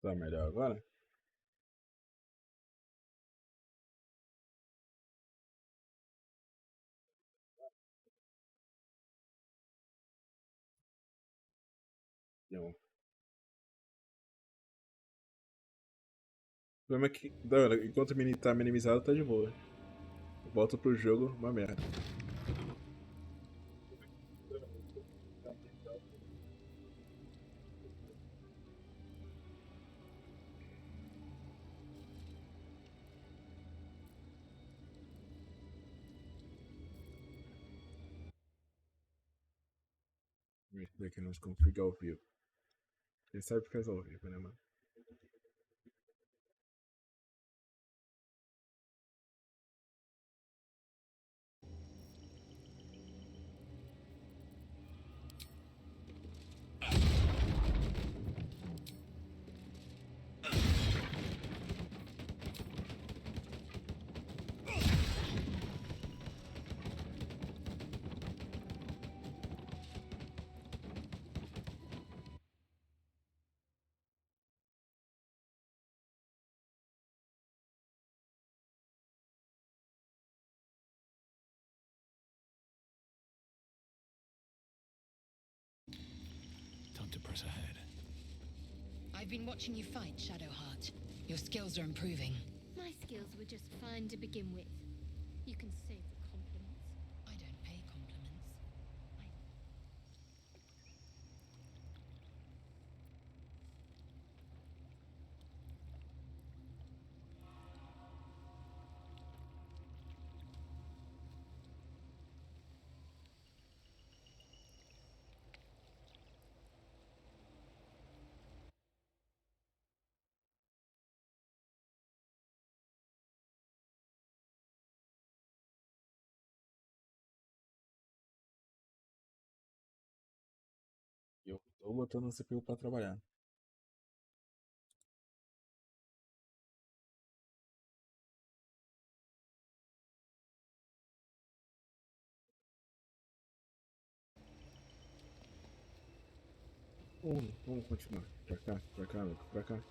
Tá melhor agora? Não. O problema é que, enquanto o mini tá minimizado, tá de boa. Volta pro jogo, uma merda. Daqui nós como fica ao vivo. Quem sabe faz ao vivo, né, mano? Time to press ahead. I've been watching you fight, Shadowheart. Your skills are improving. My skills were just fine to begin with. You can save the compliments. I don't pay compliments. Eu tô botando o CPU pra trabalhar. Vamos continuar. Pra cá, amigo, pra cá.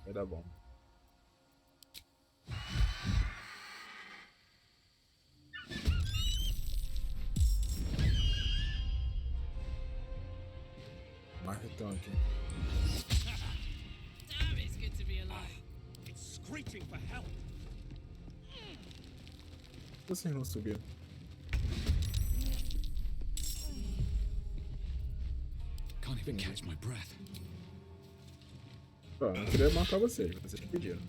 Vai dar bom. Marretão aqui. Damn, it's good to be alive. It's screeching for help. Vocês não subiram. Can't even catch my breath. Ó, não queria matar vocês que pediram.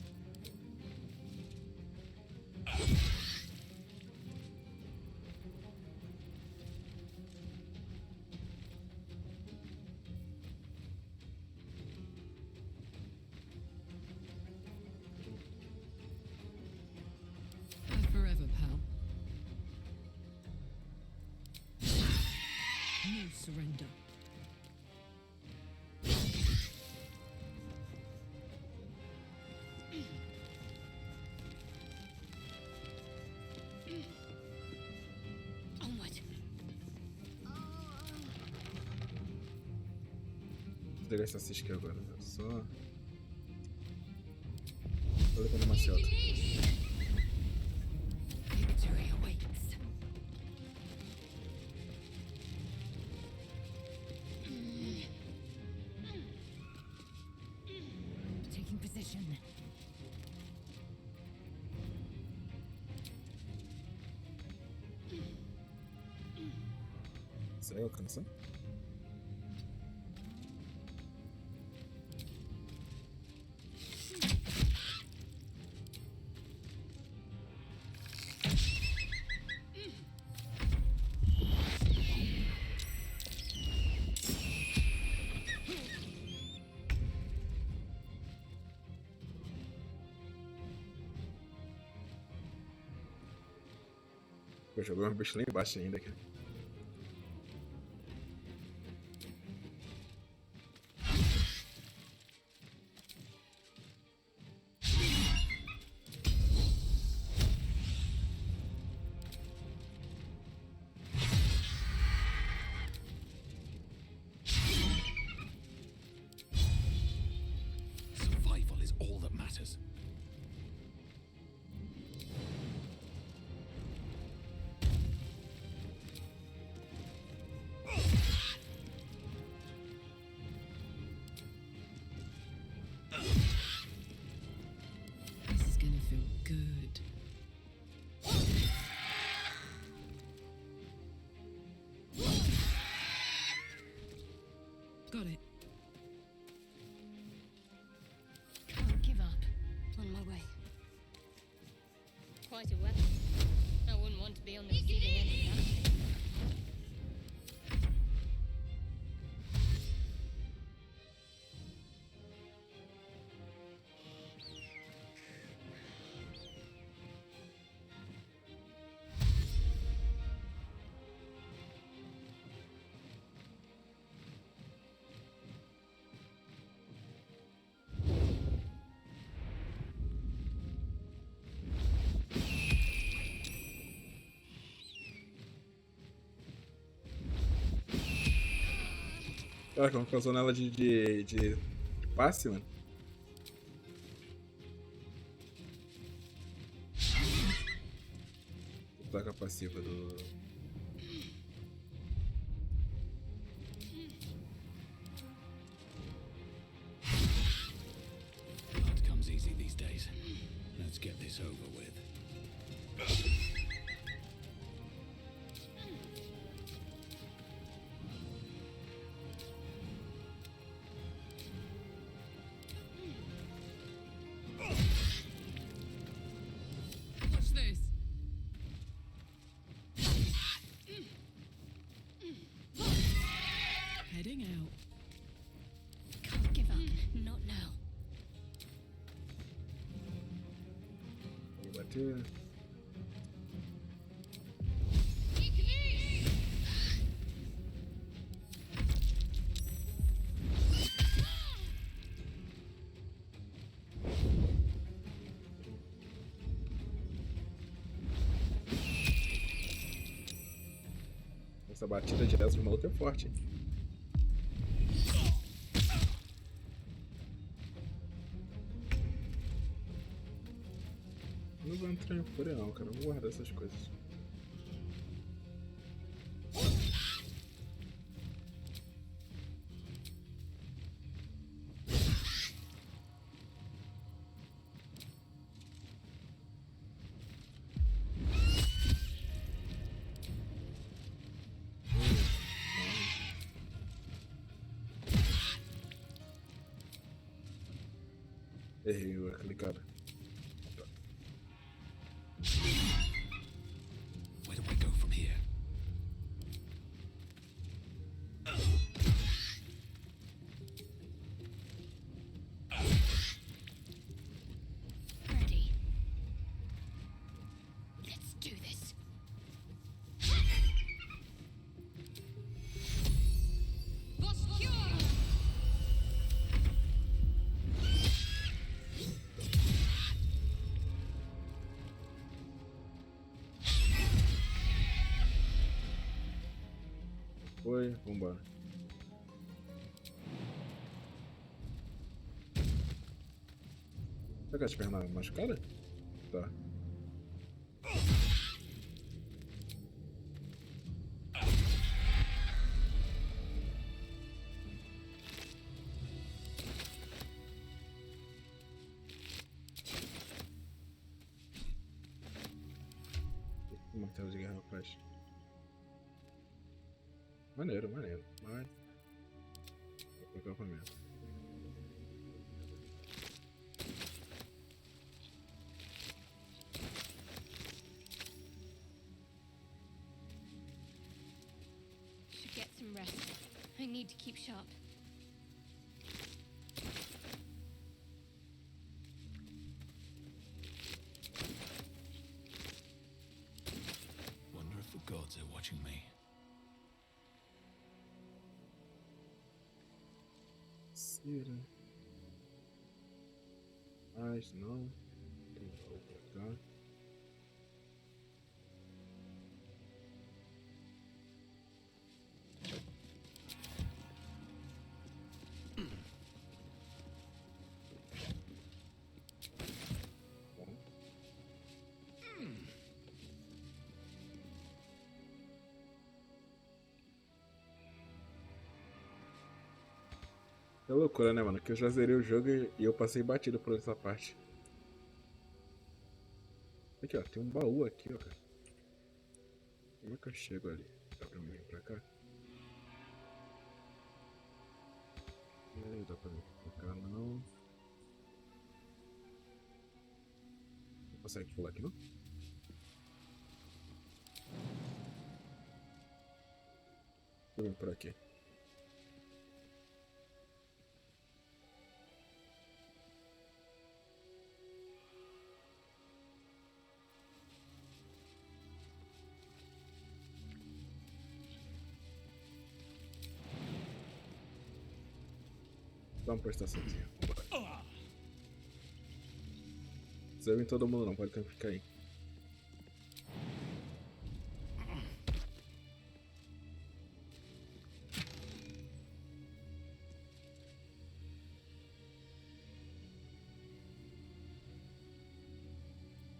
And forever, pal. No surrender. Onward. Vou pegar essa cisca agora, né? Só. Tô levando uma maciota. Victory awaits. Taking position. Será que alcança? Pô, jogou um bicho lá embaixo ainda, cara. Survival is all that matters. This is gonna feel good. Got it. Can't give up. On my way. Quite a weapon. I wouldn't want to be on the receiving end of that. Caraca, vamos ficar usando ela de passe, mano. Vou tacar a passiva do. Blood comes easy these days. Let's get this over with. Watch this. Heading out. Can't give up. Not now. Vou bater. Essa batida de asa do maluco é forte, hein? Não vou entrar em fúria não, cara. Vou guardar essas coisas. Errei aquele cara. Where do I go from here? Ready. Let's do this. Foi, vambora. Será que as pernas machucadas? Tá. O martelo de guerra faz. Maneiro, maneiro. Mas. Vou pro acampamento. Should get some rest. I need to keep sharp. Wonder watching me. Cira. Mas não. Tem baú pra cá. É loucura, né, mano? Que eu já zerei o jogo e eu passei batido por essa parte. Aqui, ó. Tem um baú aqui, ó, cara. Como é que eu chego ali? Dá pra vir pra cá? Dá pra vir pra cá, não. Não consegue pular aqui, não? Vou vir por aqui. Dá uma prestaçãozinha. Vambora. Não precisa vir todo mundo não, pode ficar aí.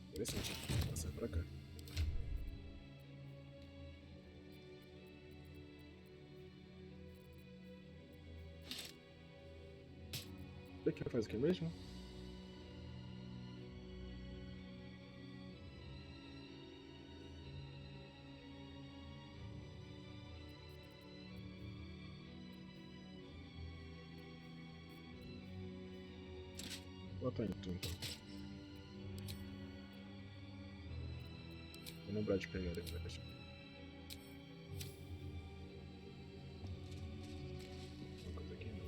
Interessante. Passar pra cá. Daqui faz o que mesmo? Bota em tu então. Vou lembrar de pegar depois. Uma coisa aqui não.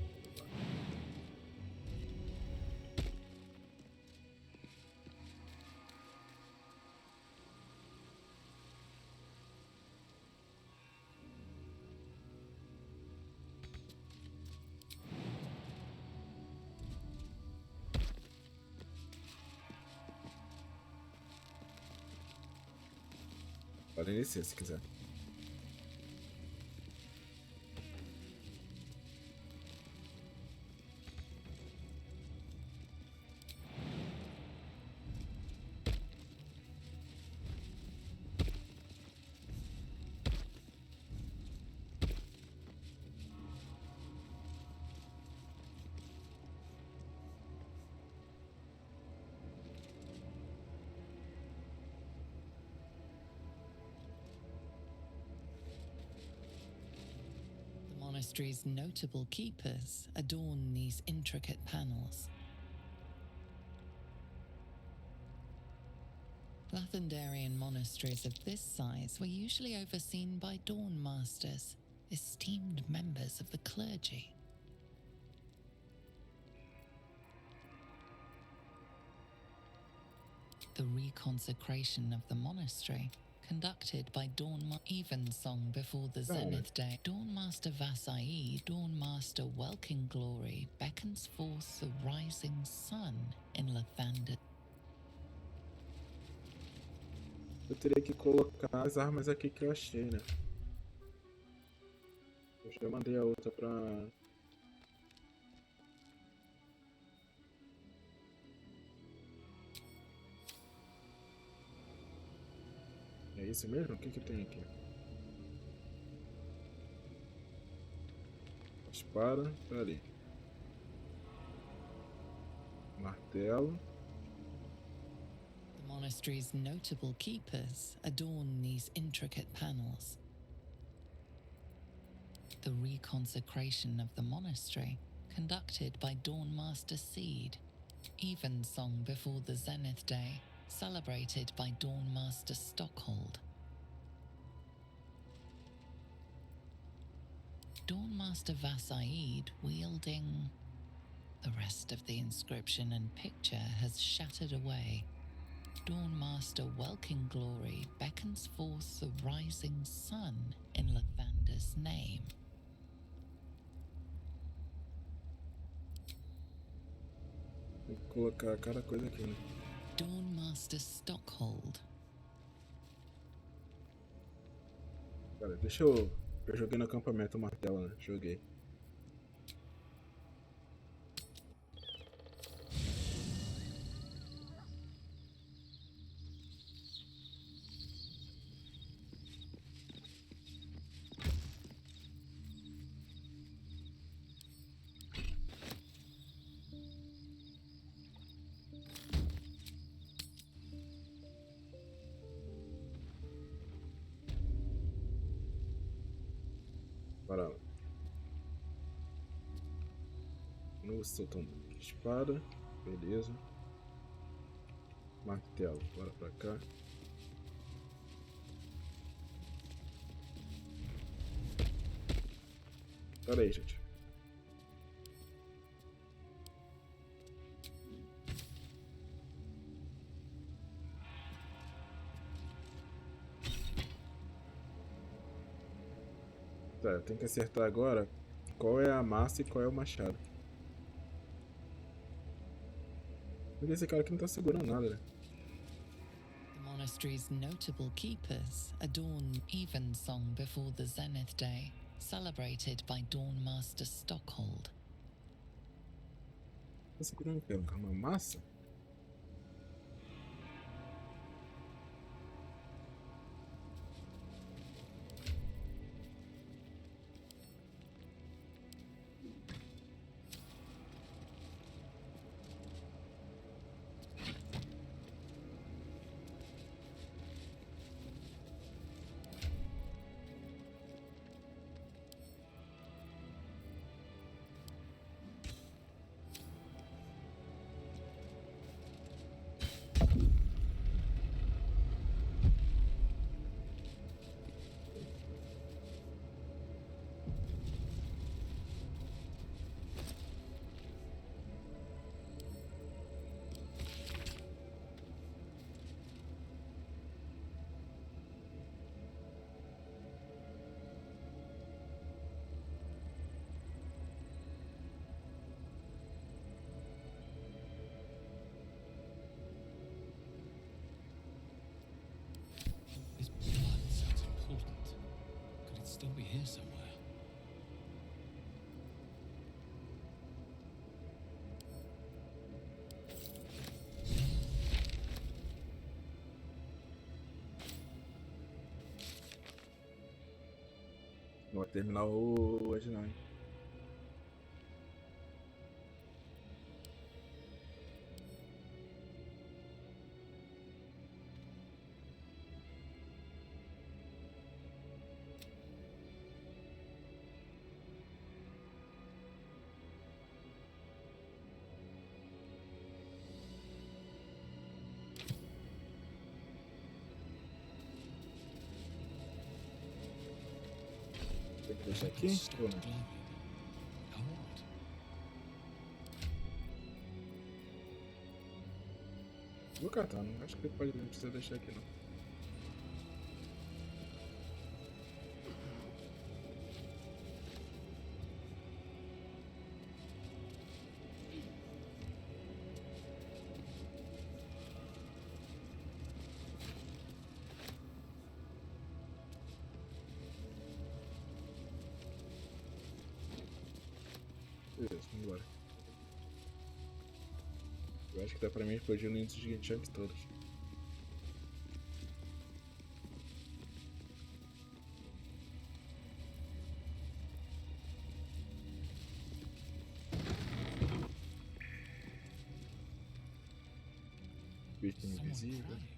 Pode iniciar se quiser. The monastery's notable keepers adorn these intricate panels. Lathendarian monasteries of this size were usually overseen by dawn masters, esteemed members of the clergy. The reconsecration of the monastery, conducted by Evensong before the Zenith Day. Dawnmaster Vasai, Dawnmaster Welkin Glory, beckons forth the rising sun in Lathander. Eu teria que colocar as armas aqui que eu achei, né? Eu já mandei a outra pra... É isso mesmo? O que que tem aqui? Espada, tá ali. Martelo. The monastery's notable keepers adorn these intricate panels. The reconsecration of the monastery, conducted by Dawnmaster Seed. Evensong before the Zenith Day, celebrated by Dawnmaster Stockhold. Dawnmaster Vasaid wielding... The rest of the inscription and picture has shattered away. Dawnmaster Welkin Glory beckons forth the rising sun in Lathander's name. Tem que colocar cada coisa aqui, né? Dawnmaster Stockhold. Cara, deixa eu... Eu joguei no acampamento o martelo, né? Joguei. Bora lá. No soltão espada. Beleza. Martelo. Bora pra cá. Pera aí, gente. Tá, eu tenho que acertar agora qual é a massa e qual é o machado. Porque esse cara aqui não tá segurando nada, né? The monastery's notable keepers adorn evensong before the Zenith Day, celebrated by Dawnmaster Stockhold. Tá segurando o quê? Uma massa? This blood sounds important. Could it still be here somewhere? Não vai terminar hoje não, hein? Tem que deixar aqui? Stop Ou não? glowing. Now what? Vou catar, não acho que ele pode, não precisa deixar aqui não. Beleza, vambora. Eu acho que dá pra mim explodir o ninho dos Githyanki todos. Bicho Someone invisível. crying.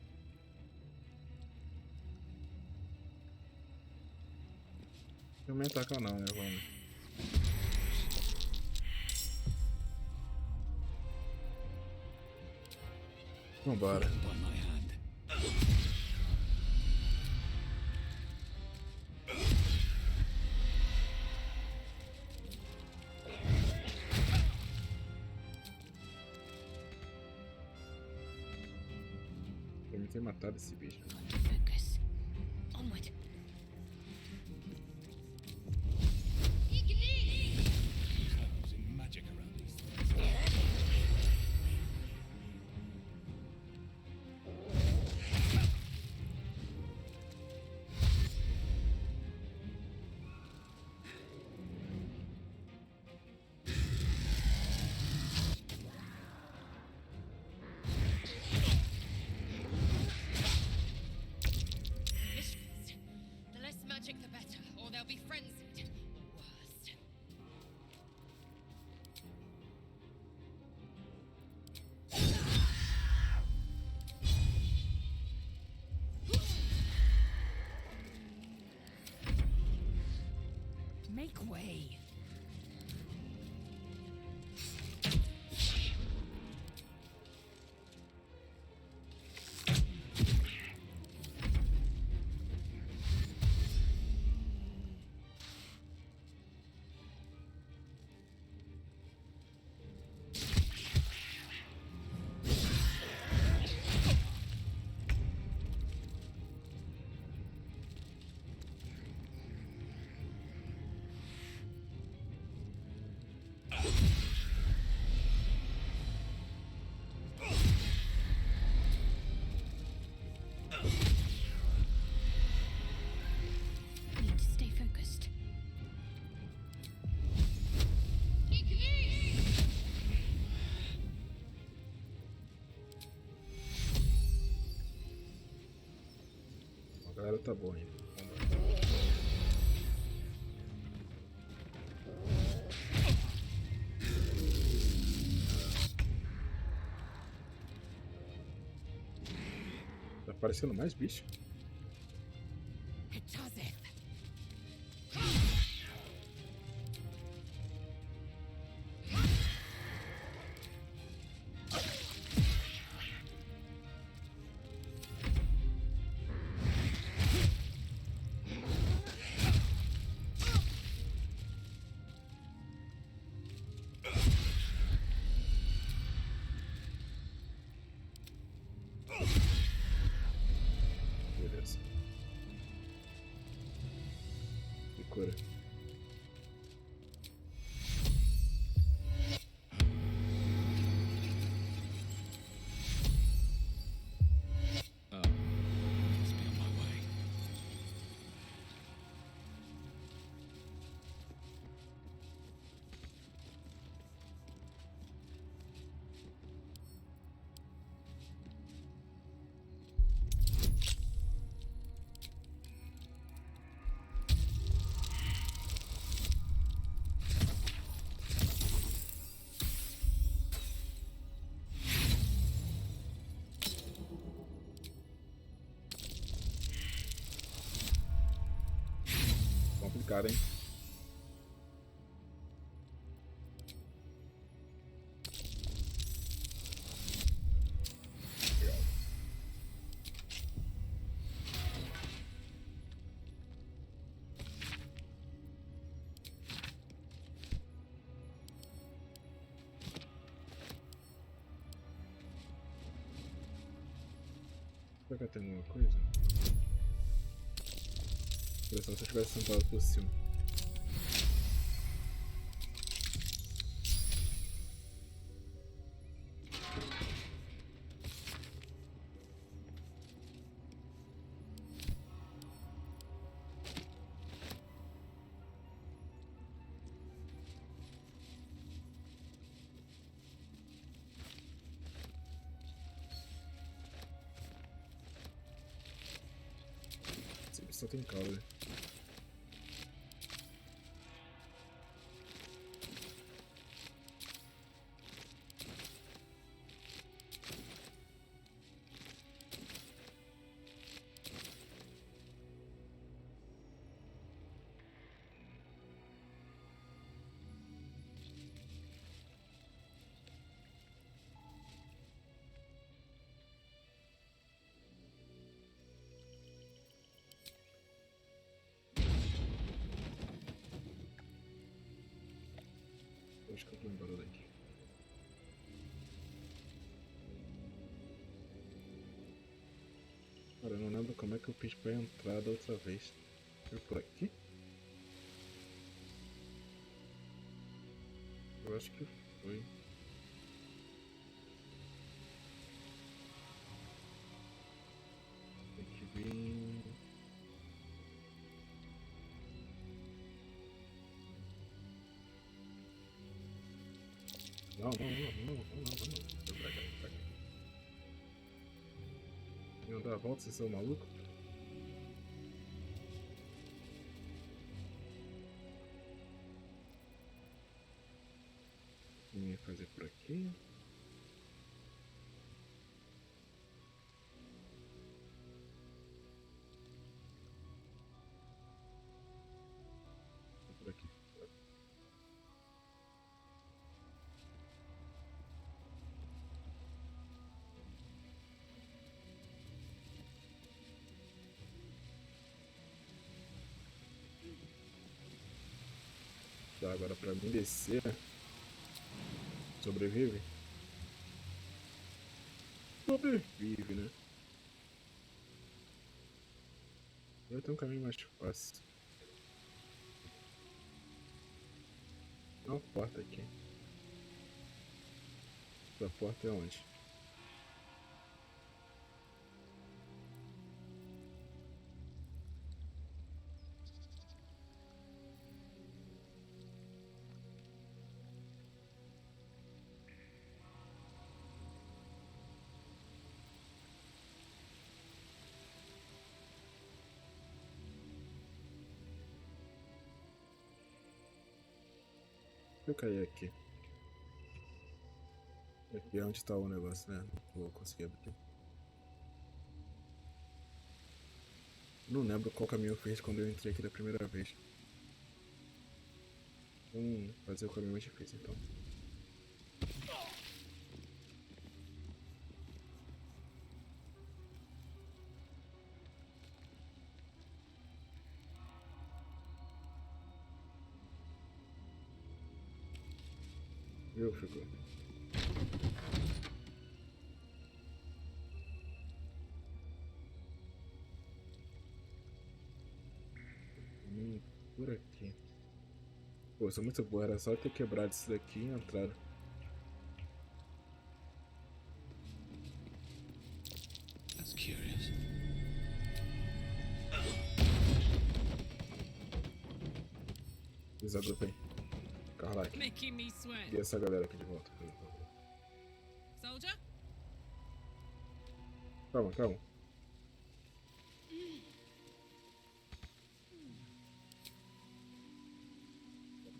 Não me ataca não, né? Vamos. Vambora. By my hand. Devia ter matado esse bicho. Focus. Onward. Using magic around these things. Mistress, the less magic the better, or they'll be frenzied. Or worse. Make way. Need to stay focused. A galera tá boa ainda. Tá aparecendo mais bicho? Hitazeth. Beleza. E cura. Must be on my way. Complicado, hein? Será que tem alguma coisa? Impressão se eu tivesse sentado por cima. Só tem calda. Acho que eu tô embora daqui. Cara, eu não lembro como é que eu fiz pra entrar da outra vez. Foi por aqui? Eu acho que foi. Tem que vir. Não. Vou pra cá. Não dá a volta, vocês são malucos? Vim fazer por aqui. Por aqui. Tá, agora pra mim descer. Sobrevive? Sobrevive, né? Eu tenho um caminho mais fácil. Tem uma porta aqui. Essa porta é onde? Eu caí aqui. Aqui é onde tá o negócio, né? Não vou conseguir abrir. Não lembro qual caminho eu fiz quando eu entrei aqui da primeira vez. Vamos fazer o caminho mais difícil então. Viu, ficou? Por aqui. Pô, eu sou muito boa, era só ter quebrado isso daqui e entrado. That's curious. Desagrupa aí. Carlac. Making me sweat. E essa galera aqui de volta. Soldier? Calma.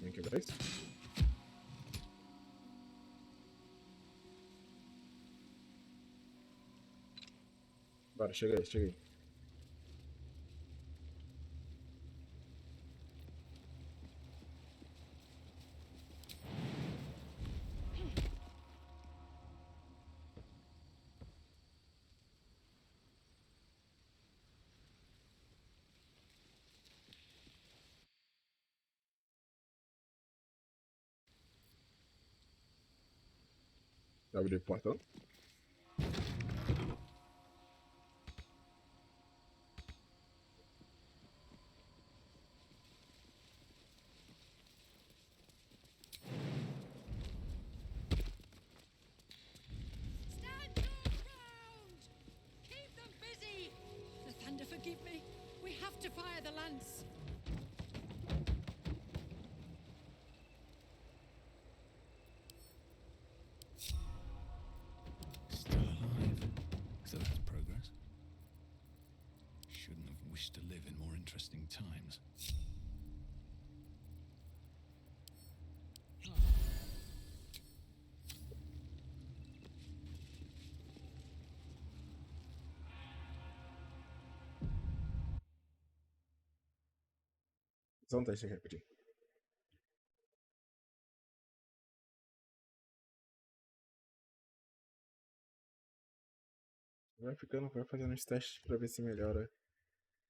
Vem quebrar isso? Bora, chega aí. Abre o portão. Stand your ground! Keep them busy! The thunder forgive me. We have to fire the lance. Still alive. So that's progress. Shouldn't have wished to live in more interesting times. Só um teste aqui rapidinho. Vai fazendo os testes pra ver se melhora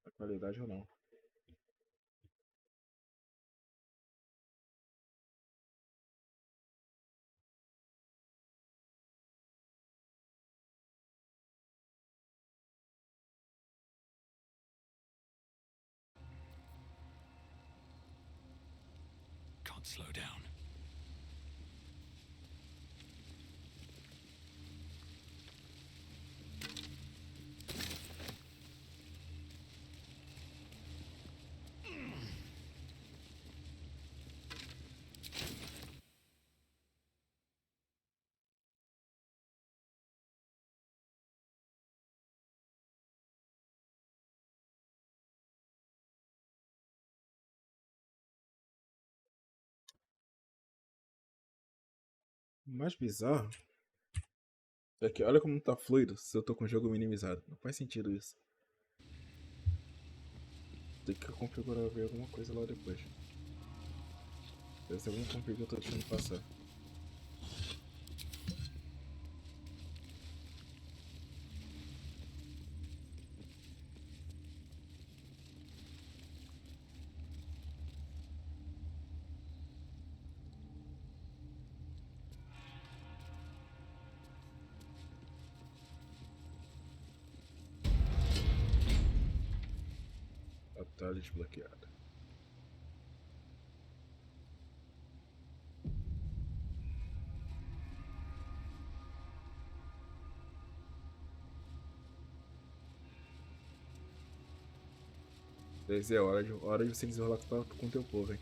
a qualidade ou não. can't slow down. O mais bizarro é que olha como tá fluido se eu tô com o jogo minimizado. Não faz sentido isso. Tem que configurar ver alguma coisa lá depois. Deve ser algum config que eu tô deixando passar. Atalho desbloqueado. Deve ser hora de você desenrolar com o teu povo, hein?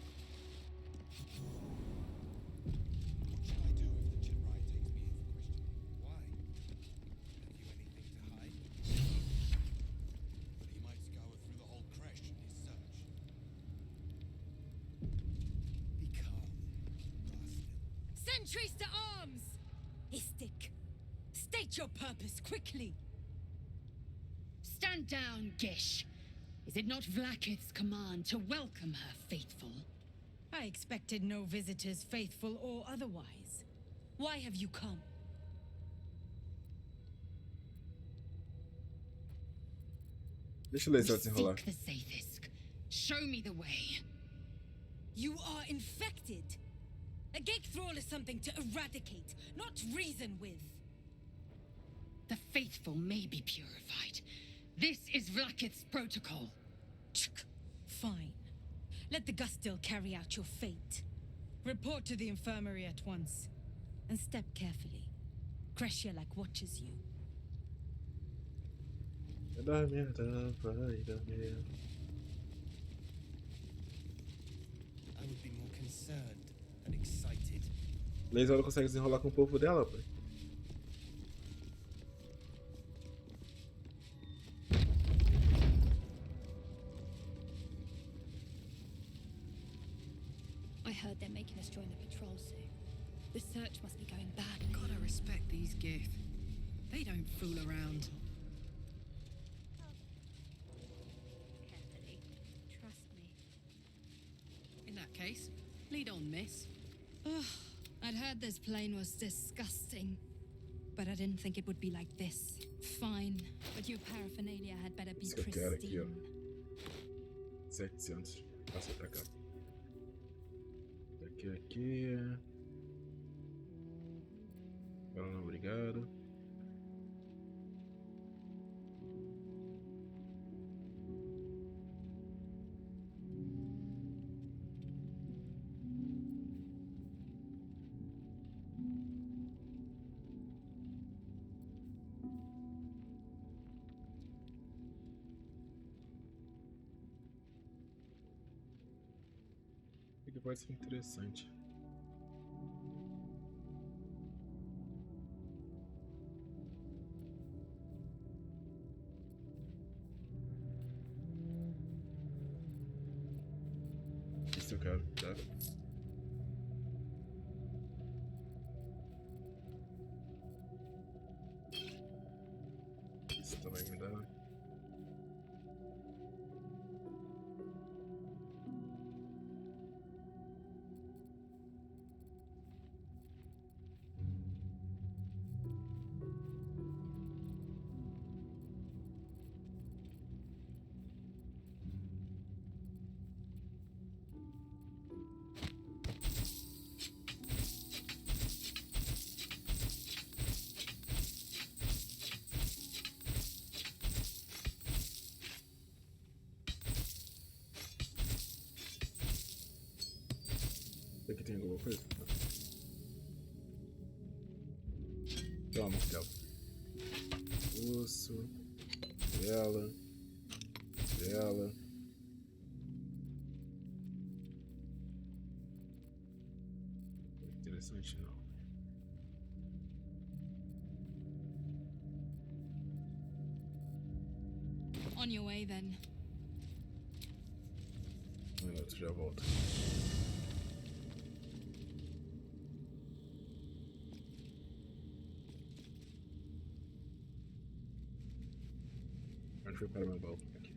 Sentries to arms! Istik, state your purpose quickly. Stand down, Gish. Is it not Vlaakith's command to welcome her faithful? I expected no visitors, faithful or otherwise. Why have you come? Deixa eu ler se We vai desenrolar. seek the Sathisk. Show me the way. You are infected. A gate thrall is something to eradicate, not reason with. The faithful may be purified. This is Vlaakith's protocol. Fine. Let the Gustil carry out your fate. Report to the infirmary at once. And step carefully. Kreshia-like watches you. Vai dar merda, vai dar merda. I would be more concerned than excited. Laser ela consegue desenrolar com o povo dela, pô. I heard they're making us join the patrol soon. The search must be going bad. Gotta respect these Gith. They don't fool around. Carefully. Trust me. In that case, lead on, miss. Ugh, I'd heard this plane was disgusting. But I didn't think it would be like this. Fine. But your paraphernalia had better be Isso que eu quero aqui, ó. pristine. 700. Passa pra cá. Daqui aqui. Agora não, obrigado. O que pode ser interessante? Isso eu quero, tá? Isso também me dá. Aqui tem alguma coisa? Toma, martelo. Osso. Vela. Vela. Interessante, não. On your way then. Um minuto, já volto. Onde foi para meu baú? Aqui.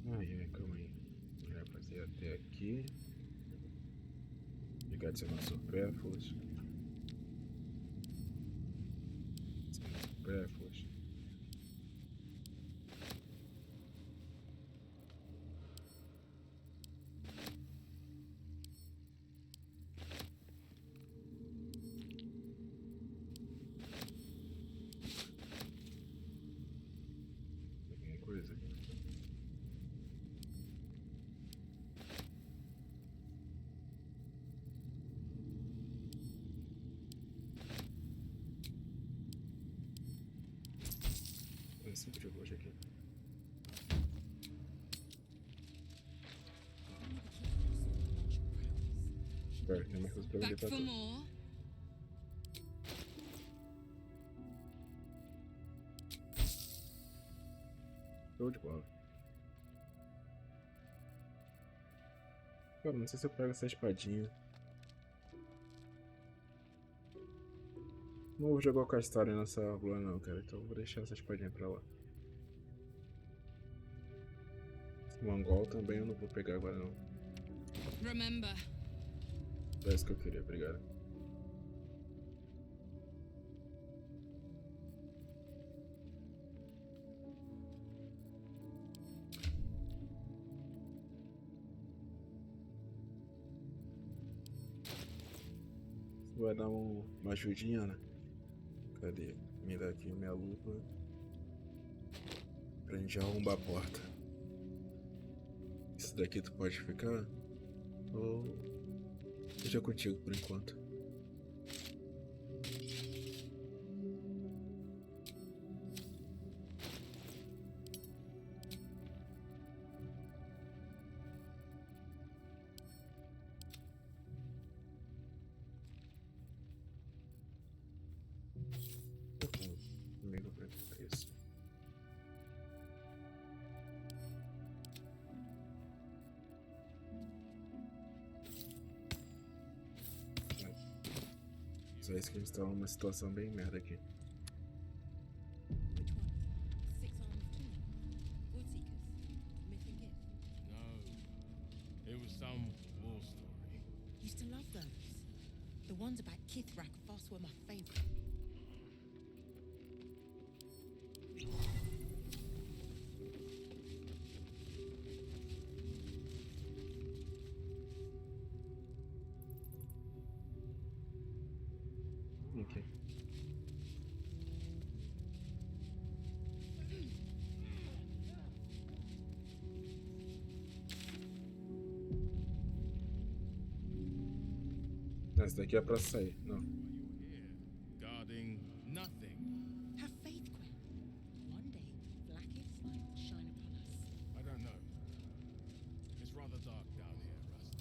Ai, calma aí. Já passei até aqui. Pegar adicionar supérfluos. Supérfluos. Alguma coisa aqui. Eu sempre jogo hoje aqui. Pera, tem mais coisa pra vender Back pra for tu. more? Show de bola. Cara, não sei se eu pego essa espadinha. Não vou jogar o Castório nessa rua não, cara. Então eu vou deixar essa espadinha pra lá. Esse mongol também eu não vou pegar agora não. Remember. É isso que eu queria, obrigado. Isso vai dar uma ajudinha, né? Cadê? Me dá aqui minha lupa. Pra gente arrombar a porta. Isso daqui tu pode ficar? Ou deixa contigo por enquanto. Comigo pra isso. Só isso que a gente tá numa situação bem merda aqui. Which one? Six-armed king? Voidseekers? Myth and gift? No. It was some war story. Used to love those. The ones about Kithrak Voss were my favorite. Ok. Essa daqui é pra sair, não. Guarding nothing. Have faith, Queen. One day, blackest light will shine upon us. I don't know. It's rather dark down here, Rust.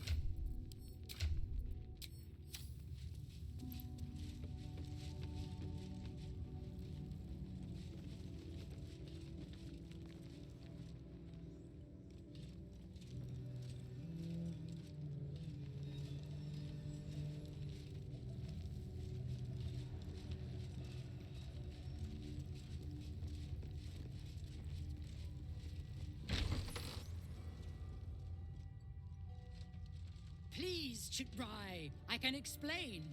Please, Chitrai, I can explain.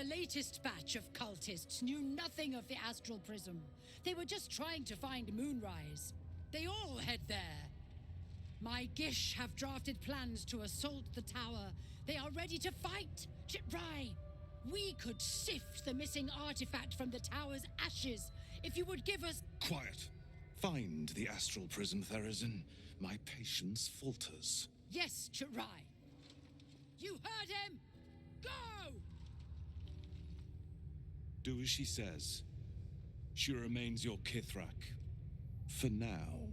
The latest batch of cultists knew nothing of the astral prism. They were just trying to find Moonrise. They all head there. My Gish have drafted plans to assault the tower. They are ready to fight. Chitrai, we could sift the missing artifact from the tower's ashes if you would give us... Quiet. Find the astral prism, Therazin. My patience falters. Yes, Chitrai. You heard him! Go! Do as she says. She remains your Githrak. For now.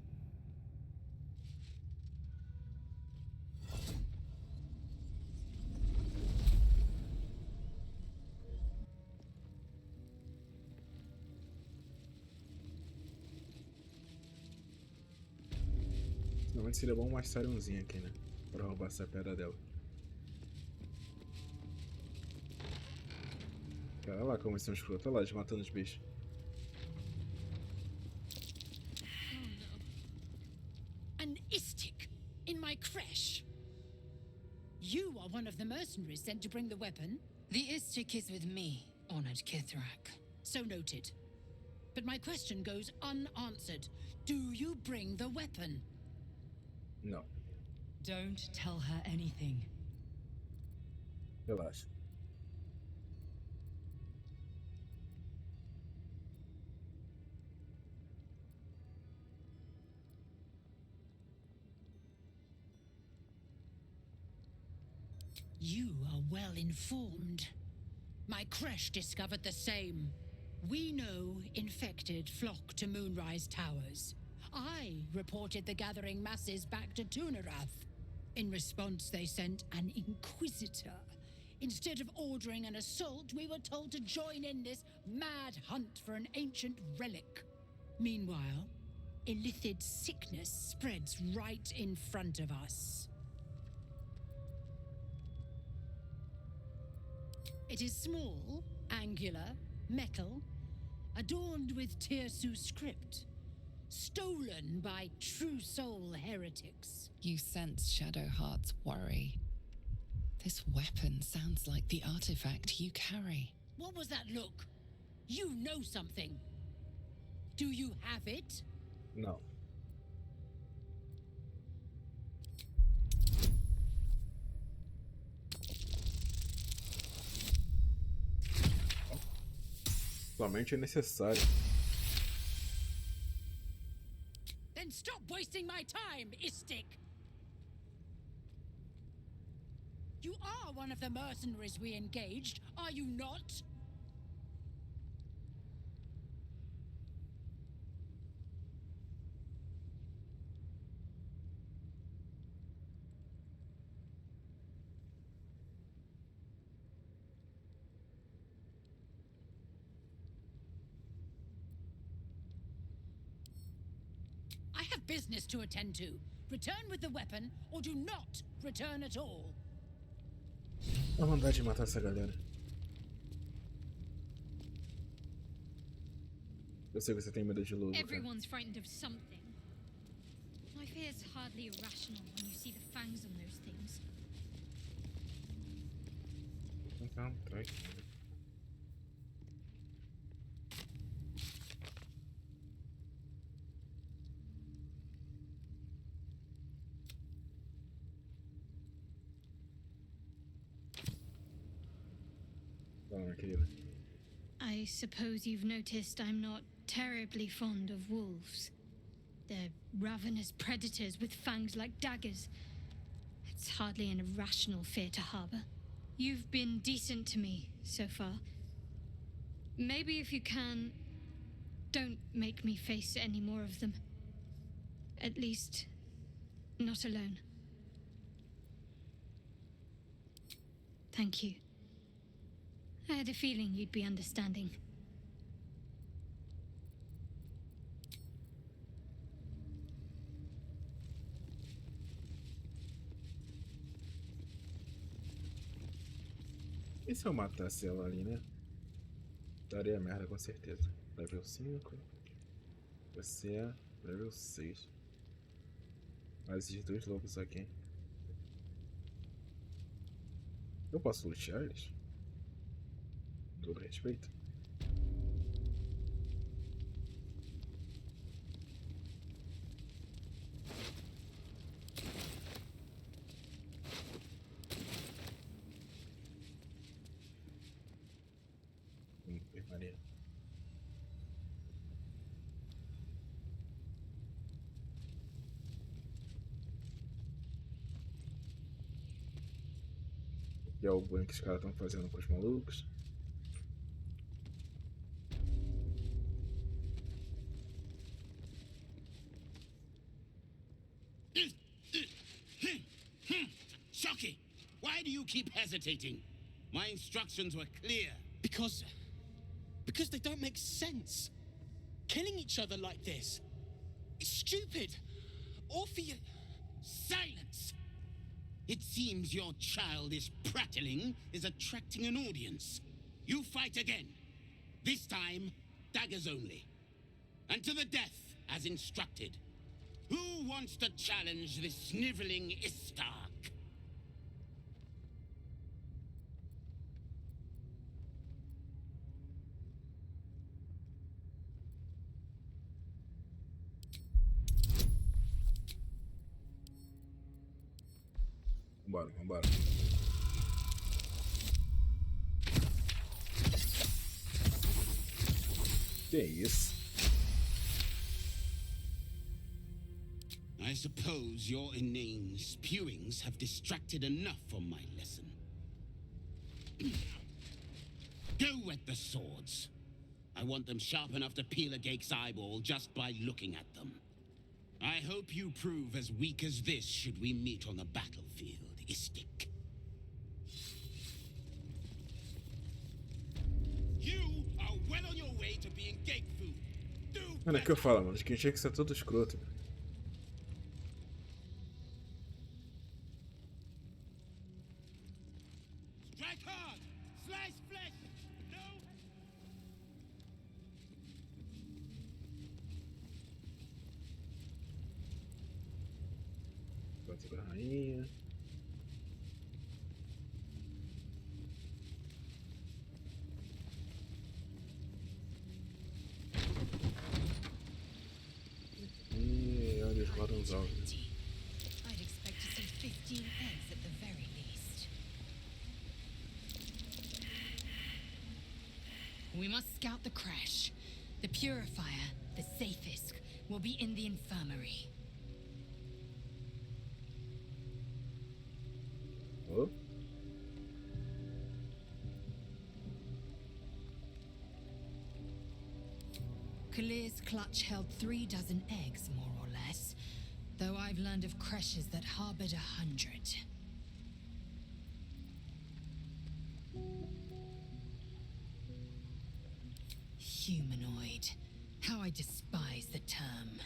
Normalmente seria bom uma Sarionzinha aqui, né? Pra roubar essa pedra dela. Cara, olha lá como eles são escrotos. Olha lá, eles matando os bichos. An Istik in my creche. You are one of the mercenaries sent to bring the weapon. The Istik is with me, honored Githrak. So noted. But my question goes unanswered. Do you bring the weapon? Não. Don't tell her anything. Relaxa. You are well informed. My creche discovered the same. We know infected flock to Moonrise Towers. I reported the gathering masses back to Tunarath. In response, they sent an inquisitor. Instead of ordering an assault, we were told to join in this mad hunt for an ancient relic. Meanwhile, illithid sickness spreads right in front of us. It is small, angular, metal, adorned with Tirsu script, stolen by true soul heretics. You sense Shadowheart's worry. This weapon sounds like the artifact you carry. What was that look? You know something. Do you have it? Não. Somente é necessário. Then stop wasting my time, Istik! You are one of the mercenaries we engaged, are you not? I have business to attend to. Return with the weapon, or do not return at all. Dá vontade de matar essa galera. Eu sei que você tem medo de luz, cara. Everyone's frightened of something. My fear's hardly irrational when you see the fangs on those things. Vou tentar entrar aqui. Minha querida. I suppose you've noticed I'm not terribly fond of wolves. They're ravenous predators with fangs like daggers. It's hardly an irrational fear to harbor. You've been decent to me so far. Maybe if you can, don't make me face any more of them. At least, not alone. Thank you. I had a feeling you'd be understanding. E se eu matasse ela ali, né? Daria merda com certeza. Level 5. Você é level 6. Mais esses dois lobos aqui. Eu posso lutear eles? todo respeito. Maneiro. Aqui é o banho que os caras estão fazendo com os malucos. Shocky! Why do you keep hesitating? My instructions were clear. Because they don't make sense. Killing each other like this. It's stupid. Or for you. Silence! It seems your childish prattling is attracting an audience. You fight again. This time, daggers only. And to the death, as instructed. Who wants to challenge this sniveling Istark? Vambora, vambora. Que isso? I suppose your inane spewings have distracted enough from my lesson. Go wet the swords. I want them sharp enough to peel a Gake's eyeball just by looking at them. I hope you prove as weak as this should we meet on the battlefield, Istik. You are well on your way to being Gake food. Mano, é que eu falo, mano. Os que tinha que ser todo escroto. Strike hard! Slice flesh! No! Bota da rainha. E olha, eles rodam os alvos. I'd expect to see 15 eggs at the very least. We must scout the crash. The purifier, the safest, will be in the infirmary. Oh. Kalir's clutch held 3 dozen eggs, more or less, though I've learned of creches that harbored 100. Humanoid. How I despise the term.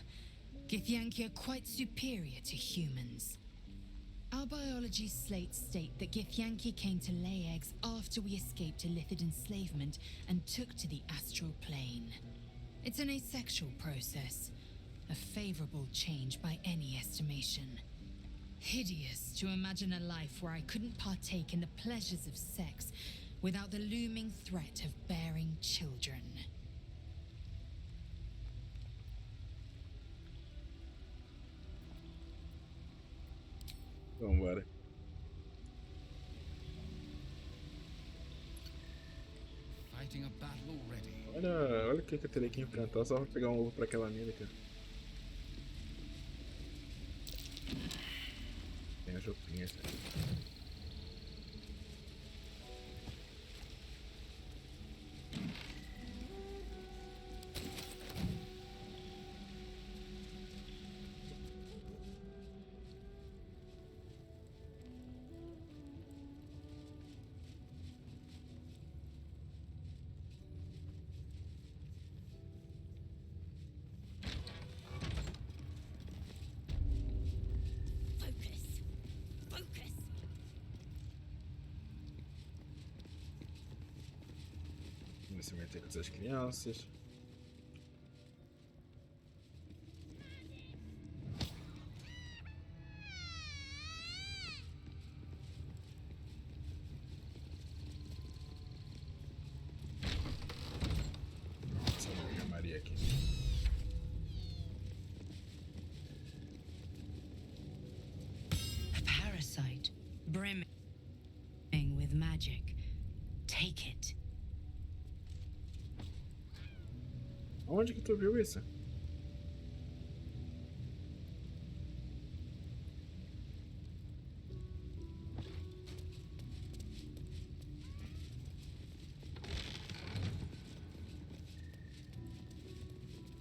Githyanki are quite superior to humans. Our biology slates state that Githyanki came to lay eggs after we escaped illicit enslavement and took to the astral plane. It's an asexual process, a favorable change by any estimation. Hideous to imagine a life where I couldn't partake in the pleasures of sex without the looming threat of bearing children. Vambora. Fighting a battle already. Olha o que eu teria que enfrentar só pra pegar um ovo pra aquela mina, cara. Tem as roupinhas, cara. Focus. Focus. Vamos se meter com essas crianças. brimming with magic. Take it. Onde que tu viu isso?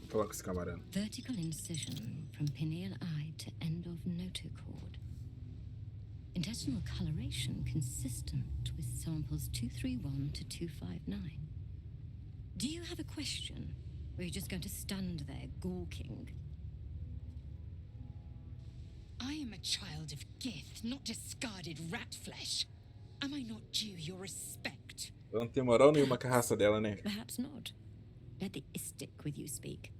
Vou falar com esse camarada. Vertical incision from pineal eye to end of notochord. Intestinal coloration consistent with samples 231 to 259. Do you have a question? Or are you just going to stand there gawking? I am a child of Gith, not discarded rat flesh. Am I not due your respect? Eu não tenho moral nenhuma com a raça dela, né? Perhaps not. Let the istic with you speak,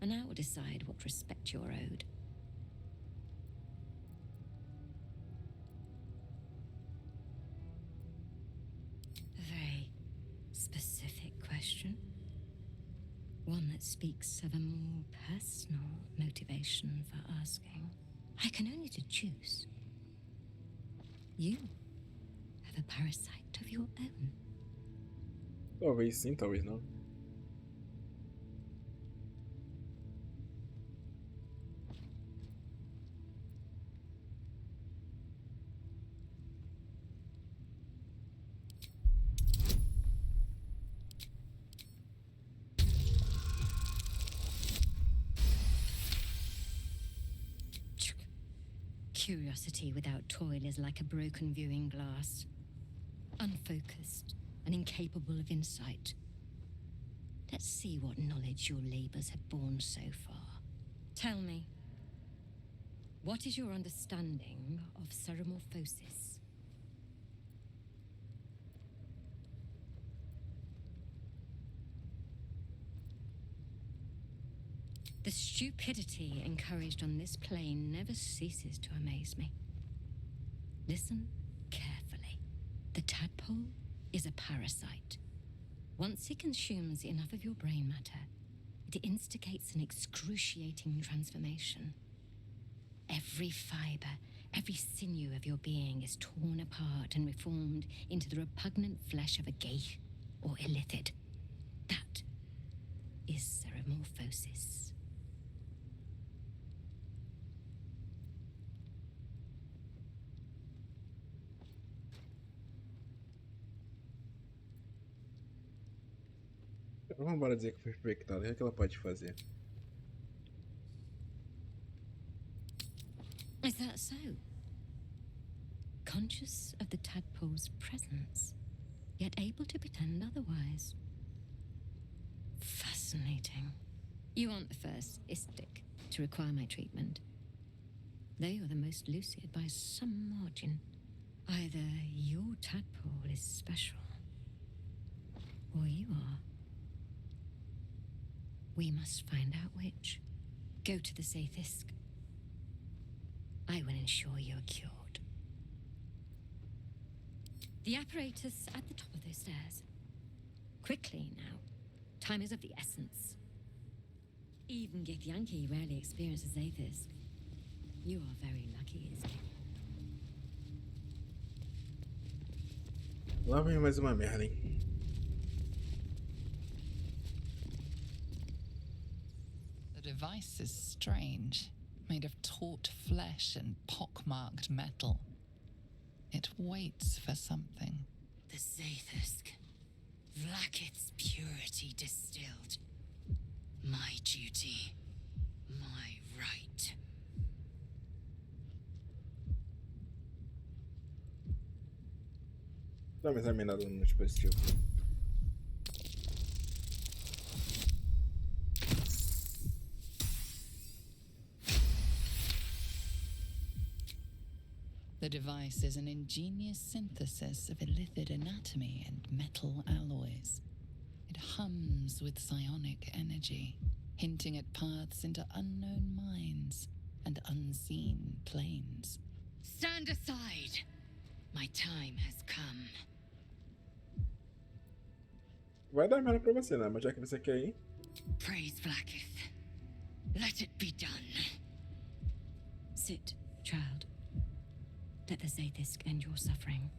and I will decide what respect you're owed. A very specific question. One that speaks of a more personal motivation for asking. I can only deduce. You have a parasite of your own. Talvez sim, talvez não. Curiosity without toil is like a broken viewing glass. Unfocused and incapable of insight. Let's see what knowledge your labors have borne so far. Tell me, what is your understanding of ceremorphosis? The stupidity encouraged on this plane never ceases to amaze me. Listen carefully. The tadpole is a parasite. Once it consumes enough of your brain matter, it instigates an excruciating transformation. Every fiber, every sinew of your being is torn apart and reformed into the repugnant flesh of a geich or illithid. That is ceremorphosis. Vamos embora dizer que foi infectada. O que ela pode fazer? Is that so? Conscious of the tadpole's presence, yet able to pretend otherwise. Fascinating. You aren't the first istic to require my treatment. Though you're the most lucid by some margin. Either your tadpole is special, or you are. We must find out which. Go to the Sathisk. I will ensure you're cured. The apparatus at the top of those stairs. Quickly now. Time is of the essence. Even Githyanki rarely experiences Sathisk. You are very lucky, isn't it? Lá vem mais uma merda, hein? The device is strange, made of taut flesh and pockmarked metal. It waits for something. The Zathusk. Vlaakith's purity distilled. My duty. My right. Dá uma examinada no dispositivo. The device is an ingenious synthesis of illithid anatomy and metal alloys. It hums with psionic energy, hinting at paths into unknown minds and unseen planes. Stand aside! My time has come. Vai dar merda pra você, né? Mas já que você quer ir. Praise Vlaakith. Let it be done. Sit, child. Let Let the Zaith'isk end your suffering.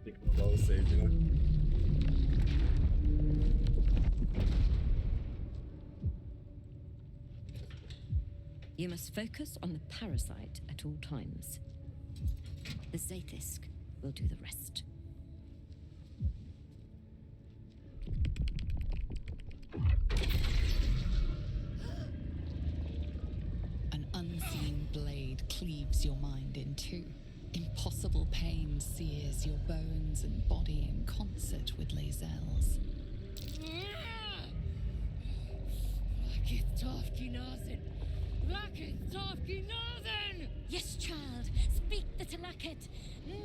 Tem que mudar o save, né? You must focus on the parasite at all times. The Zaith'isk will do the rest. An unseen blade cleaves your mind in two. Impossible pain sears your bones and body in concert with Lae'zel's. Yes, child. Speak the Talakit.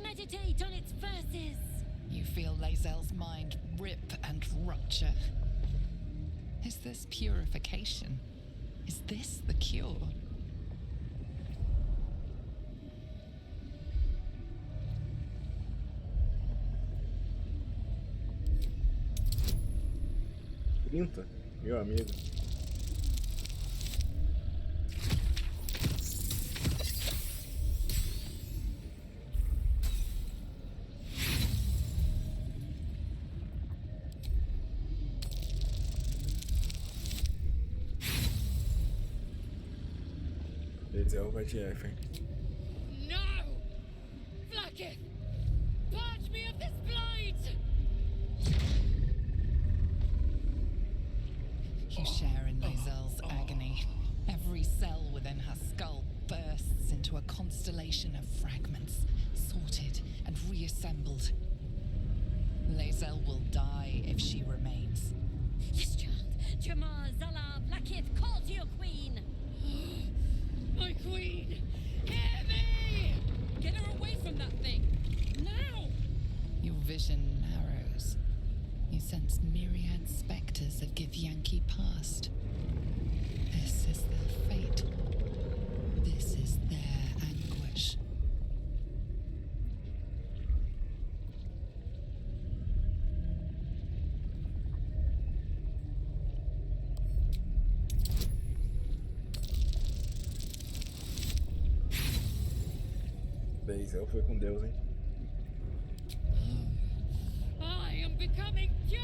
Meditate on its verses. You feel Lae'zel's mind rip and rupture. Is this purification? Is this the cure? Trinta, meu amigo. Lae'zel vai de F, hein? No! Vlaakith! Purge me of this blight! You share in Lae'zel's agony. Every cell within her skull bursts into a constellation of fragments, sorted and reassembled. Lae'zel will die if she remains. Yes, child. Jamar, Zala, Vlaakith, call to your queen! My queen! Hear me! Get her away from that thing! Now! Your vision narrows. You sense myriad specters of Githyanki past. This is their fate. This is their anguish. Lae'zel foi com Deus, hein? I am becoming pure!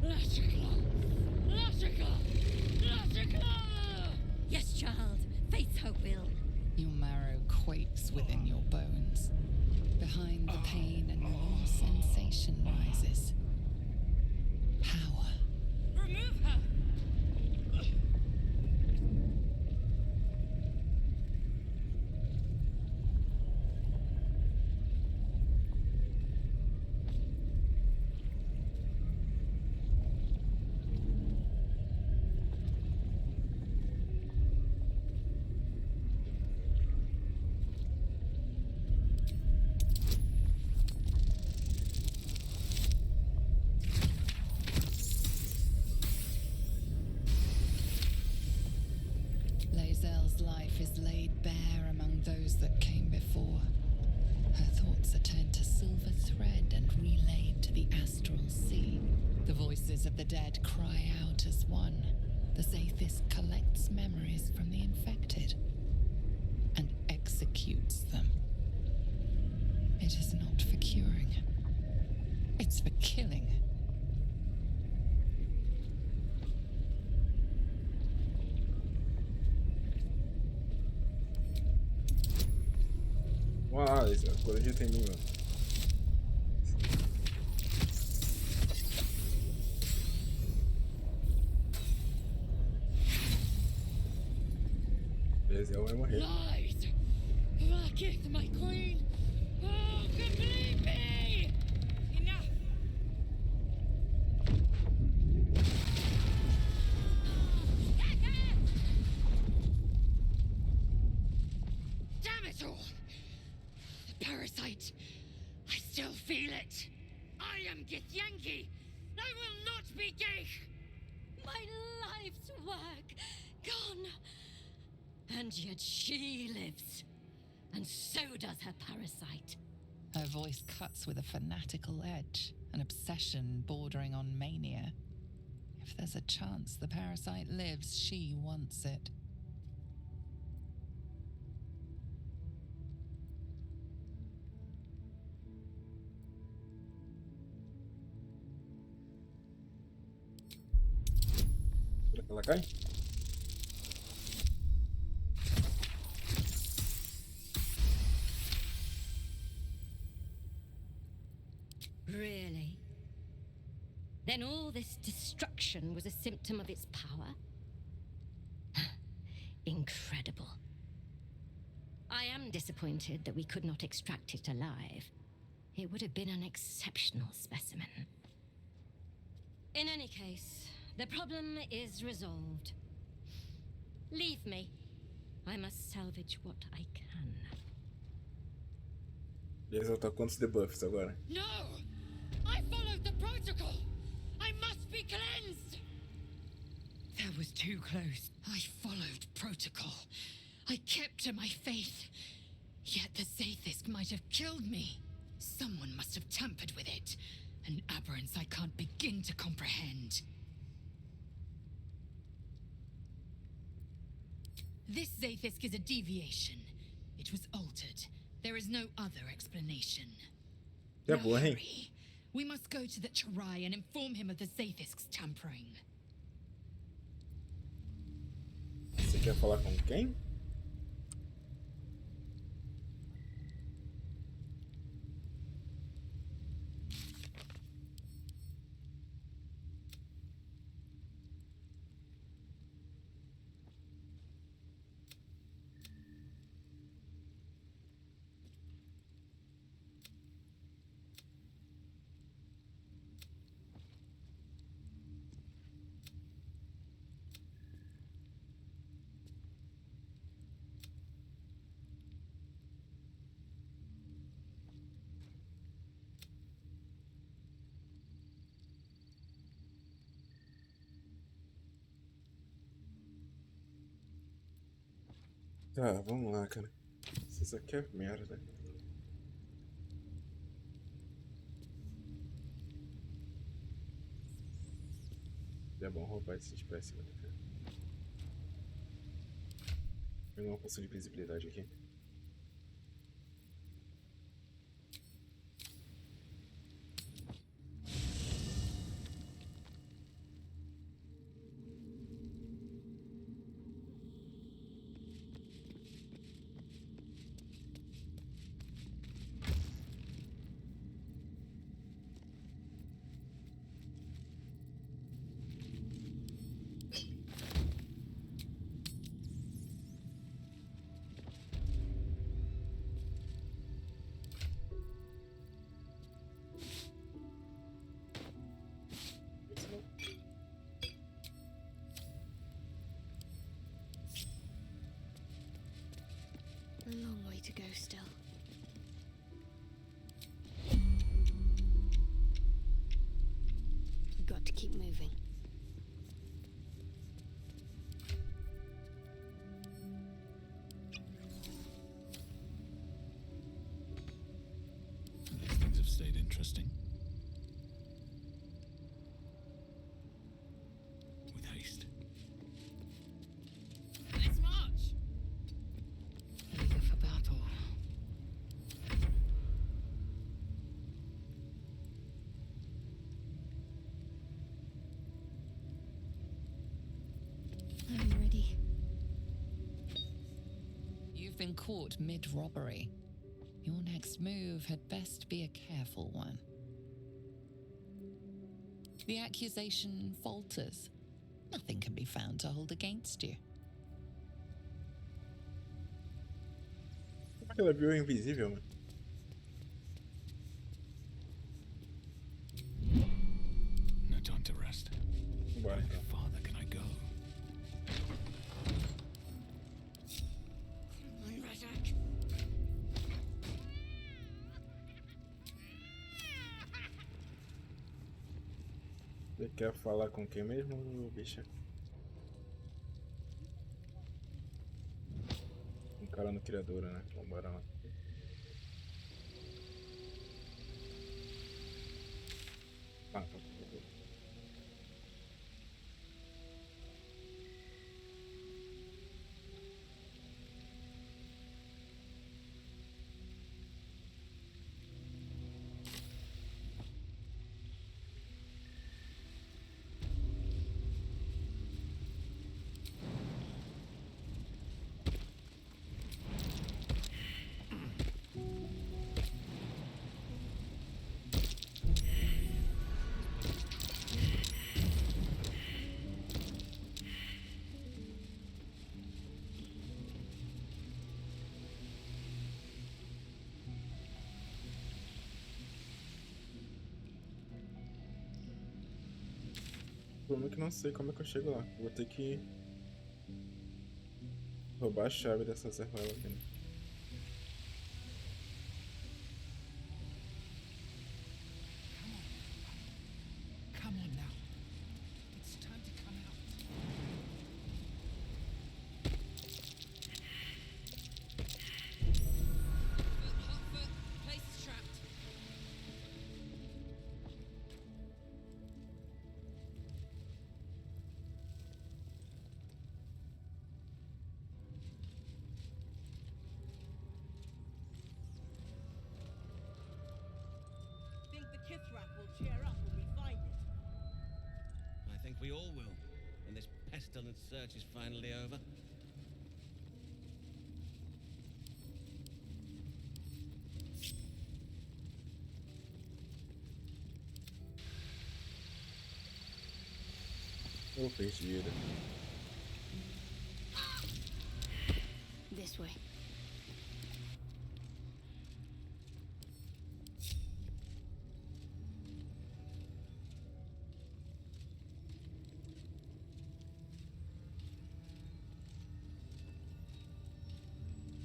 Lashika! Lashika! Lashika! Yes, child. Face her will. Your marrow quakes within your bones. Behind the pain, a new sensation rises. Power. Remove her! Lae'zel's life is laid bare among those that came before. Her thoughts are turned to silver thread and relayed to the astral sea. The voices of the dead cry out as one. The Zaith'isk collects memories from the infected and executes them. It is not for curing. It's for killing. Uau, Lae'zel, acredita em mim, mano. Lae'zel vai morrer. Lies! Vlaakith, my queen! Oh, believe me! Enough! Damn it all! The parasite! I still feel it! I am Githyanki! I will not be gay! My life's work gone! And yet she lives. And so does her parasite. Her voice cuts with a fanatical edge, an obsession bordering on mania. If there's a chance the parasite lives, she wants it. Será que ela cai? Really? Then all this destruction was a symptom of its power? Incredible. I am disappointed that we could not extract it alive. It would have been an exceptional specimen. In any case, the problem is resolved. Leave me. I must salvage what I can. Beleza, tá quantos debuffs agora? No! I followed the protocol! I must be cleansed! That was too close. I followed protocol. I kept to my faith. Yet the Zaithisk might have killed me. Someone must have tampered with it. An aberrance I can't begin to comprehend. This Zaithisk is a deviation. It was altered. There is no other explanation. Yeah, Now boy. hurry. We must go to the Charai and inform him of the Zaithisk's tampering. Você quer falar com quem? Tá, vamos lá, cara. Isso aqui é merda. É bom roubar esse espécime, né, cara? Pegar uma poção de visibilidade aqui. A long way to go still. Got to keep moving. These things have stayed interesting. With haste. Let's march! Eager for battle. I'm ready. You've been caught mid-robbery. Your next move had best be a careful one. The accusation falters. Nothing can be found to hold against you. Como é que ela viu invisível, mano? No time to rest. Vambora, então. How farther can I go? Você quer falar com quem mesmo, bicha? Cara no criadora, né? Vambora lá. Ah, tá. O problema é que não sei como é que eu chego lá. Vou ter que roubar a chave dessa serralha aqui, né? Come on now. It's time to come out. Hot foot. Place is trapped. Think the Kithrak will cheer up when we find it? I think we all will, when this pestilent search is finally over. Ô, perdida. This way.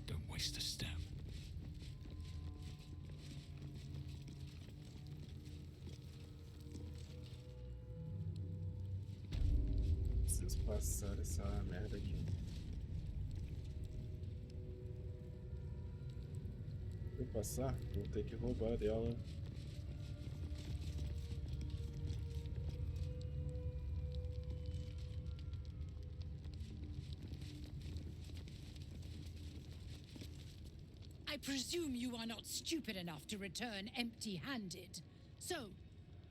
Don't waste a step. Preciso passar essa merda aqui. Se eu passar, vou ter que roubar dela. I presume you are not stupid enough to return empty-handed. So,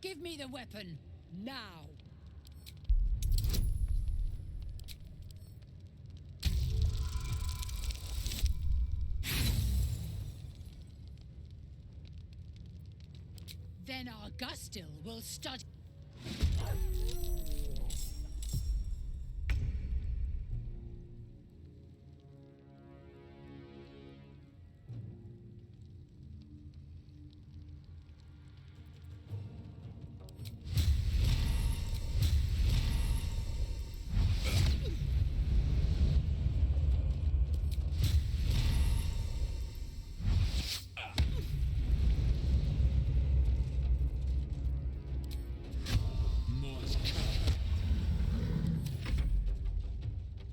give me the weapon now. Then our Gustil will study.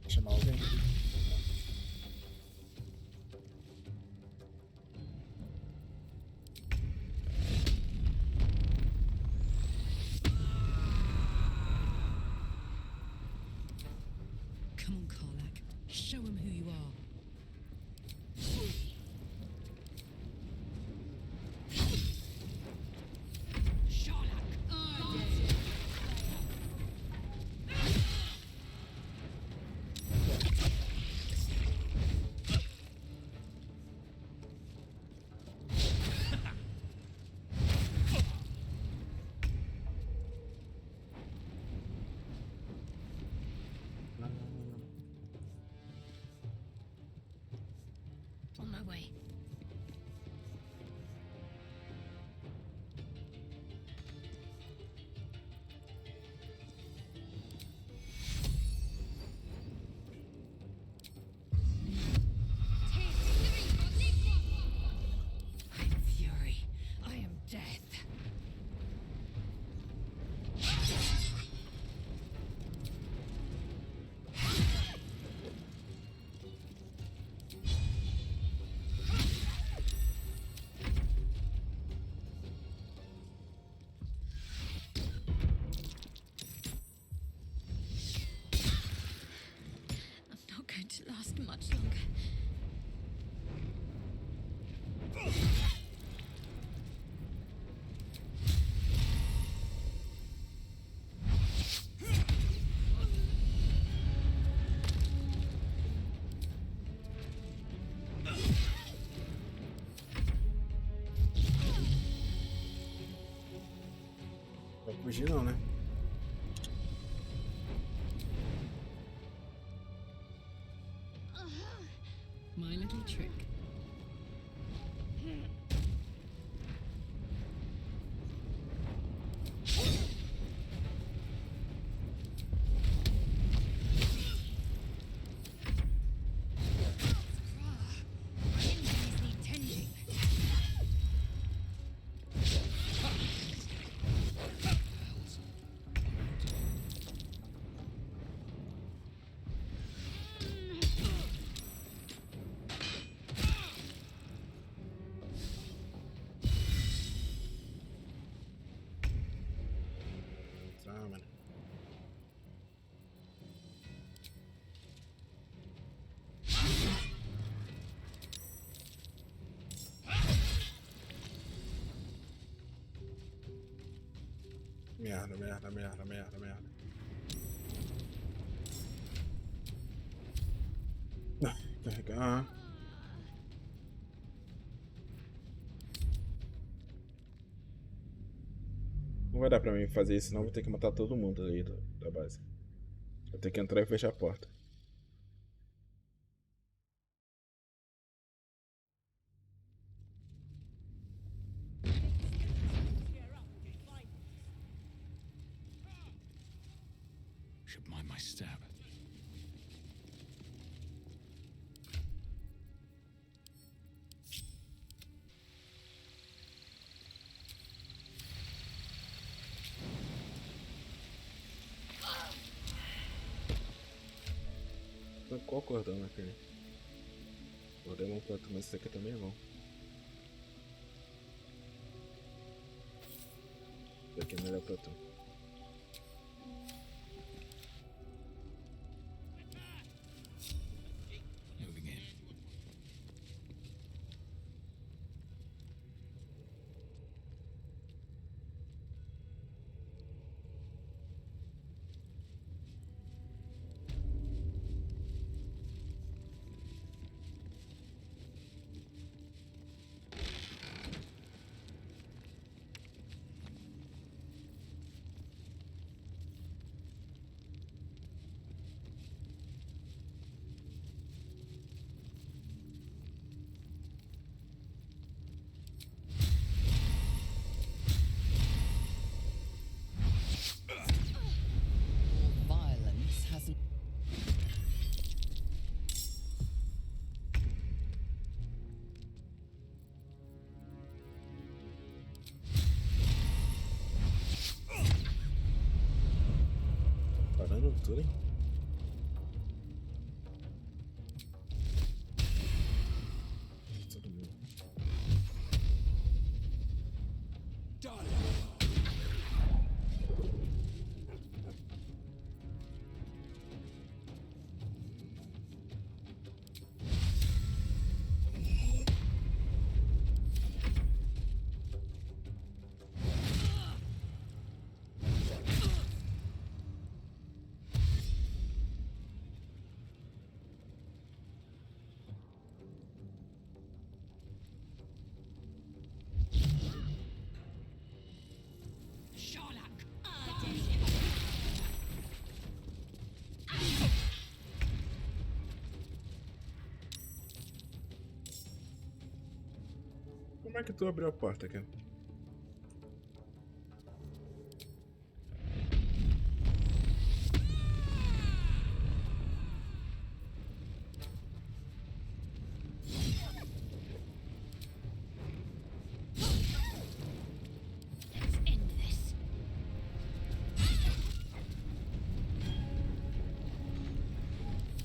Chamar alguém. Come on, Karlak. Show him who you are. On my way. I am fury. I am death. Fugir não, né? My little trick. Ah, mano. Merda, merda, merda, merda, merda. Carregar. Não vai dar pra mim fazer isso, senão vou ter que matar todo mundo aí da base. Vou ter que entrar e fechar a porta. Should mind my step. Qual cordão, aquele? Cordão é bom pra tu, mas esse aqui também é bom. Esse aqui é melhor pra tu. Moving in. Violence hasn't. Parando tudo, hein? Todo mundo. Como é que tu abriu a porta, cara?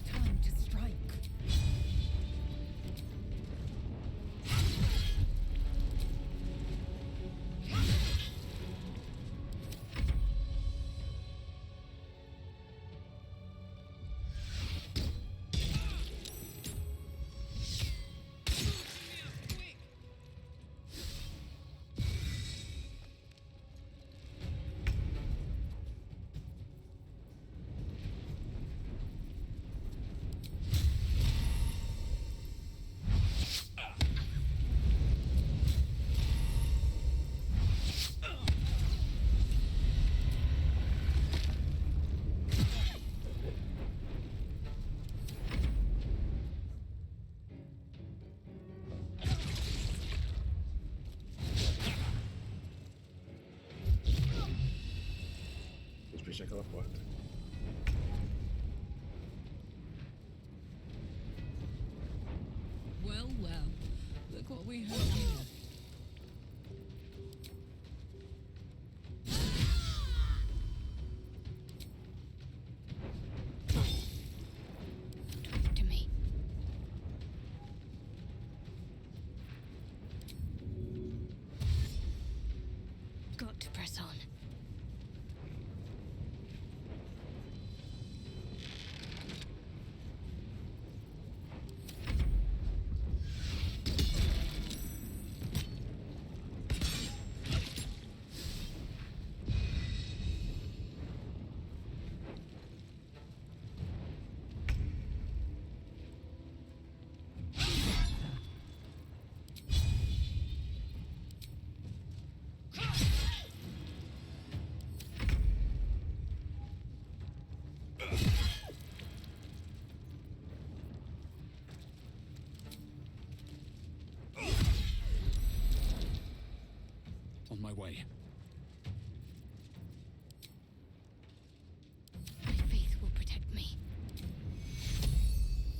Time to strike. fechar aquela porta. Well, well. Look what we have here. Talk to me. Got to press on. On my way. My faith will protect me.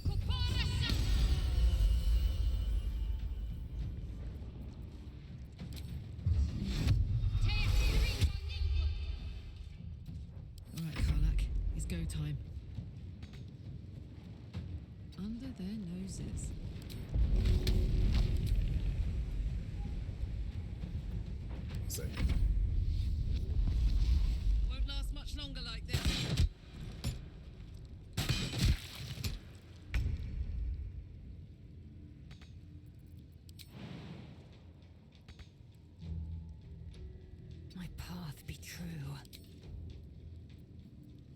All right, Karlak. It's go time. Under their noses. Sei. Won't last much longer like this. My path be true.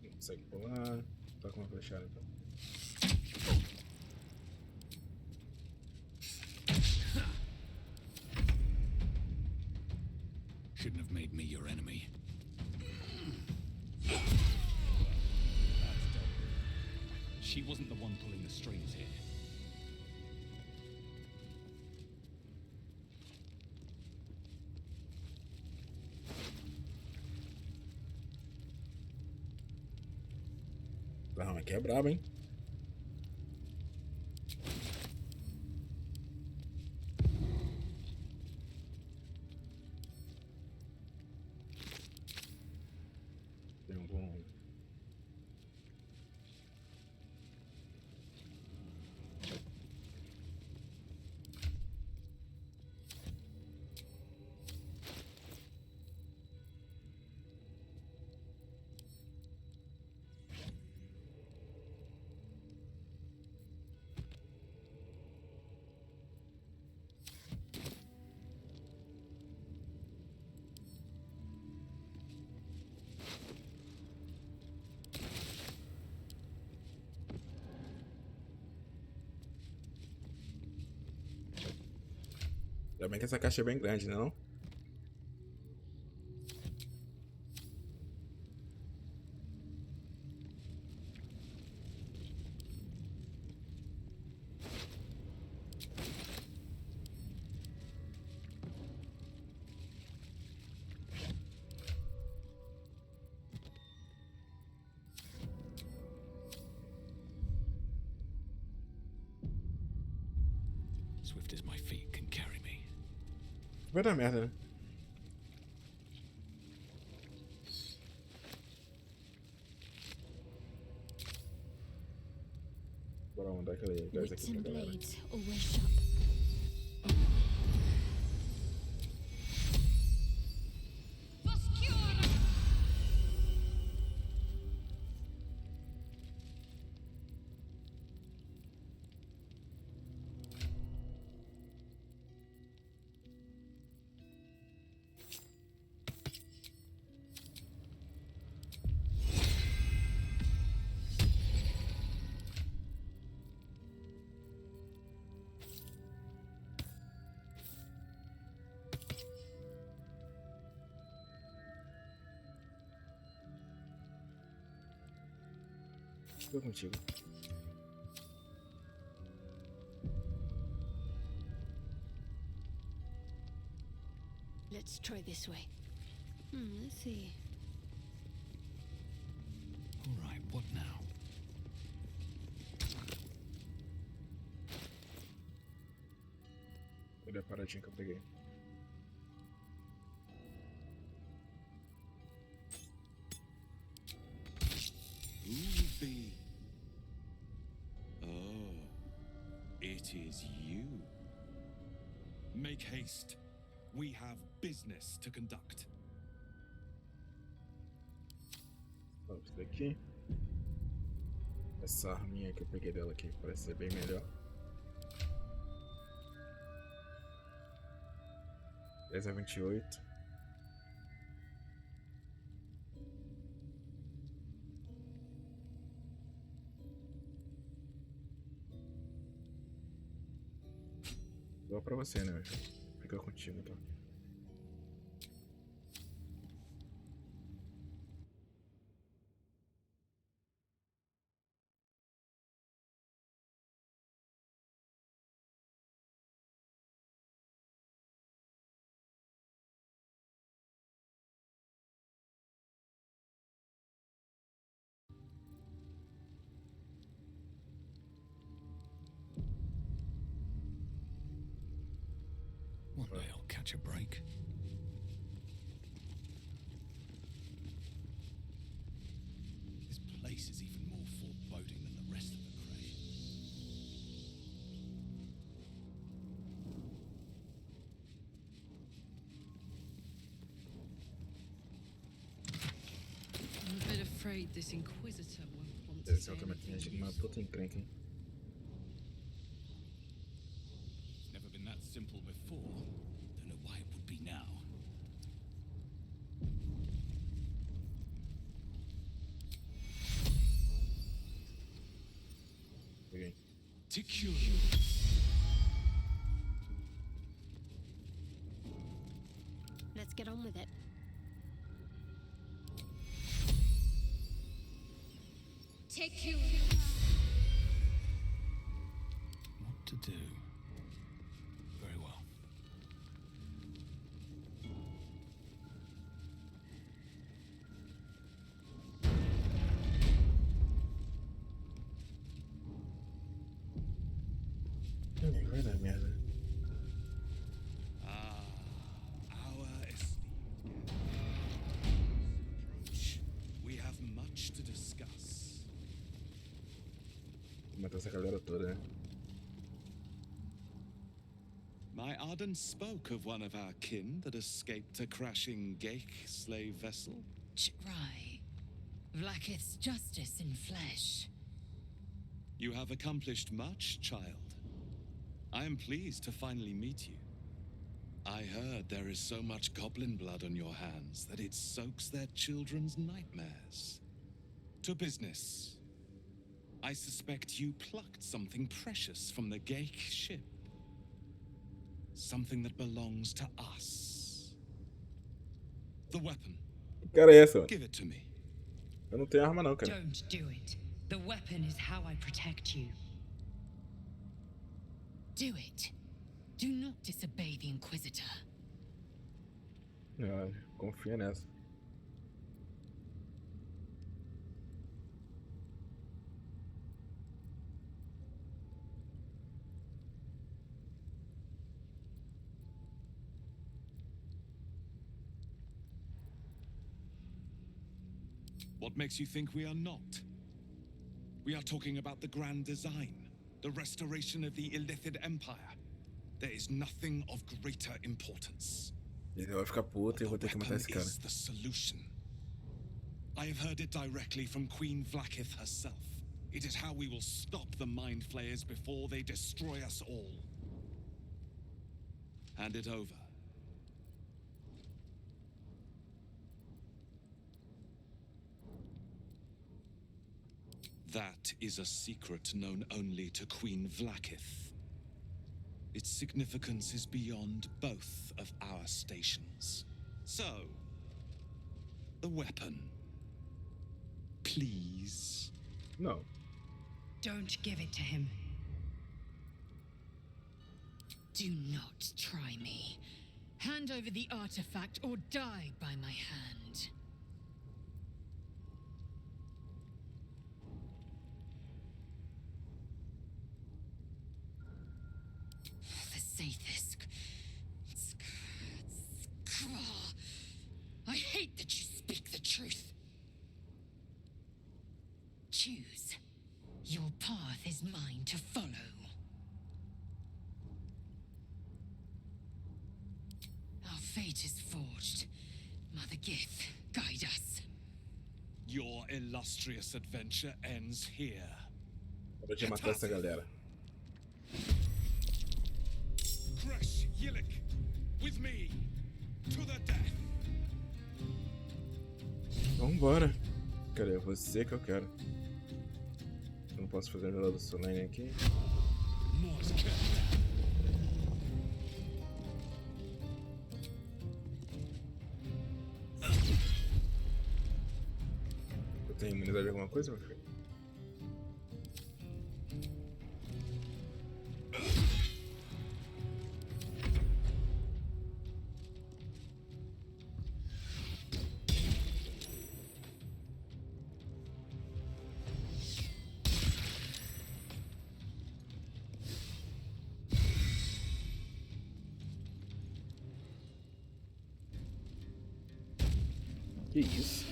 Não consegue pular. Tá com uma flechada então. Shouldn't have made me your enemy. She wasn't the one pulling the strings here. Não, aqui é brabo, hein? Tem um bom. Ainda bem que essa caixa é bem grande, né não? Swift as my feet can carry me. Vai dar merda, né? Bora mandar aquele gás Wits aqui pra and galera. blades always sharp. Fica contigo. Let's try this way. Let's see. All right, what now? Cadê a paradinha que eu peguei? Who will be? Oh, it is you. Make haste. We have business to conduct. Ó, isso daqui. Essa arminha que eu peguei dela aqui parece ser bem melhor. 10 a 28. Igual pra você, né, meu filho? Fica contigo, então. One day I'll catch a break. This place is even more foreboding than the rest of the creation. I'm a bit afraid this Inquisitor won't want to Esse say automaticamente anything uma useful. puta encrenca, hein? It's never been that simple before. Don't know why it would be now. Peguei. Let's get on with it. Take you. What to do? Very well. Vai dar merda. Our esteemed approach. We have much to discuss. Vou matar essa galera toda, né? My Arden spoke of one of our kin that escaped a crashing Geik slave vessel. Right. Vlaakith's justice in flesh. You have accomplished much, child. I am pleased to finally meet you. I heard there is so much goblin blood on your hands that it soaks their children's nightmares. To business. I suspect you plucked something precious from the Geik ship. Something that belongs to us. The weapon. Que cara é essa, mano? Give it to me. Eu não tenho arma não, cara. Don't do it. The weapon is how I protect you. Do it. Do not disobey the Inquisitor. Ah, confia nessa. What makes you think we are not? We are talking about the grand design, the restoration of the Illithid Empire. There is nothing of greater importance. Ele vai ficar puto e eu vou ter que matar esse cara. Is the solution. I have heard it directly from Queen Vlaakith herself. It is how we will stop the Mind Flayers before they destroy us all. Hand it over. That is a secret known only to Queen Vlaakith. Its significance is beyond both of our stations. So, the weapon. Please. No. Don't give it to him. Do not try me. Hand over the artifact or die by my hand. fate is forged. Mother Gith, guide us. Your illustrious adventure ends here. Hora de matar essa galera. Crush Yillik, with me, to the death. Vambora. Cara, é você que eu quero. Eu não posso fazer nada do Solane aqui. Eu tenho imunidade a alguma coisa, meu filho? Que isso?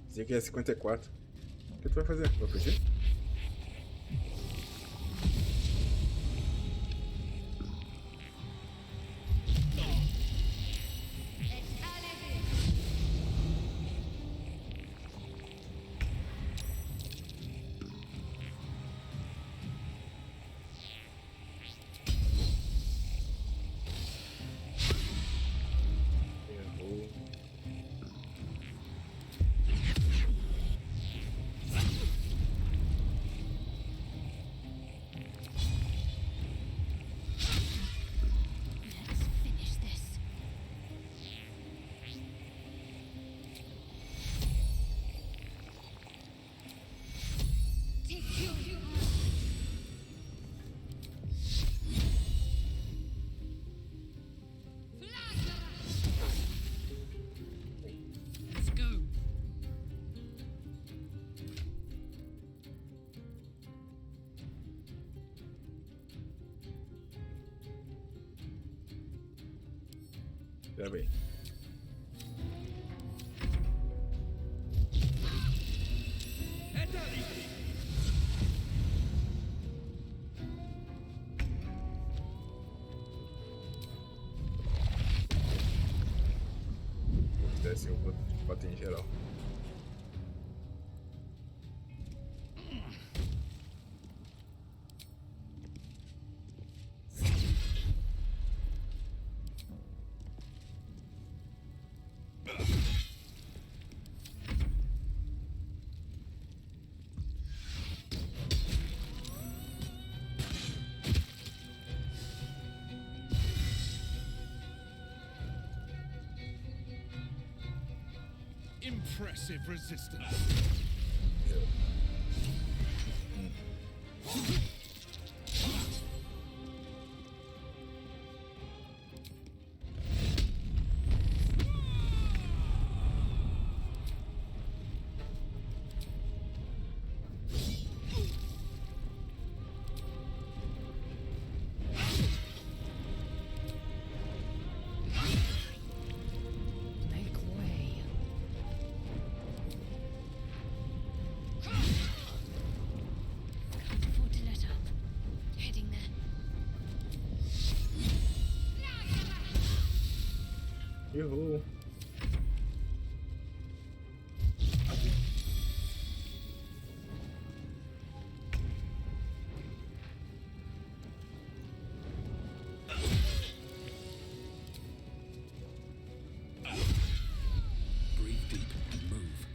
Dizia que é 54. O que tu vai fazer? Vai fugir? Pera aí. Desce, eu vou bater em geral. Impressive resistance. Errou. Breathe deep and move.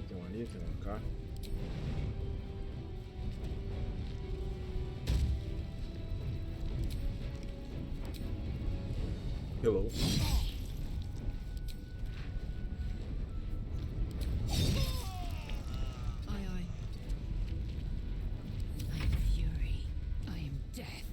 Tem um ali, tem um cá. Hello. Aye, aye. I am fury. I am death.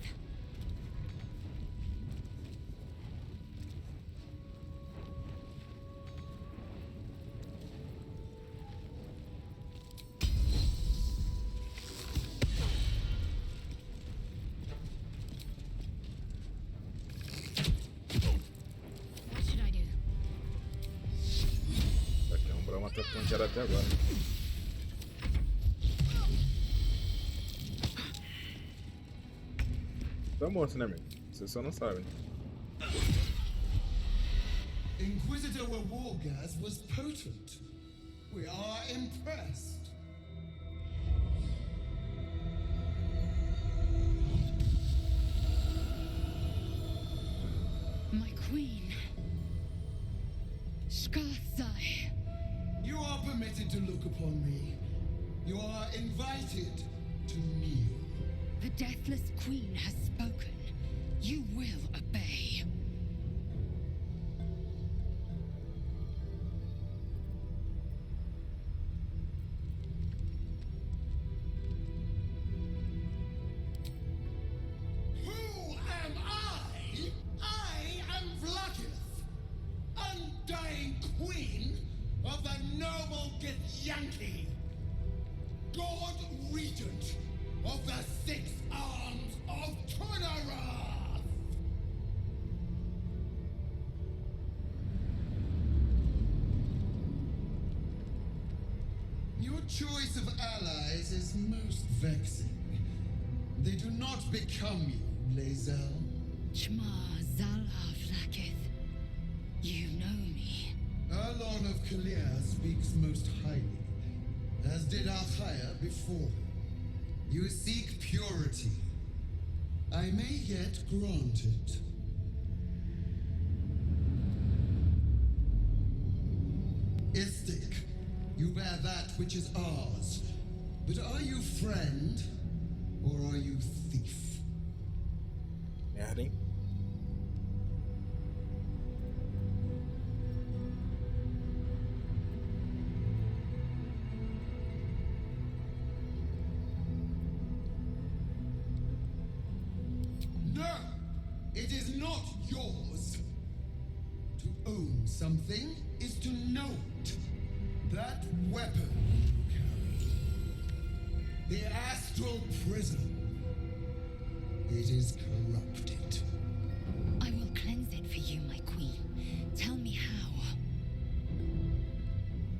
tá ponteada até agora. Tá morto, né, amigo? Vocês só não sabem. Inquisitor Wargas was potent. We are impressed. My queen. Skathai. You are permitted to look upon me. You are invited to kneel. The deathless queen has spoken. You will obey. Who am I? I am Vlakith, undying queen of the noble Githyanki, God Regent of the Six Arms of Tunarath! Your choice of allies is most vexing. They do not become you, Lae'zel. Chma Zala Vlakith. You know me. Arlon of Kalir speaks most highly, as did Alchaya before. You seek purity. I may yet grant it. Istik, you bear that which is ours. But are you friend, or are you thief? Merda, hein? No! It is not yours! To own something is to know it. That weapon you carry. The astral prism. It is corrupted. I will cleanse it for you, my queen. Tell me how.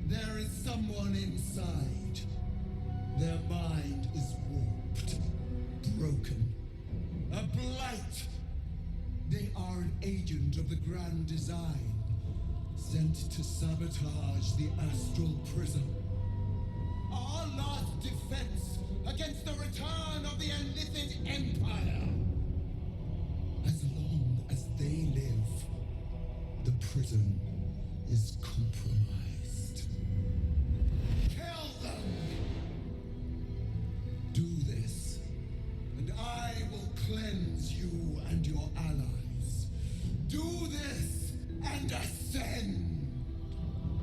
There is someone inside. Their mind is warped, broken, a blight. They are an agent of the Grand Design, sent to sabotage the astral prism. Our last defense against the return of the Elithid Empire. As long as they live, the prism is compromised. Kill them! Do this, and I will cleanse you and your allies. Do this, and ascend!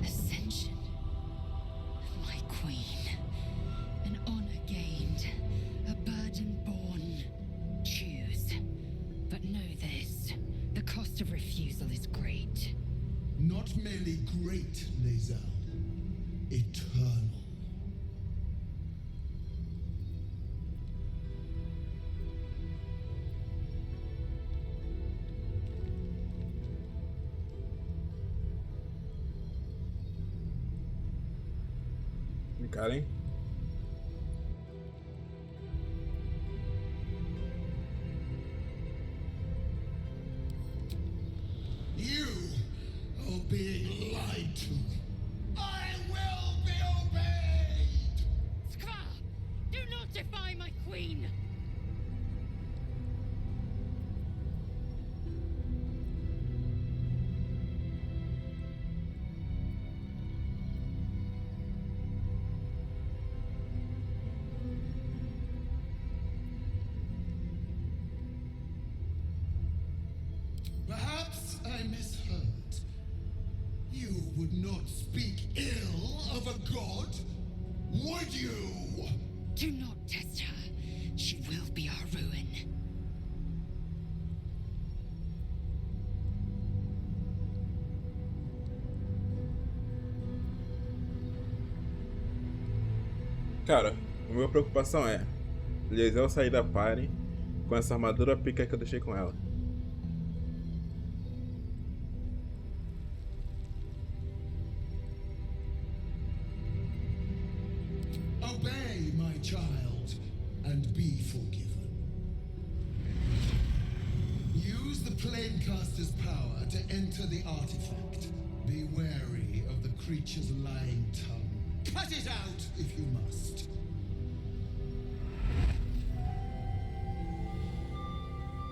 Ascension. My queen. An honor gained. A burden borne. Choose. But know this. The cost of refusal is great. Not merely great, Lae'zel. Eternal. Cara, hein? You are being lied to. I will be obeyed! Skva! Do not defy my queen! Perhaps I misheard. You would not speak ill of a god, would you? Do not test her. She will be our ruin. Cara, a minha preocupação é Lae'zel sair da party com essa armadura pica que eu deixei com ela. child, and be forgiven. Use the Planecaster's power to enter the artifact. Be wary of the creature's lying tongue. Cut it out if you must.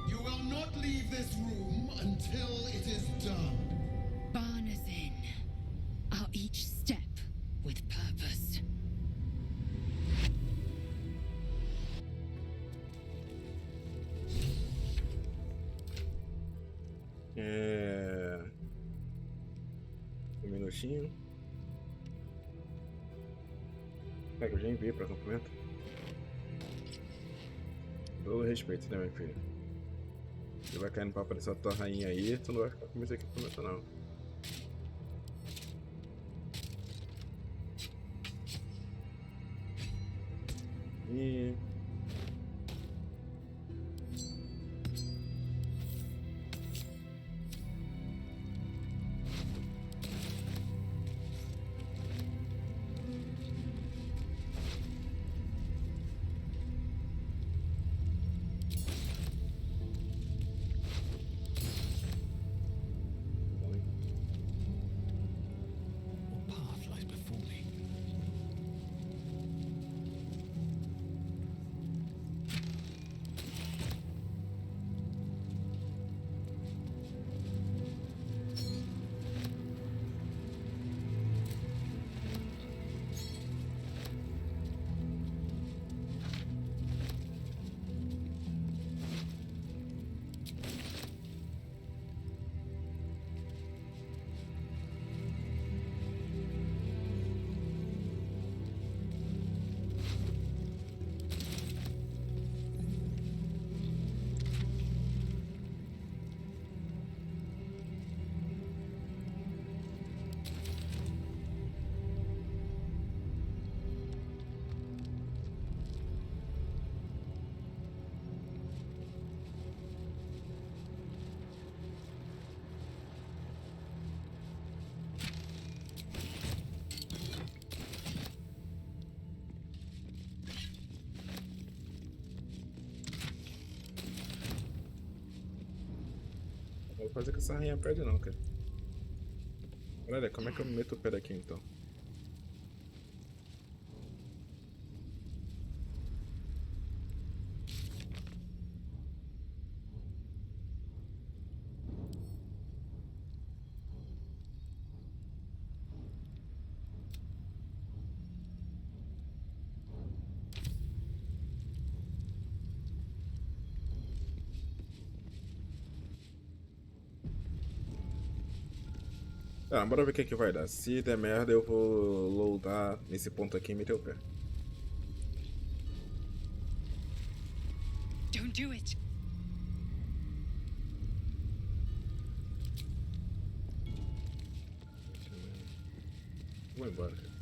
You will not leave this room until it is done. Barna's in. Our each step with purpose. Um minutinho. É que eu já enviei para acampamento. Todo respeito, né, meu filho? Você vai cair no papo dessa tua rainha aí, tu não vai ficar com esse equipamento, não. E... What path lies before me? Não vou fazer que essa rainha perde não, cara. Olha, como é que eu meto o pé daqui então? Tá, bora ver o que vai dar. Se der merda, eu vou loadar nesse ponto aqui e meter o pé. Don't do it. Vou embora, cara.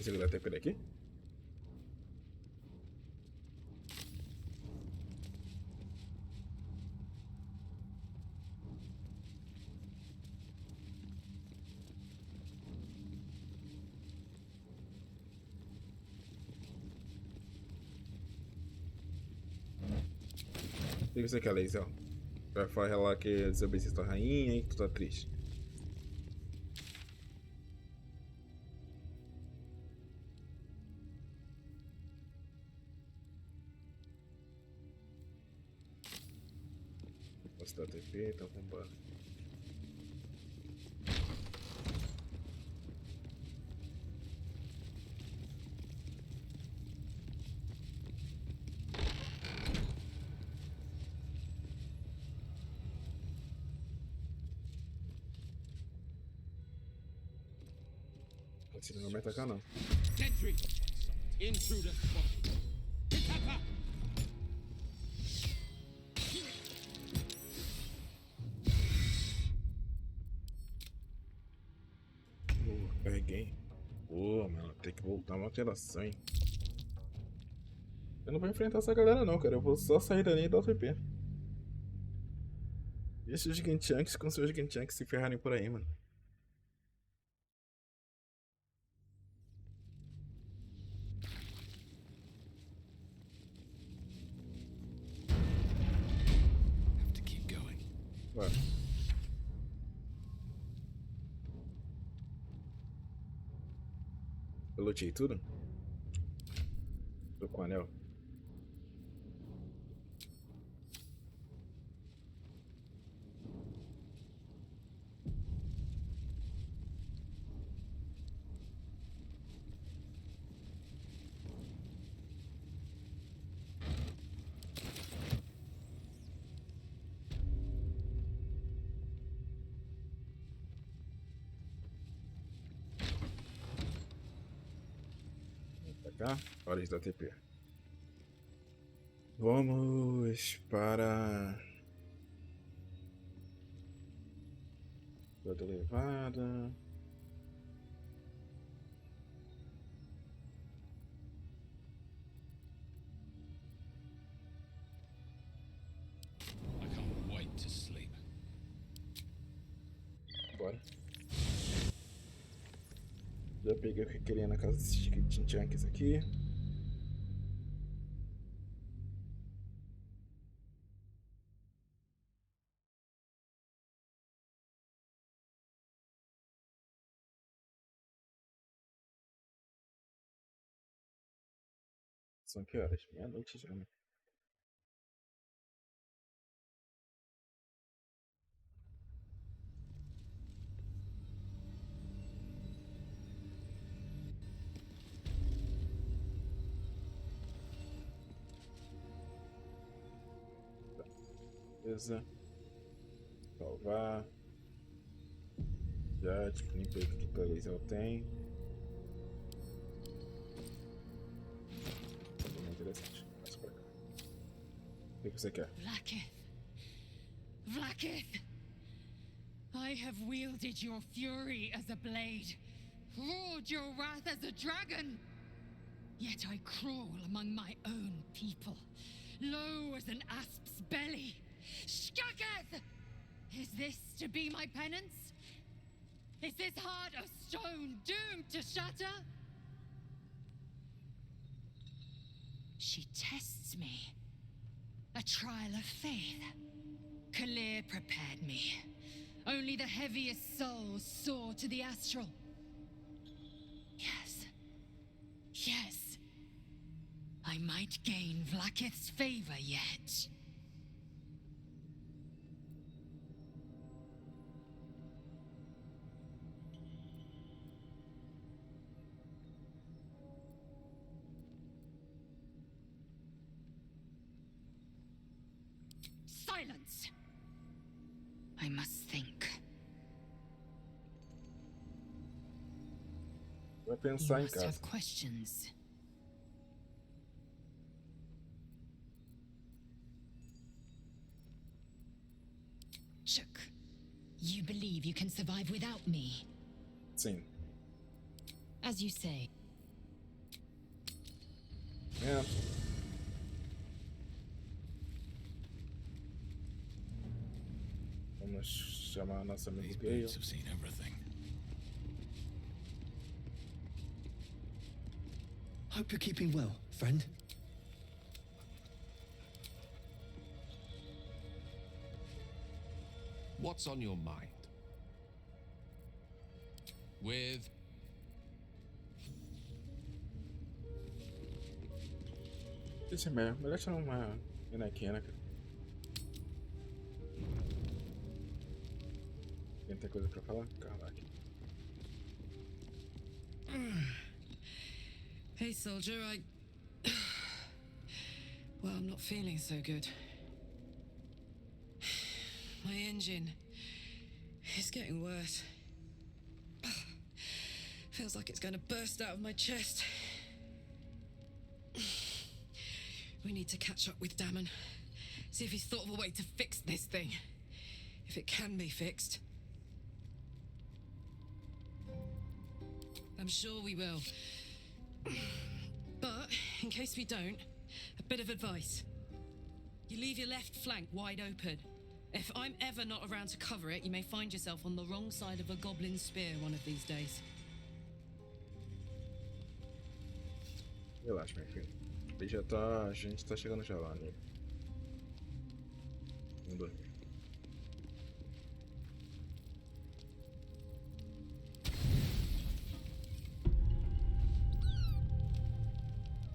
Consigo dar TP daqui? O que você quer, Lazel? Vai falar lá que desobedeceu tua rainha e que tu tá triste. Posso dar TP, então vambora. Esse não vai me atacar não. Sentry! Intruder spotted. Hitaka! Peguei. Pô, mano, tem que voltar uma alteração, hein? Eu não vou enfrentar essa galera não, cara. Eu vou só sair dali e dar outro IP. Deixa os Githyanks com seus Githyanks se ferrarem por aí, mano. Have to keep going. Bora. Eu lutei tudo? Tô com o anel. Tá? Hora de dar TP. Vamos para... Toda elevada. I can't wait to sleep. Bora. Já peguei o que eu queria na casa desses Githyanks aqui. São que horas? Meia-noite já, né? Beleza. Salvar. Já, tipo, limpei o que talvez eu tenho. Muito interessante. Passa pra cá. O que você quer? Vlaakith! Vlaakith! I have wielded your fury as a blade, roared your wrath as a dragon. Yet I crawl among my own people, low as an asp's belly. Shkaketh! Is this to be my penance? Is this heart of stone doomed to shatter? She tests me. A trial of faith. Kalir prepared me. Only the heaviest souls soar to the astral. Yes. Yes. I might gain Vlaakith's favor yet. Silence! I must think. Vai You pensar em must casa. have questions. Chuk, you believe you can survive without me? Sim. As you say. É. Vamos chamar a nossa amiga These Gale. boots have seen everything. Hope you're keeping well, friend. What's on your mind? With Isso é melhor tirar uma bonequinha, né, cara? Tem coisa pra falar? Caraca. Hey, soldier, well, I'm not feeling so good. My engine is getting worse. Feels like it's going to burst out of my chest. We need to catch up with Damon. See if he's thought of a way to fix this thing. If it can be fixed. I'm sure we will. But, in case we don't, a bit of advice. You leave your left flank wide open. If I'm ever not around to cover it, you may find yourself on the wrong side of a goblin spear one of these days. Relaxa, meu filho. A gente tá chegando já lá, né? Vamos dormir.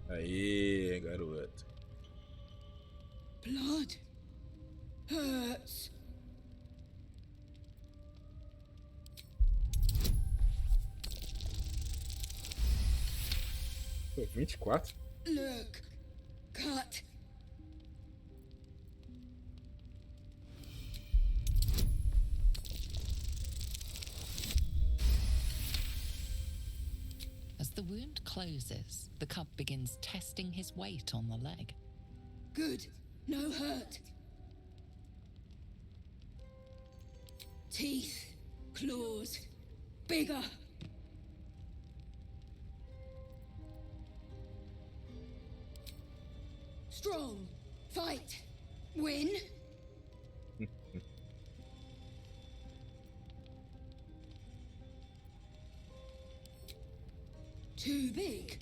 Aí, garoto. Blood hurts. Pô, 24? Look, cut. As the wound closes, the cub begins testing his weight on the leg. Good, no hurt. Teeth, claws, bigger. Strong, fight, win. Too big.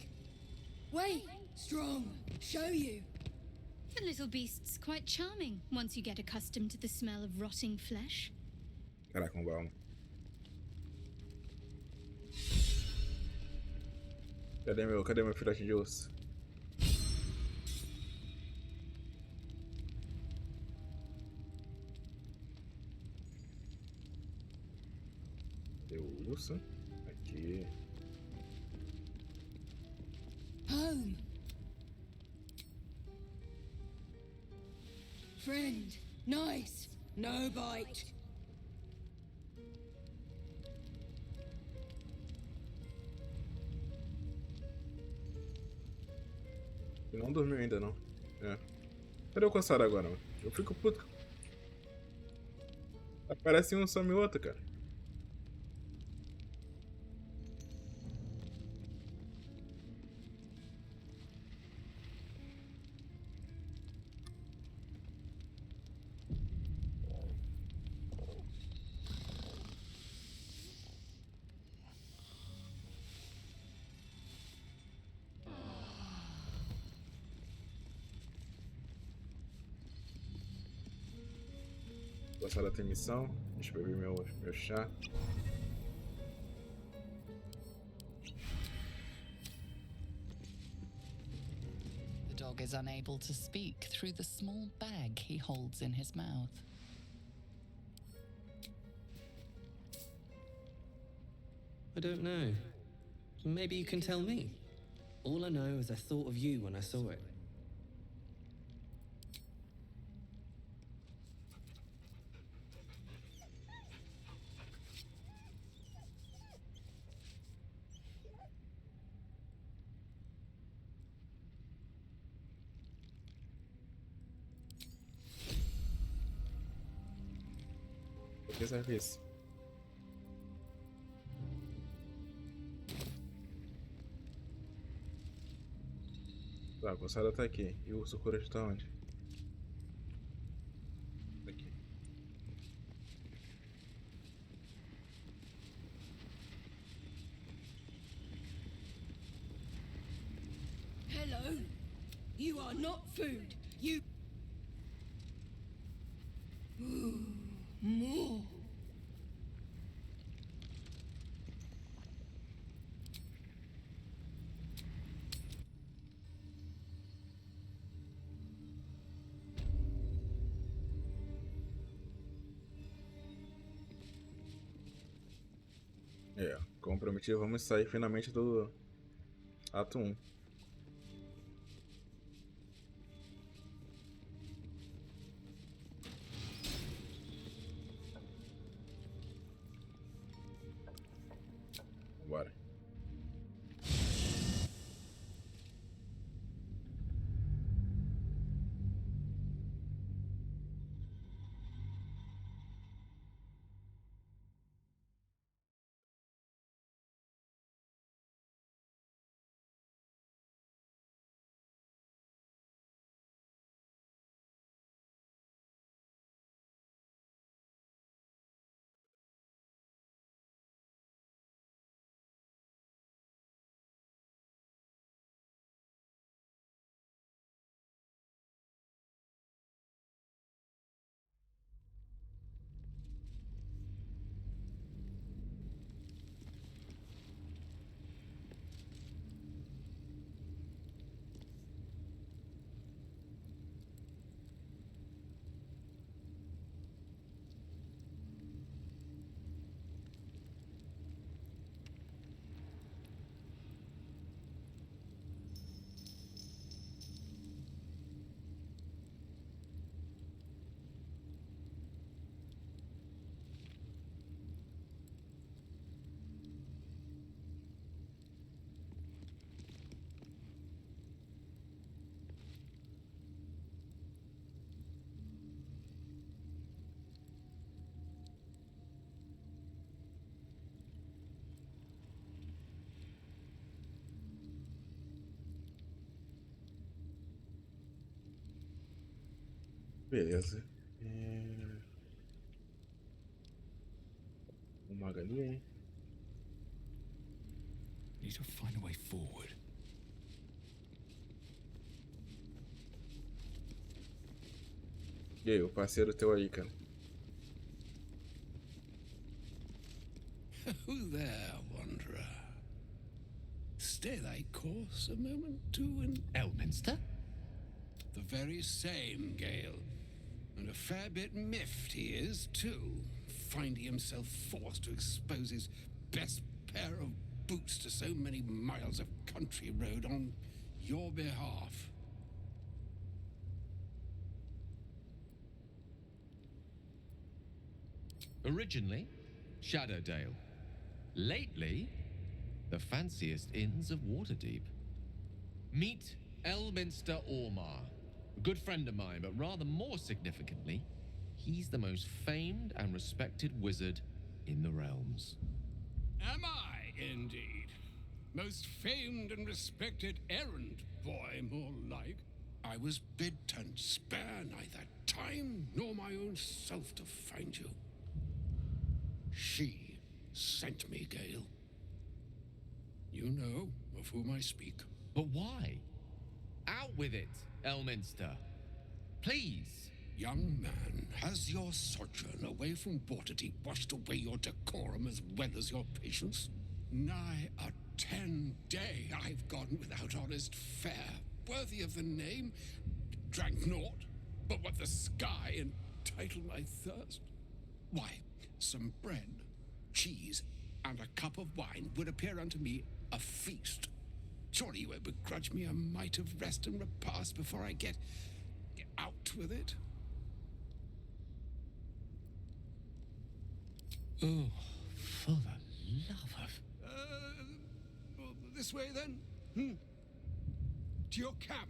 Wait, strong, show you. The little beast's quite charming once you get accustomed to the smell of rotting flesh. Caraca, um baú. Cadê meu filhote de osso? Cadê o urso? Aqui. Home. Friend, nice, no bite. Ele não dormiu ainda, não. É. Cadê o coçado agora, mano? Eu fico puto. Aparece um, some outro, cara. Coçada tem missão. Deixa eu beber meu chá. The dog is unable to speak through the small bag he holds in his mouth. I don't know. Maybe you can tell me. All I know is I thought of you when I saw it. Por que serve isso? Tá, a coçada tá aqui. E o urso coruja tá onde? Aqui. Hello. You are not food. You. Ooh, more. É, como prometido, vamos sair finalmente do ato 1. Bora. Beleza. Uma galinha, hein? Need to find a way forward. E aí, o parceiro teu aí, cara? Who there, wanderer? Stay thy course a moment to an Elminster? The very same, Gale. And a fair bit miffed he is, too, finding himself forced to expose his best pair of boots to so many miles of country road on your behalf. Originally, Shadowdale. Lately, the fanciest inns of Waterdeep. Meet Elminster Ormar, a good friend of mine, but rather more significantly, he's the most famed and respected wizard in the realms. Am I, indeed? Most famed and respected errand boy, more like. I was bid to spare neither time nor my own self to find you. She sent me, Gale. You know of whom I speak. But why? Out with it, Elminster. Please. Young man, has your sojourn away from Waterdeep washed away your decorum as well as your patience? Nigh a 10-day I've gone without honest fare, worthy of the name. Drank naught but what the sky entitled my thirst. Why, some bread, cheese, and a cup of wine would appear unto me a feast. Surely you won't begrudge me a mite of rest and repast before I get out with it? Oh, for the love of... This way then? To your camp?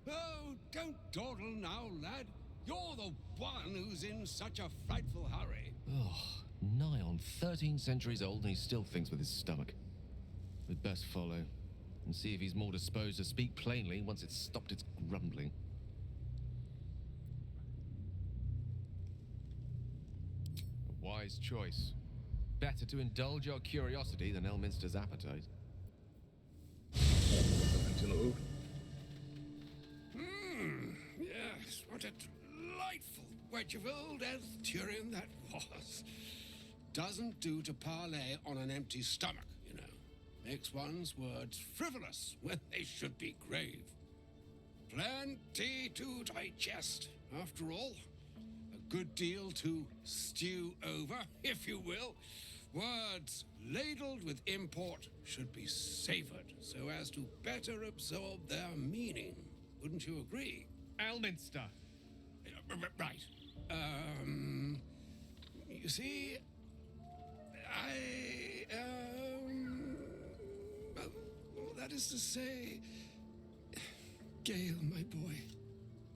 Oh, don't dawdle now, lad. You're the one who's in such a frightful hurry. Oh, nigh on 13 centuries old and he still thinks with his stomach. We'd best follow and see if he's more disposed to speak plainly once it's stopped its grumbling. A wise choice. Better to indulge your curiosity than Elminster's appetite. Yes, what a delightful wedge of old Arthurian that was. Doesn't do to parley on an empty stomach, you know. Makes one's words frivolous when they should be grave. Plenty to digest, after all. A good deal to stew over, if you will. Words ladled with import should be savored so as to better absorb their meaning. Wouldn't you agree? Elminster. Right. You see, well, that is to say, Gale, my boy,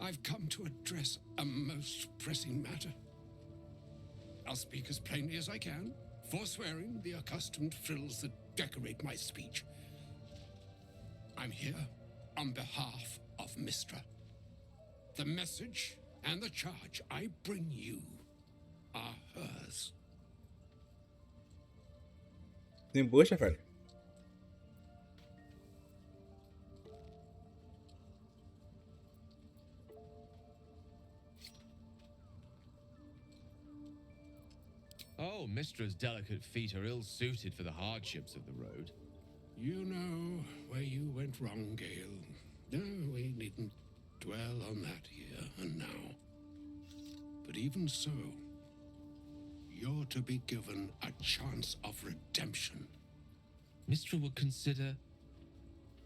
I've come to address a most pressing matter. I'll speak as plainly as I can, forswearing the accustomed frills that decorate my speech. I'm here on behalf of Mistra. The message and the charge I bring you are hers. Desembucha, velho. Oh, Mistra's delicate feet are ill-suited for the hardships of the road. You know where you went wrong, Gale. No, we needn't dwell on that here and now. But even so, you're to be given a chance of redemption. Mistra would consider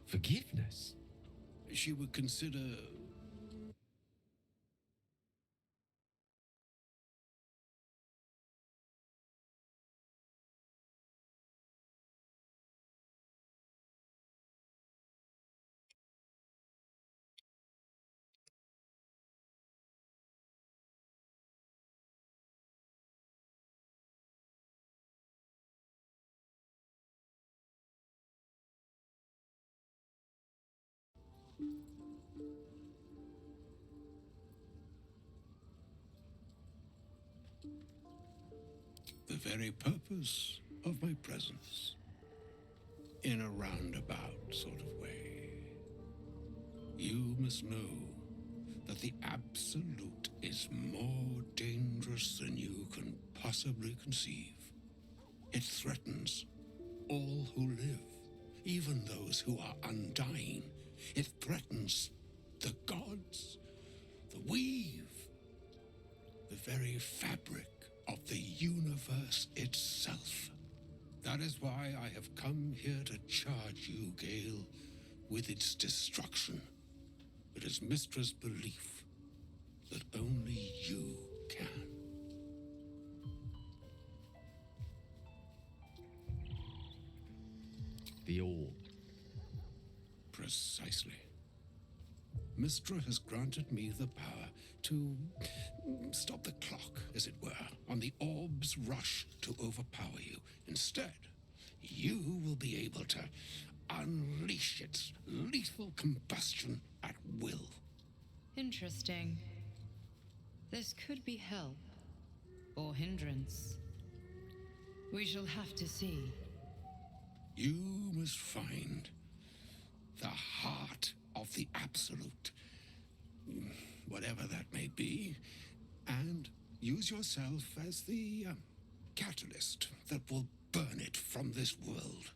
forgiveness. She would consider very purpose of my presence. In a roundabout sort of way. You must know that the Absolute is more dangerous than you can possibly conceive. It threatens all who live, even those who are undying. It threatens the gods, the weave, the very fabric of the universe itself. That is why I have come here to charge you, Gale, with its destruction. It is Mystra's belief that only you can. The orb. Precisely. Mystra has granted me the power to stop the clock, as it were, on the orb's rush to overpower you. Instead, you will be able to unleash its lethal combustion at will. Interesting. This could be help or hindrance. We shall have to see. You must find the heart of the Absolute, whatever that may be, and use yourself as the catalyst that will burn it from this world.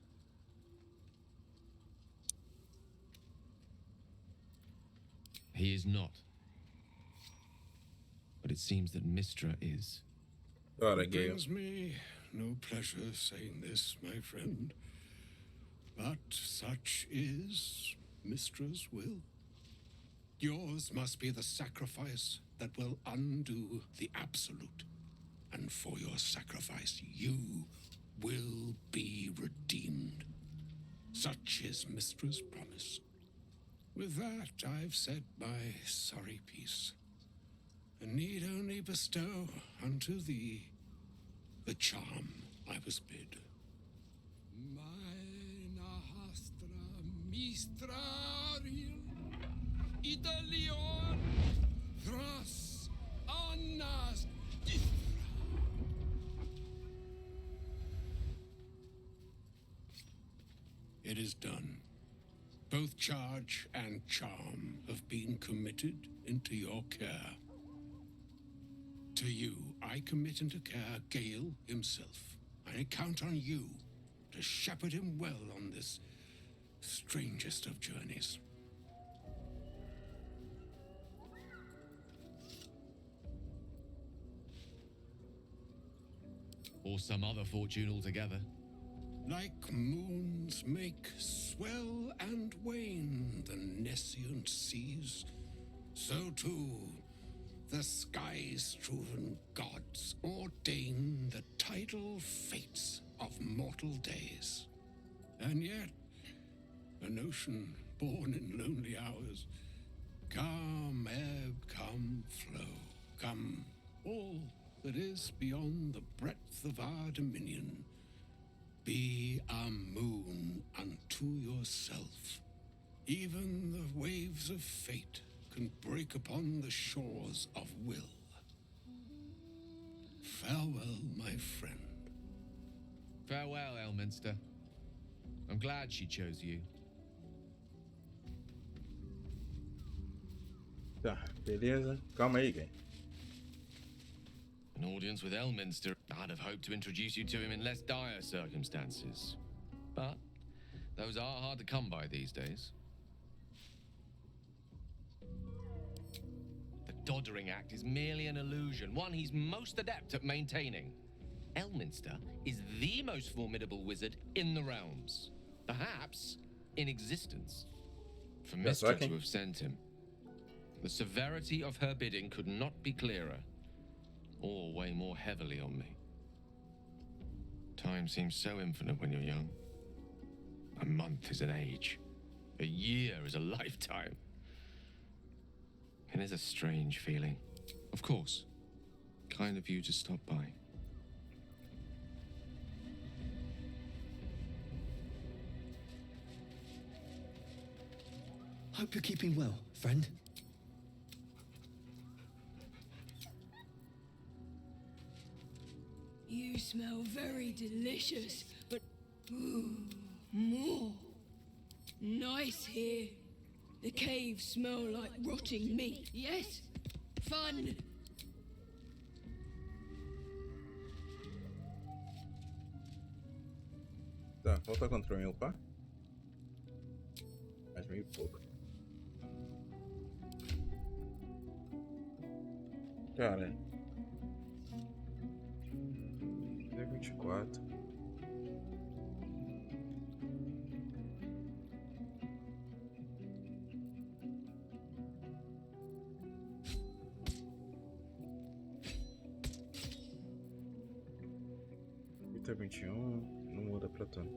He is not. But it seems that Mystra is. It brings me no pleasure saying this, my friend. But such is Mystra's will. Yours must be the sacrifice that will undo the Absolute. And for your sacrifice, you will be redeemed. Such is Mystra's promise. With that, I've said my sorry piece, and need only bestow unto thee the charm I was bid. Mistraril Idalion Thras Annas It is done. Both charge and charm have been committed into your care. To you, I commit into care Gale himself. I count on you to shepherd him well on this strangest of journeys. Or some other fortune altogether. Like moons make swell and wane the nescient seas, so too the sky-strewn gods ordain the tidal fates of mortal days. And yet, an ocean born in lonely hours, come ebb, come flow, come all that is beyond the breadth of our dominion. Be a moon unto yourself. Even the waves of fate can break upon the shores of will. Farewell, my friend. Farewell, Elminster. I'm glad she chose you. Tá, beleza. Calma aí, Gay. An audience with Elminster. I'd have hoped to introduce you to him in less dire circumstances. But those are hard to come by these days. The Doddering Act is merely an illusion, one he's most adept at maintaining. Elminster is the most formidable wizard in the realms. Perhaps in existence. For Mystra to have sent him. The severity of her bidding could not be clearer, or weigh more heavily on me. Time seems so infinite when you're young. A month is an age. A year is a lifetime. It is a strange feeling. Of course. Kind of you to stop by. Hope you're keeping well, friend. Use smell very delicious, but ooh, more. Nice here. The caves smell like rotting meat. Yes, fun. Tá, falta controle em upar. Mais meio pouco. Cara. 24. Até 21, não muda pra tudo.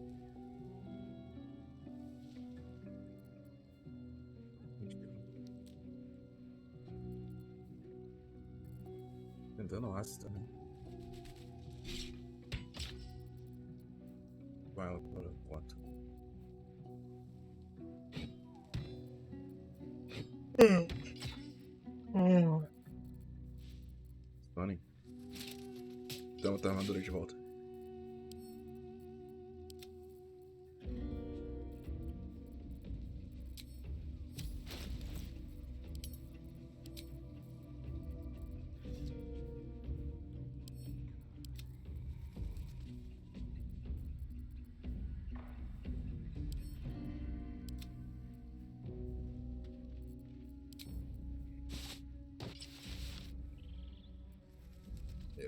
21. Tentando ácido também. Vai ela para 4. Stunning. Então tá a armadura de volta.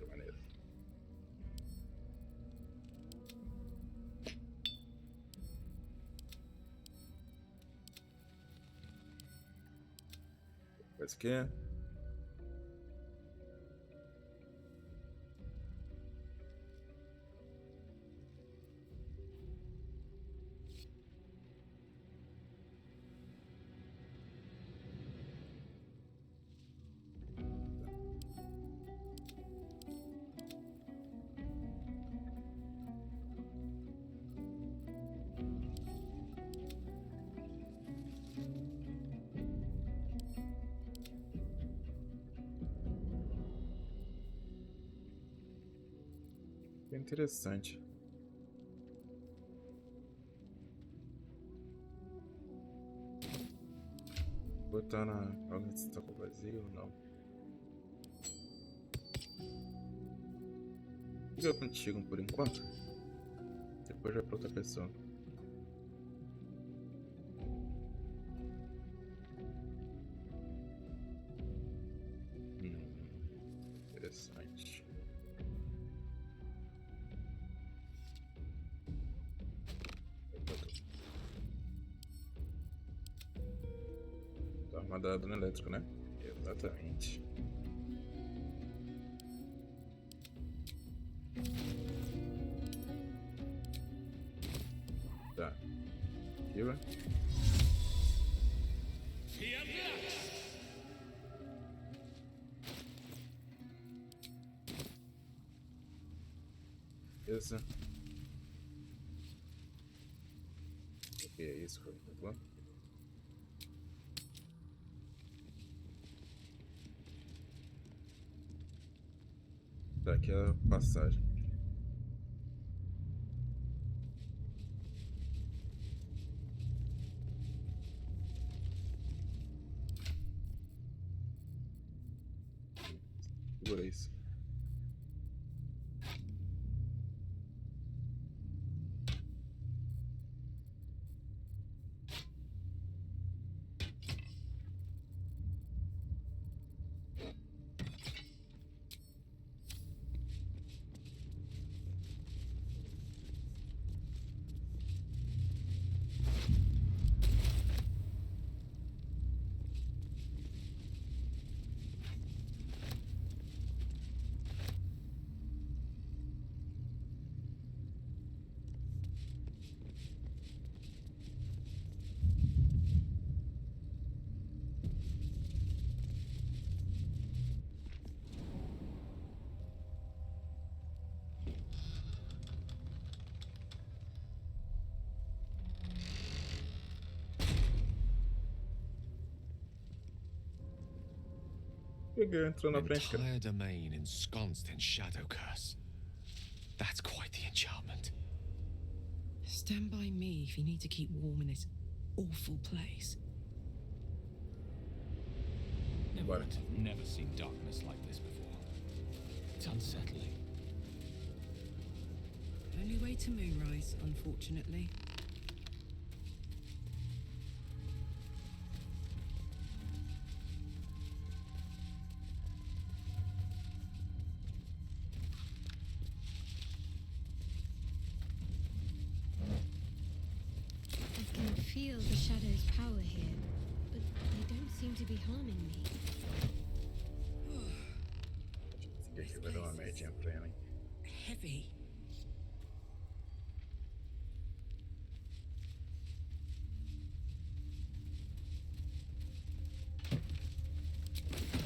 Maneiro. Esse aqui é. Bem interessante. Botar na. Alguém está com vazio ou não? Fica contigo por enquanto. Depois vai pra outra pessoa. Interessante. Tá armada no elétrico, né? Exatamente. Tá. Aqui vai. Beleza. O que é isso? Vamos. Tá, aqui é a passagem. Segura isso. An entire domain ensconced in shadow curse. That's quite the enchantment. Stand by me if you need to keep warm in this awful place. I've never seen darkness like this before. It's unsettling. Only way to Moonrise, unfortunately. I can feel the shadow's power here, but they don't seem to be harming me. Fiquei aqui, vai dar uma medinha pra ela, hein? Heavy.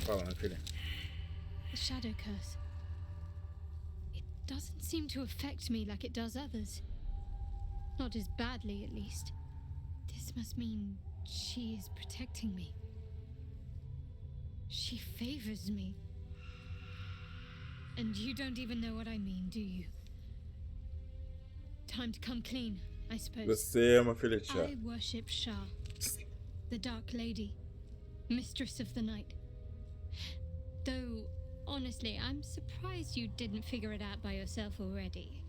Fala, minha filha. The shadow curse. It doesn't seem to affect me like it does others. Not as badly, at least. This must mean she is protecting me. She favors me. And you don't even know what I mean, do you? Time to come clean, I suppose. Você é uma filha de chá. I worship Shah, the Dark Lady, Mistress of the Night. Though, honestly, I'm surprised you didn't figure it out by yourself already.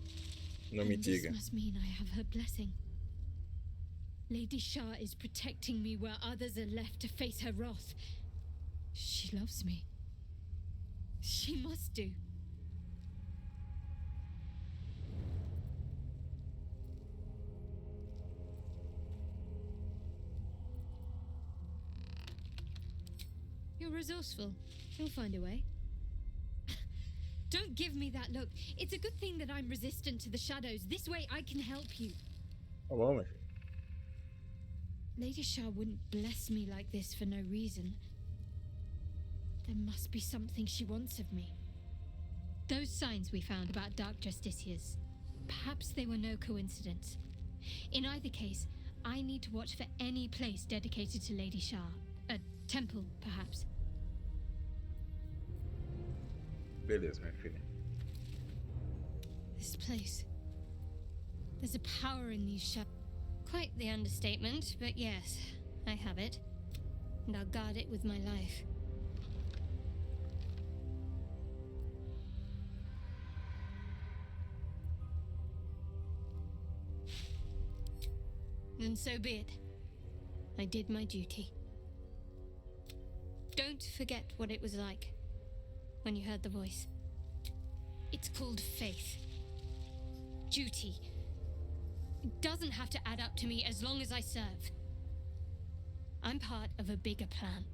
Não me And this diga. must mean I have her blessing. Lady Shah is protecting me where others are left to face her wrath. She loves me. She must do. You're resourceful. You'll find a way. Don't give me that look. It's a good thing that I'm resistant to the shadows. This way I can help you. Tá bom, minha filha. Lady Shah wouldn't bless me like this for no reason. There must be something she wants of me. Those signs we found about Dark Justiciars, perhaps they were no coincidence. In either case, I need to watch for any place dedicated to Lady Shah. A temple, perhaps. Beleza, minha filha. This place. There's a power in these shadows. Quite the understatement, but yes, I have it. And I'll guard it with my life. Then so be it. I did my duty. Don't forget what it was like when you heard the voice. It's called faith. Duty. It doesn't have to add up to me as long as I serve. I'm part of a bigger plan.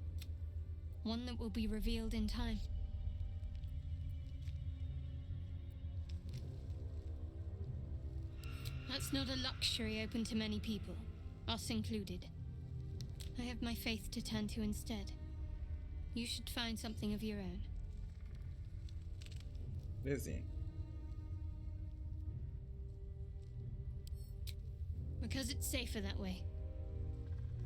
One that will be revealed in time. That's not a luxury open to many people, us included. I have my faith to turn to instead. You should find something of your own. Belezinha. Because it's safer that way.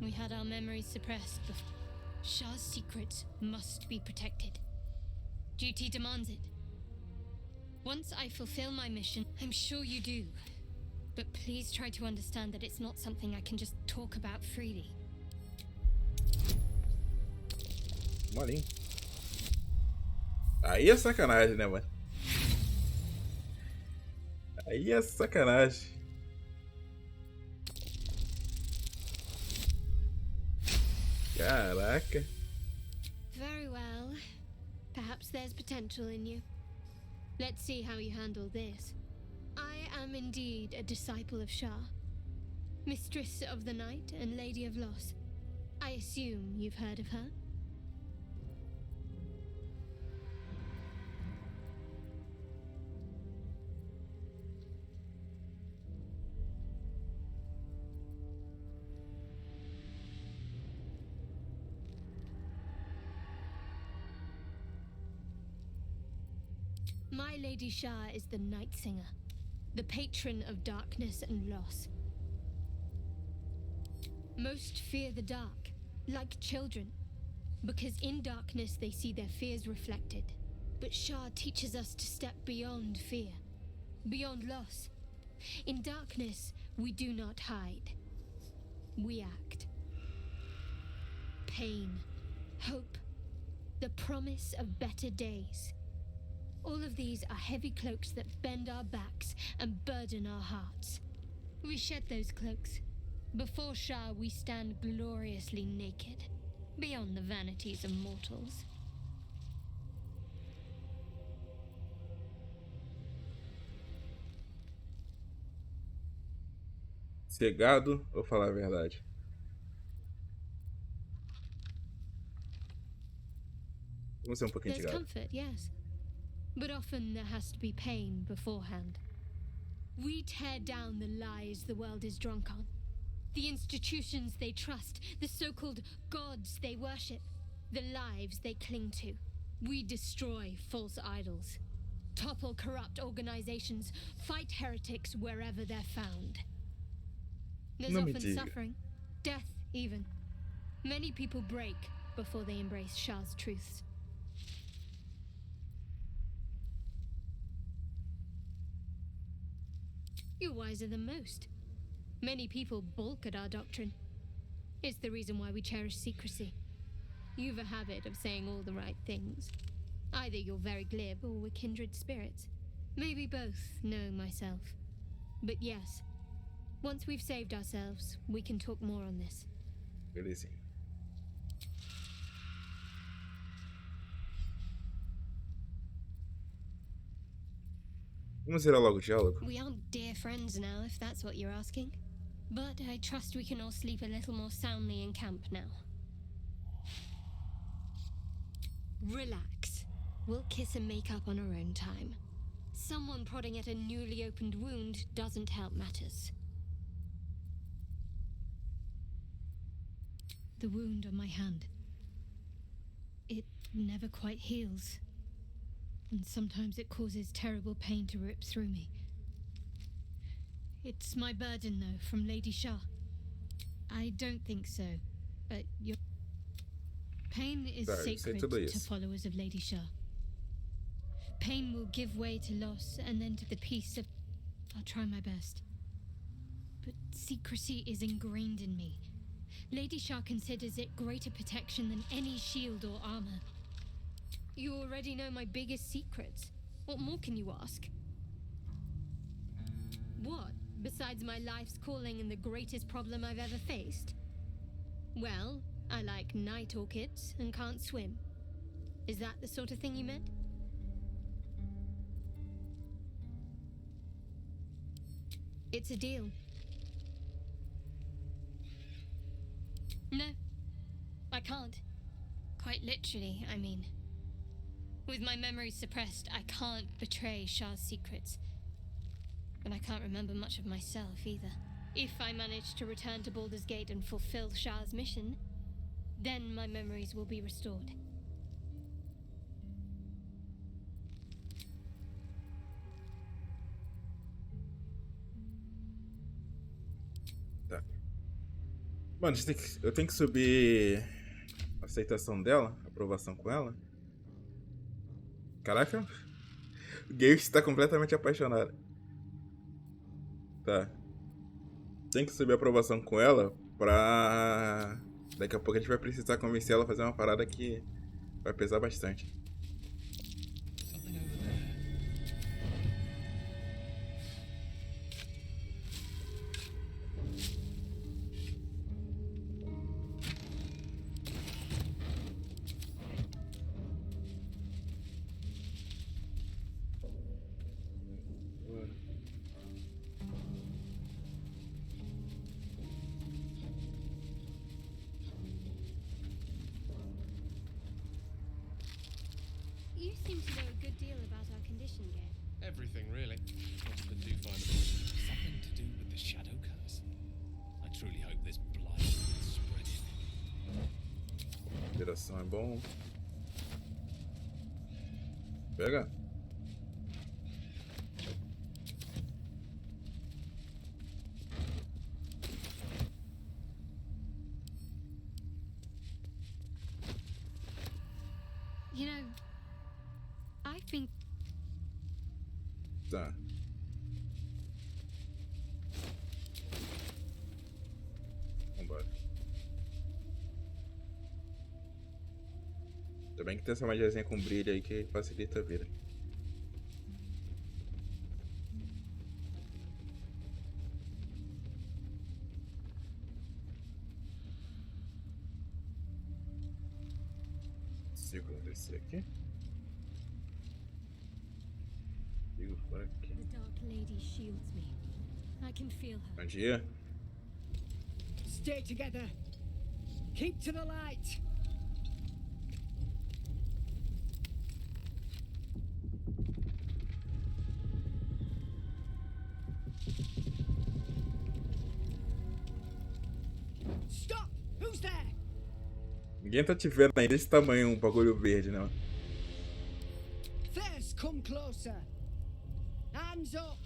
We had our memories suppressed before. Shah's secrets must be protected. Duty demands it. Once I fulfill my mission, I'm sure you do. But please try to understand that it's not something I can just talk about freely. Molinho. Aí é sacanagem, né, mano? Aí é sacanagem. Caraca. Very well. Perhaps there's potential in you. Let's see how you handle this. I am indeed a disciple of Shah, Mistress of the Night and Lady of Loss. I assume you've heard of her? My Lady Shah is the Night Singer, the patron of darkness and loss. Most fear the dark, like children, because in darkness they see their fears reflected. But Shah teaches us to step beyond fear, beyond loss. In darkness, we do not hide. We act. Pain, hope, the promise of better days. All of these are heavy cloaks that bend our backs and burden our hearts. We shed those cloaks. Before Shah, we stand gloriously naked, beyond the vanities of mortals. Cegado ou falar a verdade? Vamos ser um pouquinho de There's gado. comfort, yes. But often there has to be pain beforehand. We tear down the lies the world is drunk on. The institutions they trust, the so-called gods they worship, the lives they cling to. We destroy false idols, topple corrupt organizations, fight heretics wherever they're found. There's Não me often diga. suffering, death even. Many people break before they embrace Shah's truths. You're wiser than most. Many people balk at our doctrine. It's the reason why we cherish secrecy. You've a habit of saying all the right things. Either you're very glib or we're kindred spirits. Maybe both, knowing myself. But yes, once we've saved ourselves, we can talk more on this. Belezinha. Vamos zerar logo o diálogo? We aren't dear friends now, if that's what you're asking. But I trust we can all sleep a little more soundly in camp now. Relax. We'll kiss and make up on our own time. Someone prodding at a newly opened wound doesn't help matters. The wound on my hand. It never quite heals. And sometimes it causes terrible pain to rip through me. It's my burden, though, from Lady Shah. I don't think so, but your pain is Tá, eu sei sacred tudo to isso. followers of Lady Shah. Pain will give way to loss, and then to the peace of... I'll try my best. But secrecy is ingrained in me. Lady Shah considers it greater protection than any shield or armor. You already know my biggest secrets. What more can you ask? What, besides my life's calling and the greatest problem I've ever faced? Well, I like night orchids and can't swim. Is that the sort of thing you meant? It's a deal. No, I can't. Quite literally, I mean. With my memories suppressed, I can't betray Shah's secrets. But I can't remember much of myself either. If I manage to return to Baldur's Gate and fulfill Shah's mission, then my memories will be restored. Tá. Mano, eu tenho que subir a aceitação dela, aprovação com ela. Caraca, o Gale está completamente apaixonado. Tá. Tem que subir a aprovação com ela pra... Daqui a pouco a gente vai precisar convencer ela a fazer uma parada que vai pesar bastante. You seem to know a good deal about our condition, Gale. Everything, really. Wanted to do find a point. Something to do with the shadow curse. I truly hope this blight is spreading. Direção é bom. Pega. You know, I think Tá. Também que tem essa magiazinha com brilho aí que facilita a vida. Consigo descer aqui? Consigo por aqui. The Dark Lady shields me. I can feel her. Bom dia. Stay together. Keep to the light. Stop! Who's there? Ninguém tá te vendo aí desse tamanho, um bagulho verde, né? First, come closer. Hands up.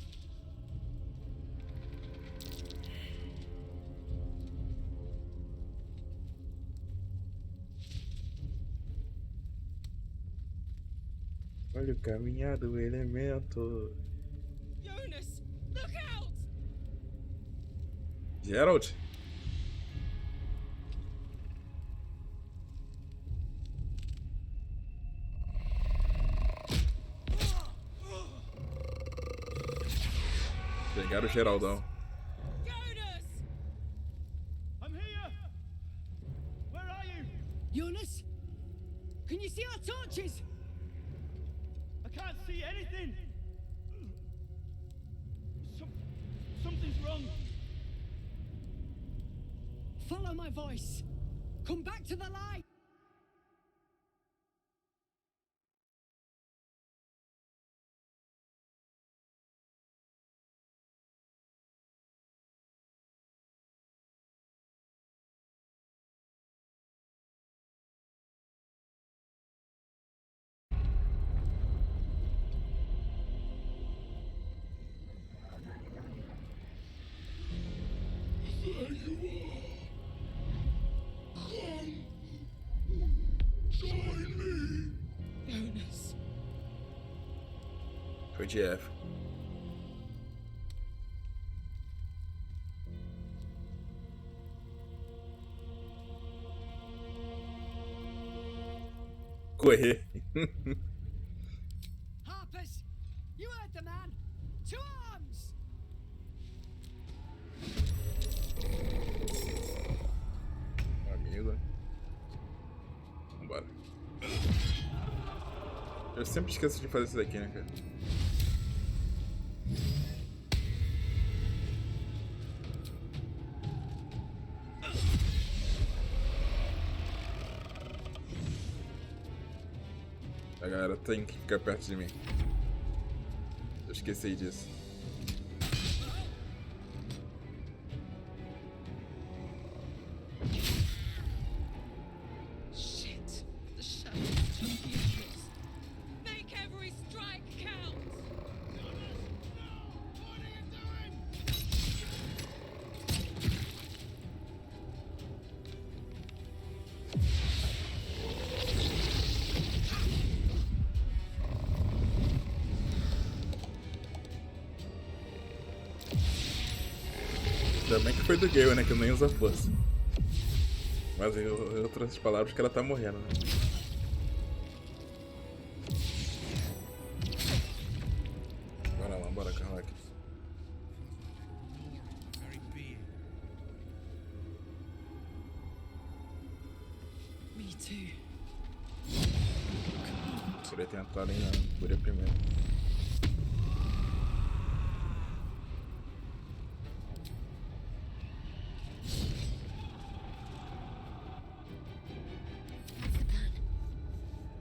Olha o caminhar do elemento. Jonas, look out! Geralt? Pegaram o Geraldão. Jonas! I'm here! Where are you? Jonas? Can you see our torches? I can't see anything! Something's wrong. Follow my voice. Come back to the light. Jonas. Foi de F. Correr. Harpers, you heard the man. To arms! Amigo. Vambora. Eu sempre esqueço de fazer isso daqui, né, cara? A galera tem que ficar perto de mim. Eu esqueci disso. Shit. The shadows took the entrance. Make every strike count. Ainda bem que foi do Gale, né? Que nem usa força. Mas em outras palavras que ela tá morrendo, né? Bora lá, bora, Carlac. Me too. Queria tentar ali na cura primeiro.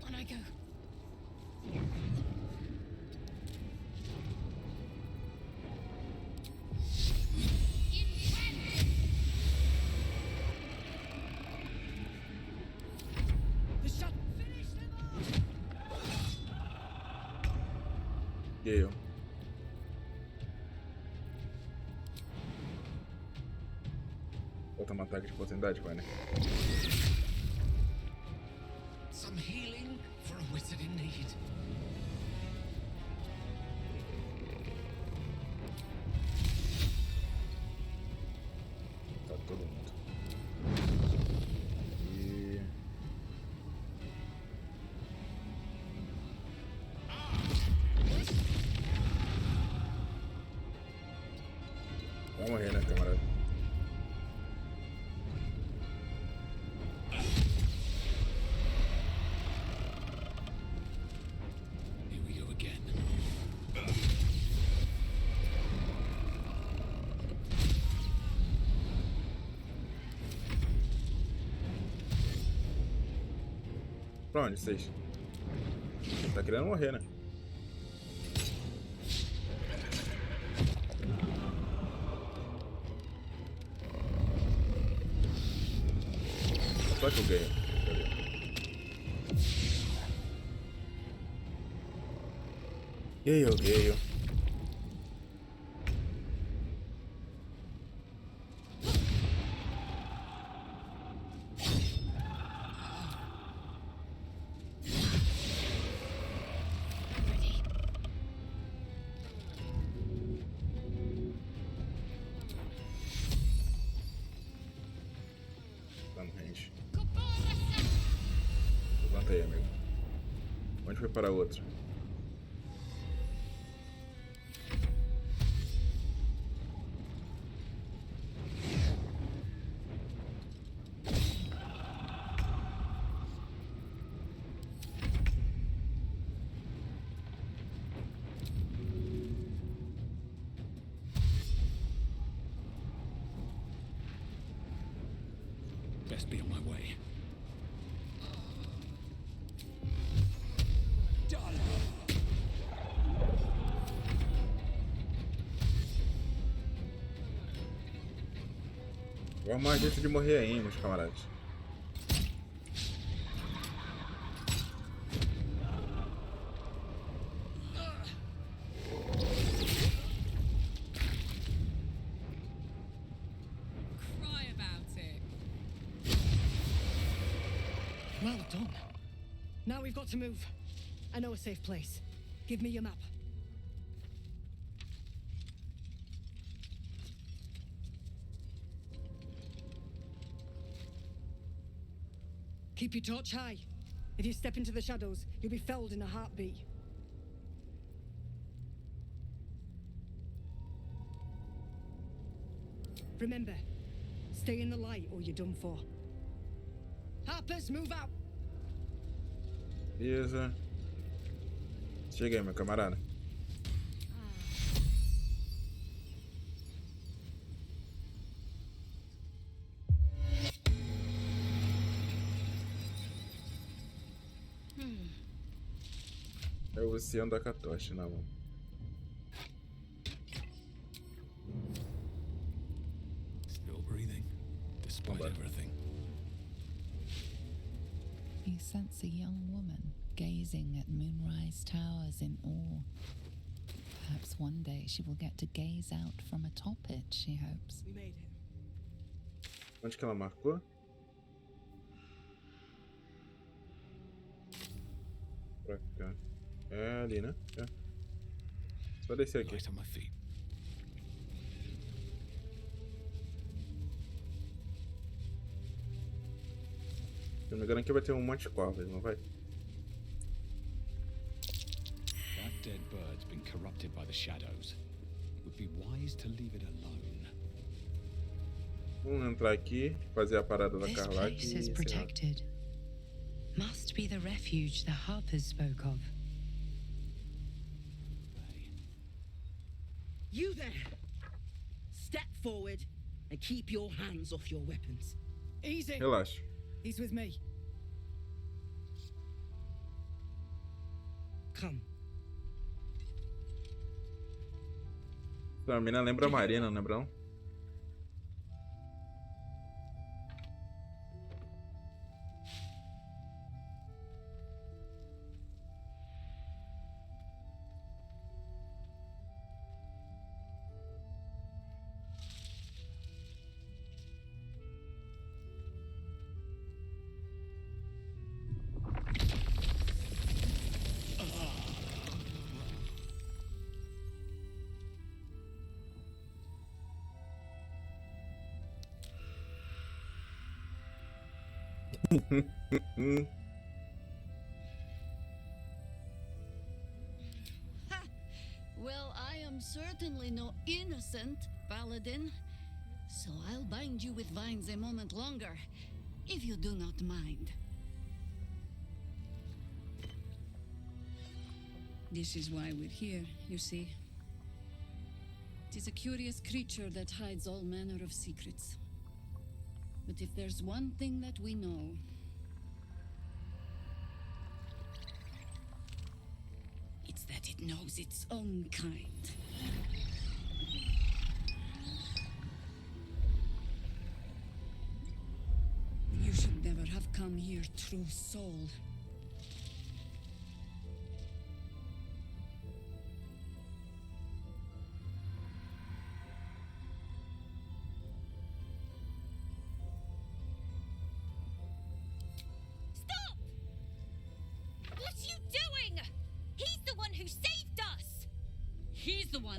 On I go. The shot. Finish them off. Gale. Vou tomar ataque de oportunidade, vai, né? Some healing for a wizard in need. Tá todo mundo. E... morrer, né, camarada? Here we go again. Pra onde vocês? Tá querendo morrer, né? Só que eu ganho. Ganho. Vamos, range. Levanta aí, amigo. Onde foi para outro? Best be on my way. Vou arrumar um jeito de morrer aí, meus camaradas. Cry about it. Well done. Now we've got to move. I know a safe place. Give me your map. Keep your torch high. If you step into the shadows, you'll be felled in a heartbeat. Remember, stay in the light or you're done for. Harpers, move out! Beleza. Cheguei, meu camarada. É você andar com a tocha na mão. Still breathing, despite everything. You sense a young woman gazing at Moonrise Towers in awe. Perhaps one day she will get to gaze out from atop it, she hopes. We made it. Onde que ela marcou? Pra cá. É ali, né? É. Só descer aqui. Right on my feet. Se não me engano, aqui vai ter um monte de corvos, não vai? That dead bird's been corrupted by the shadows. It would be wise to leave it alone. Vamos entrar aqui, fazer a parada da This Carlac place e is encerrar. protected. Must be the refuge the Harpers spoke of. You there! Step forward and keep your hands off your weapons. Easy! Relaxa. He's with me. Come. Essa mina lembra a Marina, não lembra não? Well, I am certainly not innocent, Paladin. so I'll bind you with vines a moment longer, if you do not mind. This is why we're here, you see. It is a curious creature that hides all manner of secrets. But if there's one thing that we know, it's that it knows its own kind. You should never have come here, true soul.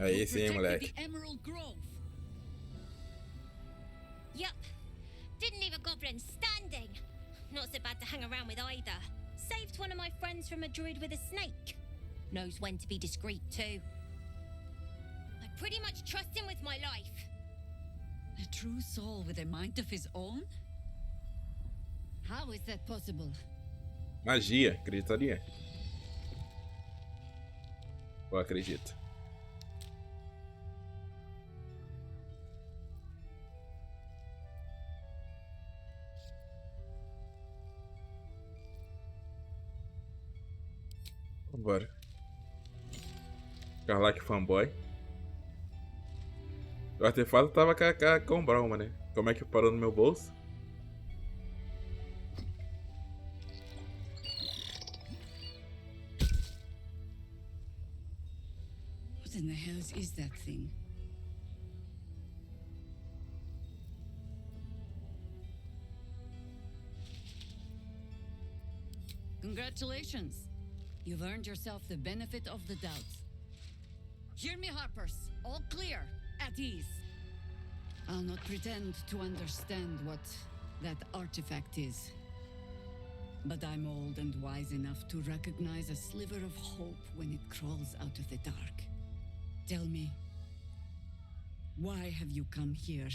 Aí sim, moleque. Yup. Didn't leave a goblin standing. Not so bad to hang around with either. Saved one of my friends from a druid with a snake. Knows when to be discreet too. I pretty much trust him with my life. A true soul with a mind of his own? How is that possible? Magia, acreditaria? Eu acredito. Vambora. Carlac fanboy. O artefato tava com o Brauma, né? Como é que parou no meu bolso? What in the hells is that thing? Congratulations. You've earned yourself the benefit of the doubt. Hear me, Harpers. All clear. At ease. I'll not pretend to understand what that artifact is. But I'm old and wise enough to recognize a sliver of hope when it crawls out of the dark. Tell me, why have you come here?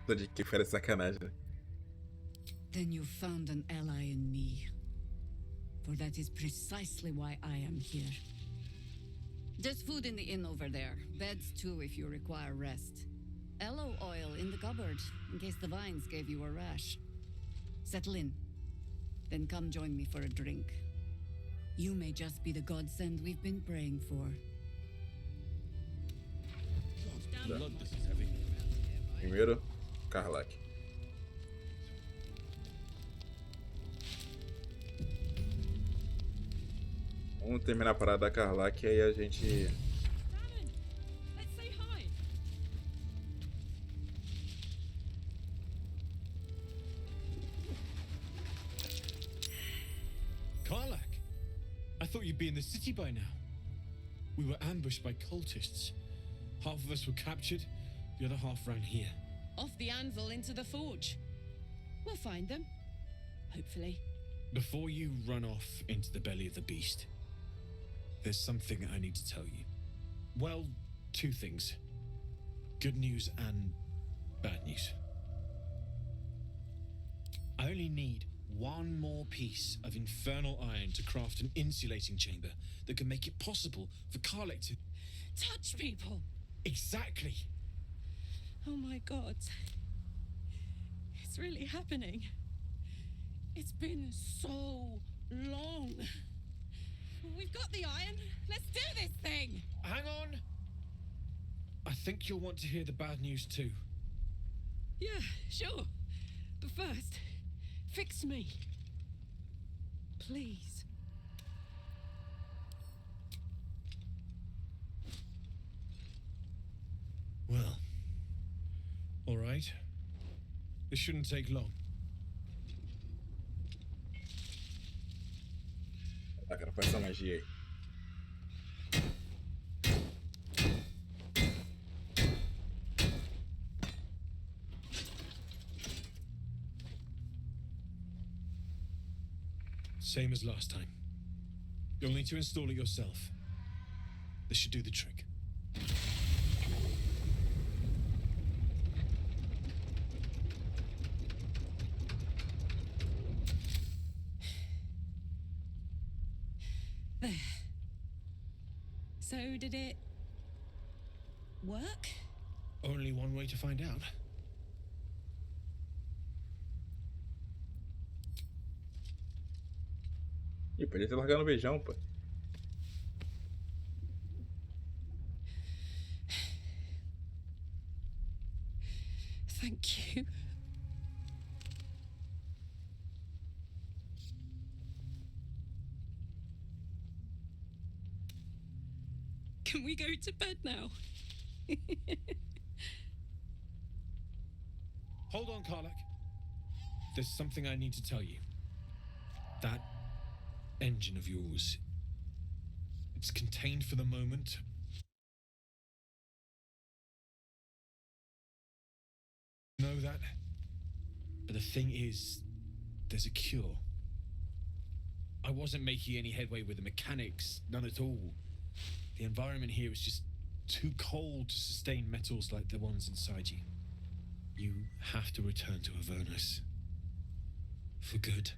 Tô de que fera sacanagem, né? Then you found an ally in me. For that is precisely why I am here. There's food in the inn over there. Beds too if you require rest. Aloe oil in the cupboard, in case the vines gave you a rash. Settle in. Then come join me for a drink. You may just be the godsend we've been praying for. Blood, this is heavy. Primeiro, Carlac. Vamos terminar a parada da Carlac e aí a gente... Let's say hi. Karlak, I thought you'd be in the city by now. We were ambushed by cultists. Half of us were captured, the other half ran here. Off the anvil into the forge. We'll find them. Hopefully. Before you run off into the belly of the beast, there's something I need to tell you. Well, two things. Good news and bad news. I only need one more piece of infernal iron to craft an insulating chamber that can make it possible for Karlak to... Touch people! Exactly! Oh my god. It's really happening. It's been so long. We've got the iron. Let's do this thing. Hang on. I think you'll want to hear the bad news too. Yeah, sure. But first, fix me. Please. Well, all right. This shouldn't take long. Tá, cara, faz essa magia aí. Same as last time. You'll need to install it yourself. This should do the trick. There. So did it work? Only one way to find out. Ih, podia ter largado um beijão, pô. Thank you. Can we go to bed now? Hold on, Karlak. There's something I need to tell you. That engine of yours, it's contained for the moment. Know that? But the thing is, there's a cure. I wasn't making any headway with the mechanics, none at all. The environment here is just too cold to sustain metals like the ones inside you. You have to return to Avernus. For good.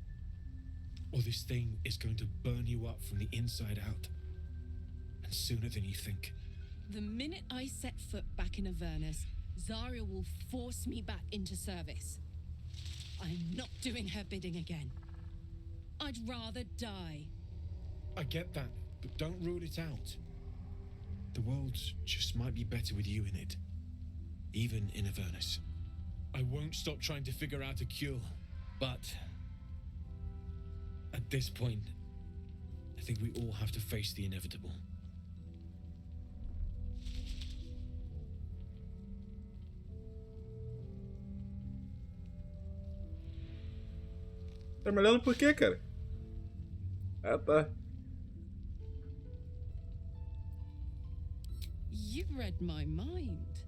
Or this thing is going to burn you up from the inside out. And sooner than you think. The minute I set foot back in Avernus, Zarya will force me back into service. I'm not doing her bidding again. I'd rather die. I get that, but don't rule it out. The world just might be better with you in it. Even in Avernus. I won't stop trying to figure out a cure, but at this point, I think we all have to face the inevitable. Tá me olhando por quê, cara? Ah, tá. You read my mind.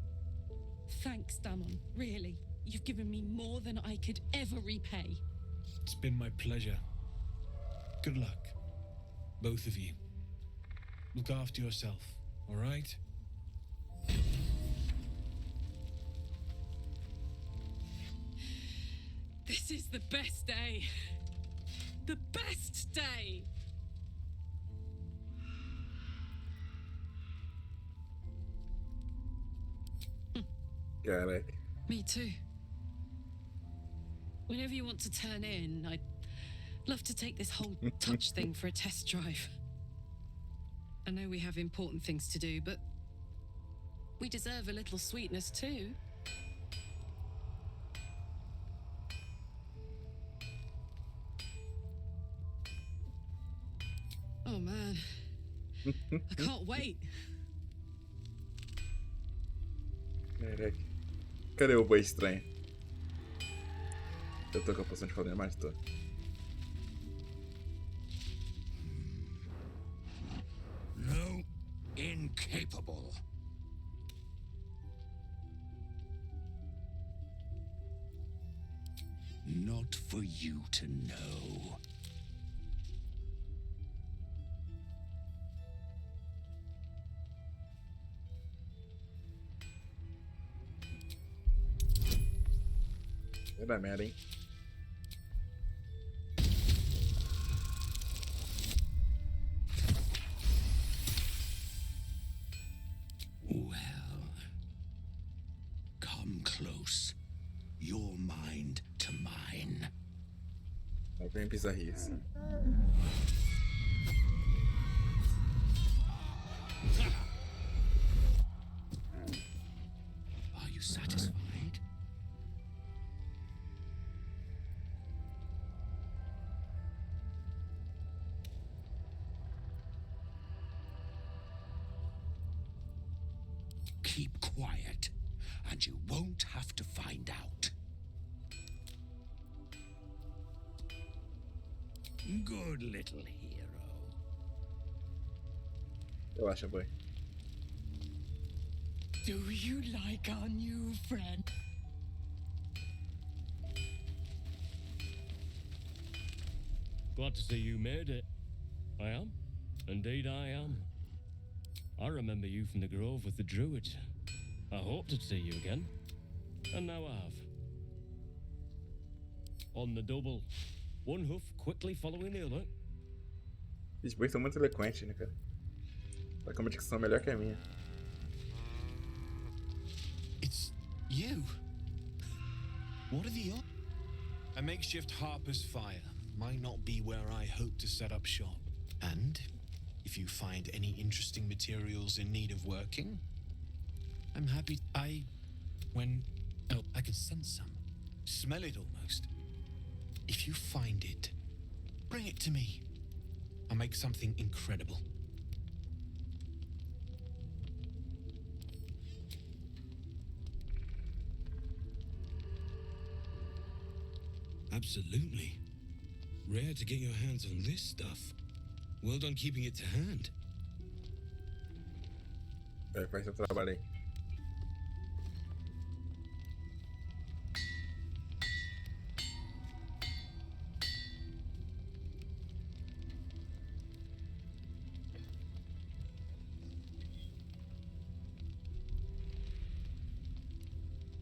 Thanks, Damon. Really. You've given me more than I could ever repay. It's been my pleasure. Good luck, both of you. Look after yourself, all right? This is the best day. The best day. Caraca. Me too. Whenever you want to turn in, I'd love to take this whole touch thing for a test drive. I know we have important things to do, but we deserve a little sweetness too. Oh man, I can't wait. Caraca. Cadê o boi estranho? Eu tô com a poção de foda mais? Tô. No, incapable. Not for you to know. Vai dar merda, hein? Well, come close. Your mind to mine. Lá vem bizarrice. Are you satisfied? Keep quiet, and you won't have to find out. Good little hero. Relaxa, boi. Do you like our new friend? Glad to see you made it. I am. Indeed, I am. I remember you from the grove with the druids. I hoped to see you again, and now I have. On the double. One hoof quickly following the other. Esses bois são muito eloquentes, né, cara? Tá com uma dicção melhor que a minha. It's you. What are the odds? A makeshift harper's fire might not be where I hope to set up shop. And if you find any interesting materials in need of working, I'm happy. I can sense some. Smell it almost. If you find it, bring it to me. I'll make something incredible. Absolutely. Rare to get your hands on this stuff. Well done keeping it to hand. Faz seu trabalho aí.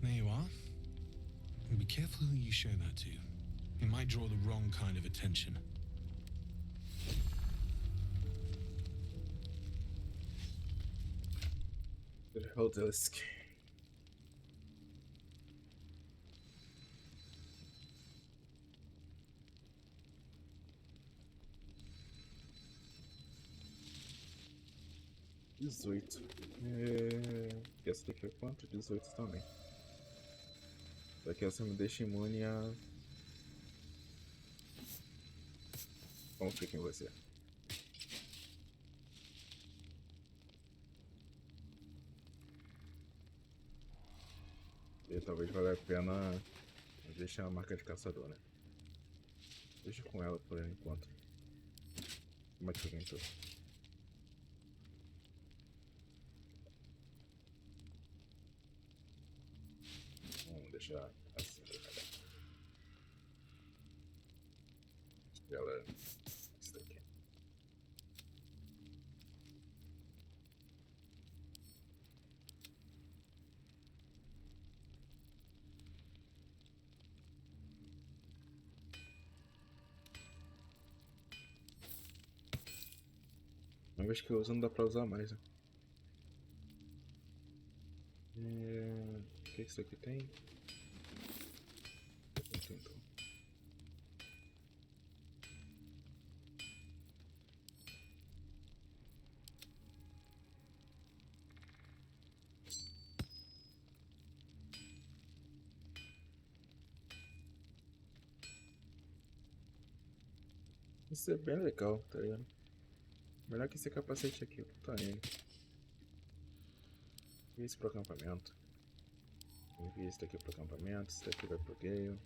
There you are. And be careful who you show that to. It might draw the wrong kind of attention. Rodolsk. Essa daqui é quanto? 18 também. Daqui essa me deixa imune a... Vamos ver quem você é. E talvez valha a pena deixar a marca de caçador, né? Deixa com ela por enquanto. Como é que fica então? Vamos deixar assim. Ela... Isso daqui. Uma vez que eu uso não dá pra usar mais, né? O que isso aqui tem? Então. Isso é bem legal, tá ligado? Melhor que esse capacete aqui, tá ele. E esse pro acampamento. Envia esse daqui pro acampamento, esse daqui vai pro Gale.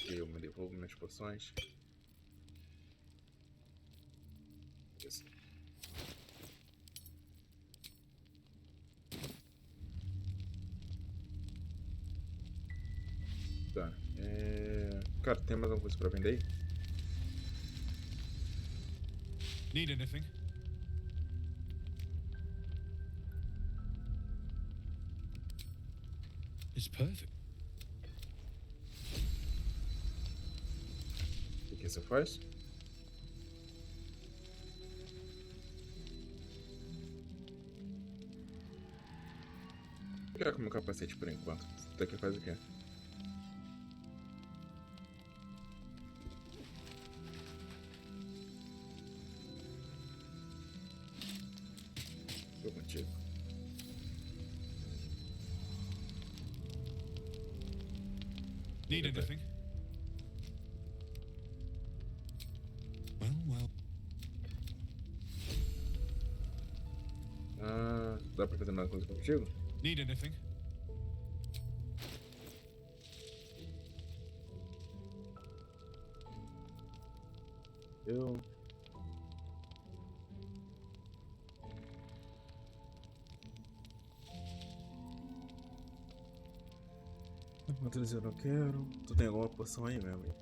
Eu me devolvo minhas poções. Isso. Tá. Cara, tem mais alguma coisa pra vender aí? Need anything? It's perfect. O que você faz? Vou ficar com o meu capacete por enquanto. Isso daqui faz o quê? Tô contigo. Need anything? Well. Ah, dá pra fazer mais coisa contigo? Need anything? Eu... Quantos eu não quero? Tu tem alguma poção aí, meu amigo?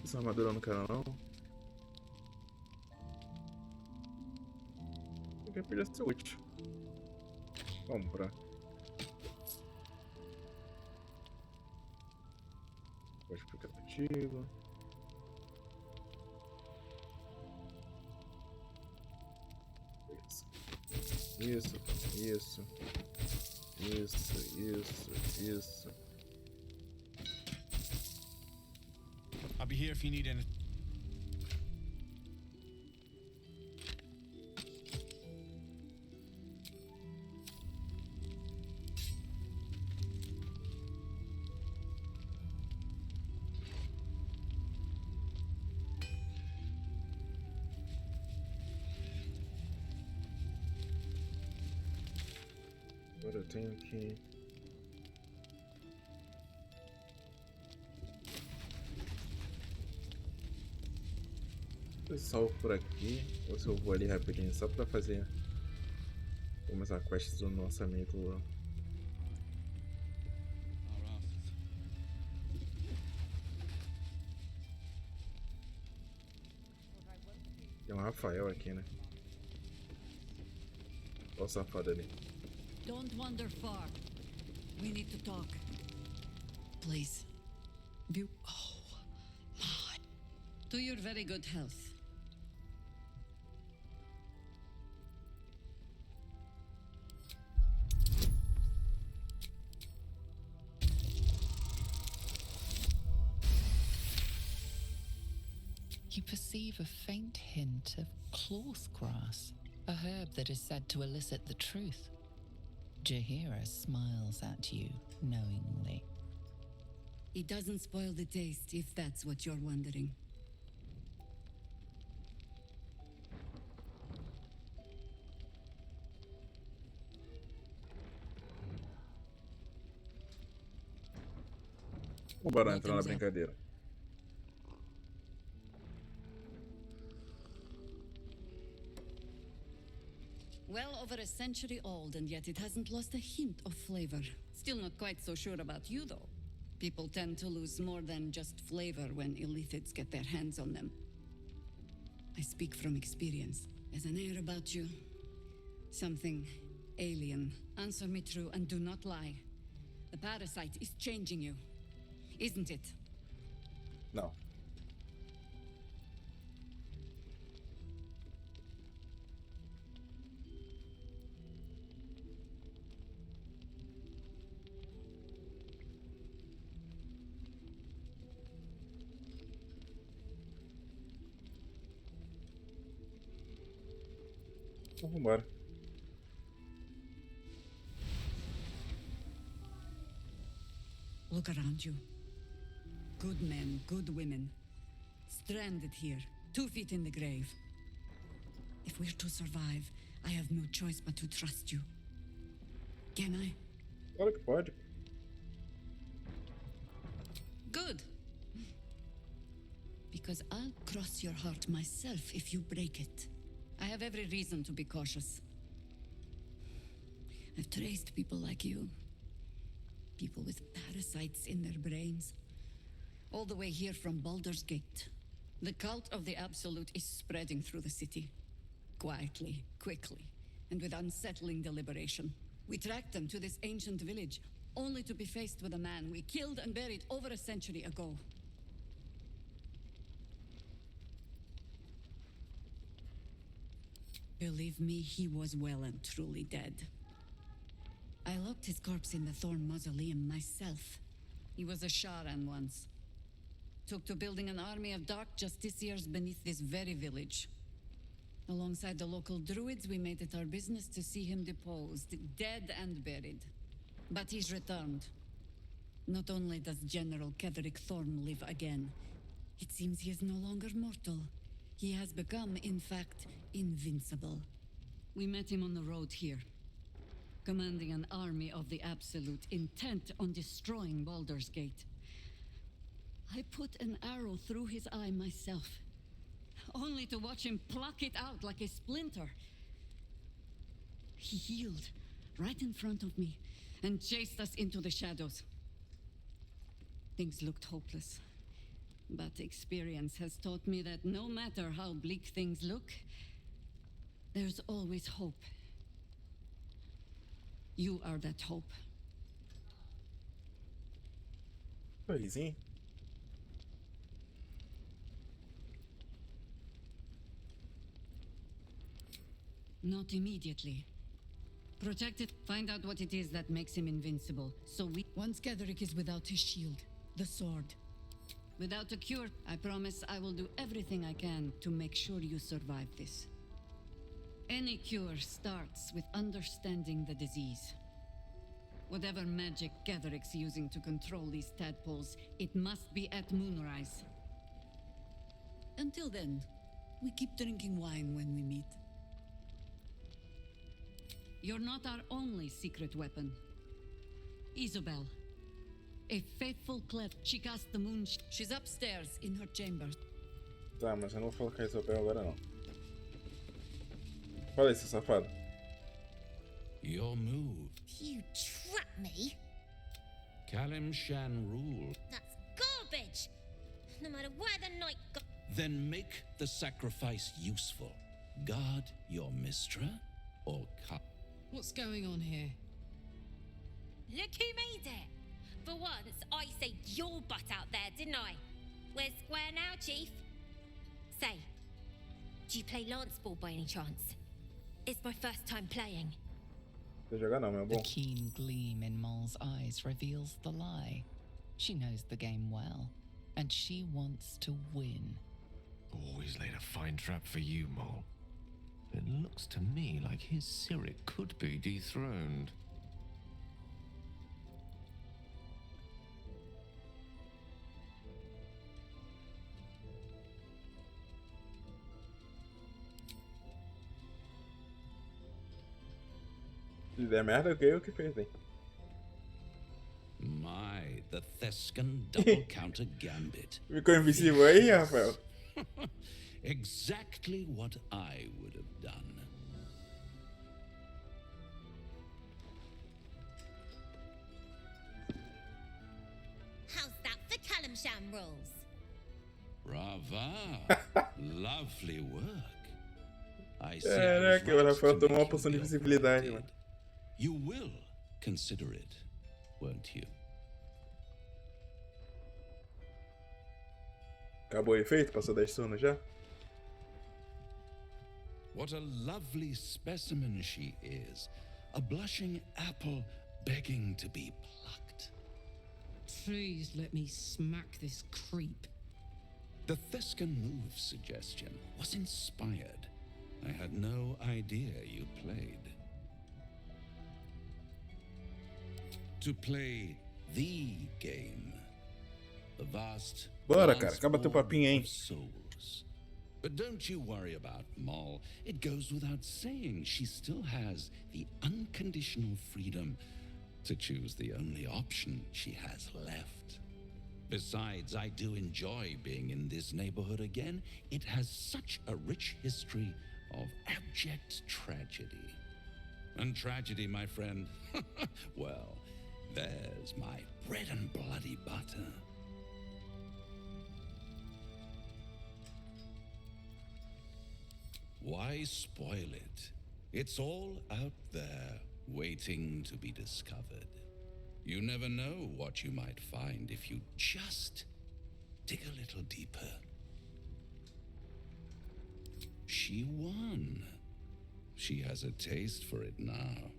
Essa armadura eu não quero não. Porque podia ser útil. Comprar. Pode ficar contigo. Isso. I'll be here if you need anything. Agora eu tenho que... Eu salvo por aqui, ou se eu vou ali rapidinho só pra fazer começar a quest do lançamento lá. Tem um Rafael aqui, né? Olha o safado ali. Don't wander far. We need to talk. Please. To your very good health. You perceive a faint hint of cloth grass, a herb that is said to elicit the truth. Jahira smiles at you knowingly. It doesn't spoil the taste, if that's what you're wondering. Bora entrar na brincadeira. Well over a century old, and yet it hasn't lost a hint of flavor. Still not quite so sure about you, though. People tend to lose more than just flavor when illithids get their hands on them. I speak from experience. There's an air about you. Something alien. Answer me true and do not lie. The parasite is changing you, isn't it? No. Então vambora. Look around you. Good men, good women. Stranded here, 2 feet in the grave. If we're to survive, I have no choice but to trust you. Can I? Claro que pode. Good. Because I'll cross your heart myself if you break it. I have every reason to be cautious. I've traced people like you. People with parasites in their brains. All the way here from Baldur's Gate. The cult of the Absolute is spreading through the city. Quietly, quickly, and with unsettling deliberation. We tracked them to this ancient village, only to be faced with a man we killed and buried over a century ago. Believe me, he was well and truly dead. I locked his corpse in the Thorn Mausoleum myself. He was a Sharan once. Took to building an army of dark justiciars beneath this very village. Alongside the local druids, we made it our business to see him deposed, dead and buried. But he's returned. Not only does General Ketherick Thorn live again, it seems he is no longer mortal. He has become, in fact, invincible. We met him on the road here, commanding an army of the Absolute, intent on destroying Baldur's Gate. I put an arrow through his eye myself, only to watch him pluck it out like a splinter. He healed right in front of me and chased us into the shadows. Things looked hopeless. But experience has taught me that no matter how bleak things look, there's always hope. You are that hope. Coisinha. Not immediately. Protect it. Find out what it is that makes him invincible. Once Getherick is without his shield, the sword. Without a cure, I promise I will do everything I can to make sure you survive this. Any cure starts with understanding the disease. Whatever magic Getherick's using to control these tadpoles, it must be at moonrise. Until then, we keep drinking wine when we meet. You're not our only secret weapon. Isobel, a faithful clef. She cast the moon. She's upstairs in her chamber. Tá, mas eu não vou colocar isso agora não. Fala aí, seu safado. Your move. You trap me? Kalimshan rule. That's garbage! No matter where the night goes. Then make the sacrifice useful. Guard your Mistra or cut. What's going on here? Look who made it! For once, I saved your butt out there, didn't I? We're square now, Chief. Say, do you play lance ball by any chance? It's my first time playing. The keen gleam in Mol's eyes reveals the lie. She knows the game well, and she wants to win. Always laid a fine trap for you, Mole. It looks to me like his Cyric could be dethroned. Se der merda, eu que fez, hein? My, the Thescan double counter gambit. Ficou invisível aí, Rafael? Exactly what I would have done. How's that for Kalimshan rules? Brava! Lovely work. I see. Caraca, o Rafael tomou uma poção de visibilidade, mano. You will consider it, won't you? Acabou o efeito? Passou 10 turnos já? What a lovely specimen she is. A blushing apple begging to be plucked. Please let me smack this creep. The Thescan move suggestion was inspired. I had no idea you played. To play the game. The vast Bora, cara, acaba teu papinho, hein? souls. But don't you worry about Moll. It goes without saying she still has the unconditional freedom to choose the only option she has left. Besides, I do enjoy being in this neighborhood again. It has such a rich history of abject tragedy. And tragedy, my friend, well, there's my bread and bloody butter. Why spoil it? It's all out there, waiting to be discovered. You never know what you might find if you just dig a little deeper. She won. She has a taste for it now.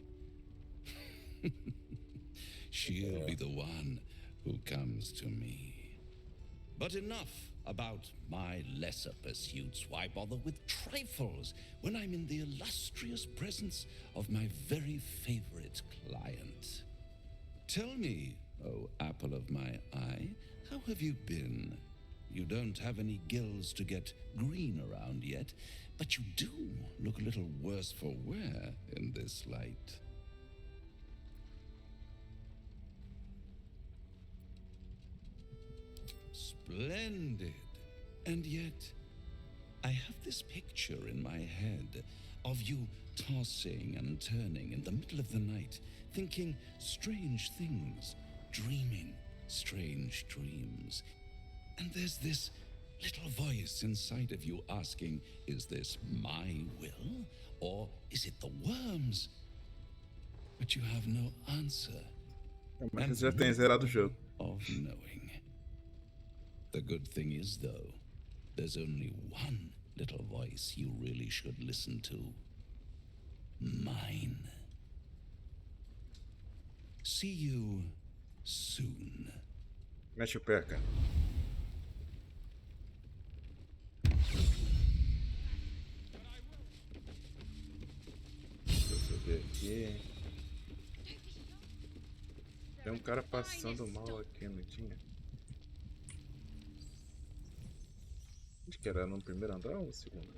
She'll be the one who comes to me. But enough about my lesser pursuits. Why bother with trifles when I'm in the illustrious presence of my very favorite client? Tell me, oh apple of my eye, how have you been? You don't have any gills to get green around yet, but you do look a little worse for wear in this light. Splendid. And yet, I have this picture in my head of you tossing and turning in the middle of the night, thinking strange things, dreaming strange dreams. And there's this little voice inside of you asking, is this my will or is it the worms? But you have no answer. Mas você já tem zerado o jogo. Of knowing. The good thing is, though, there's only one little voice you really should listen to. Mine. See you soon. Mexe o pé, cara. Deixa eu subir aqui. Tem um cara passando mal aqui, não tinha? Acho que era no primeiro andar ou no segundo?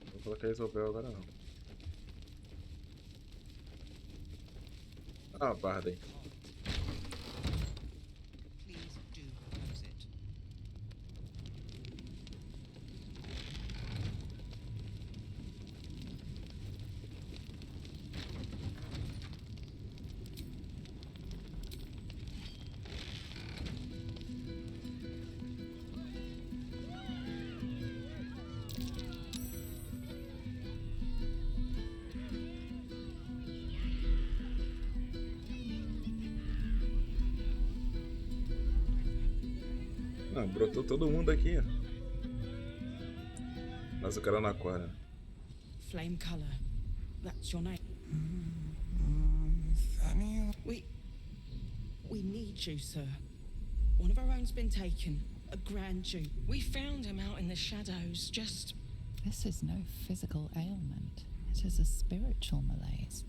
Não vou falar que resolveu agora não. Ah, a barda aí. Não, brotou todo mundo aqui, ó. Mas o cara não acorda. Flame color. That's your name. We need you, sir. One of our own's been taken. A grand duke. We found him out in the shadows, just... This is no physical ailment. It is a spiritual malaise.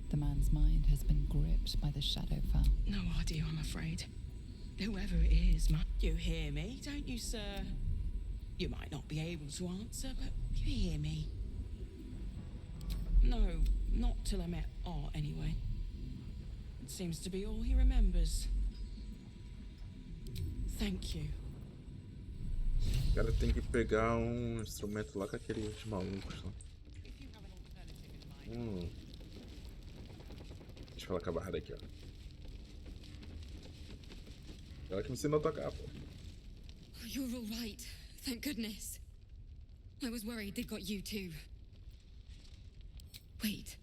The man's mind has been gripped by the Shadowfell. No idea, I'm afraid. Whoever it is, you hear me, don't you, sir? You might not be able to answer, but you hear me. No, not till I met Art, anyway. It seems to be all he remembers. Thank you. O cara tem que pegar um instrumento lá com aqueles malucos lá. Deixa eu falar com a barra daqui, ó. Ela que me ensinou a tocar, pô. You're all right. Thank goodness. I was worried they'd got you too. Wait.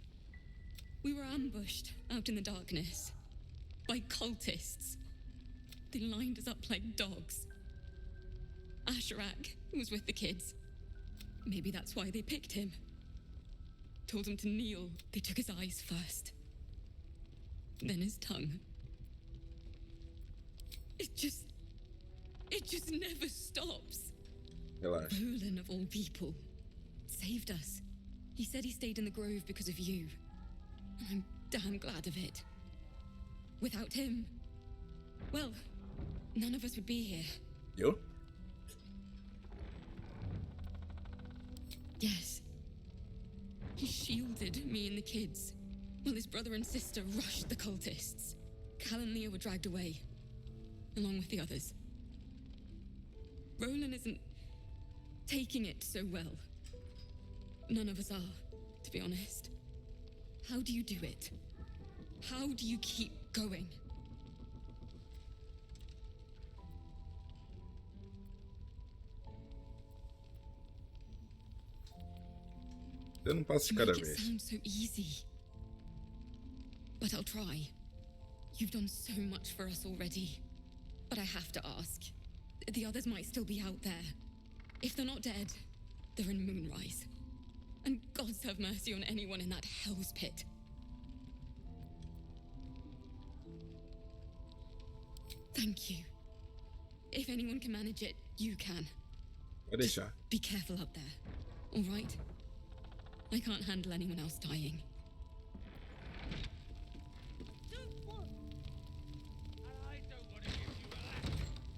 We were ambushed out in the darkness by cultists. They lined us up like dogs. Asherak was with the kids. Maybe that's why they picked him. Told him to kneel. They took his eyes first. Then his tongue. It just never stops. Relaxa. Roland, of all people, saved us. He said he stayed in the grove because of you. And I'm damn glad of it. Without him, well, none of us would be here. You? Yes. He shielded me and the kids, while his brother and sister rushed the cultists. Cal and Leah were dragged away, along with the others. Roland isn't taking it so well. None of us are, to be honest. How do you do it? How do you keep going? Eu não passo de cada vez. It sounds so easy. But I'll try. You've done so much for us already. But I have to ask. The others might still be out there. If they're not dead, they're in Moonrise. And gods have mercy on anyone in that hell's pit. Thank you. If anyone can manage it, you can. Vou deixar. Be careful out there, all right? I can't handle anyone else dying.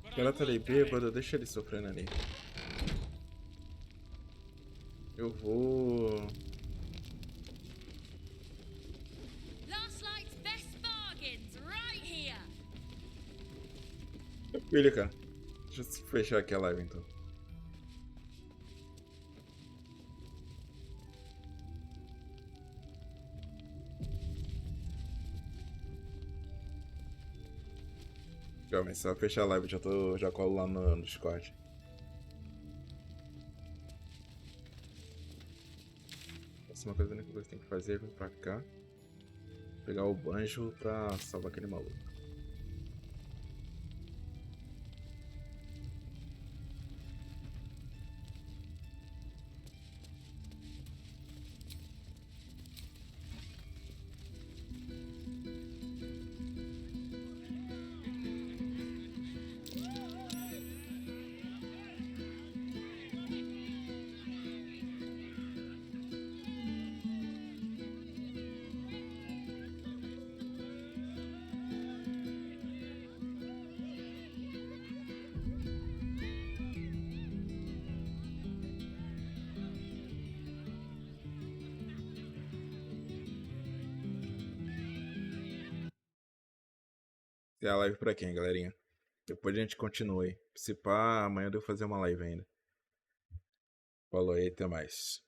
O cara tá ali bêbado, deixa ele sofrendo ali. Eu vou... Last Light's best bargains, right here. Tranquilo, cara. Deixa eu fechar aqui a live então. Calma aí, só fechar a live, já colo lá no Discord. Essa é uma coisa, a única coisa que tem que fazer é vir pra cá. Pegar o banjo pra salvar aquele maluco. E a live por aqui, hein, galerinha. Depois a gente continua aí. Se pá, amanhã eu devo fazer uma live ainda. Falou aí, até mais.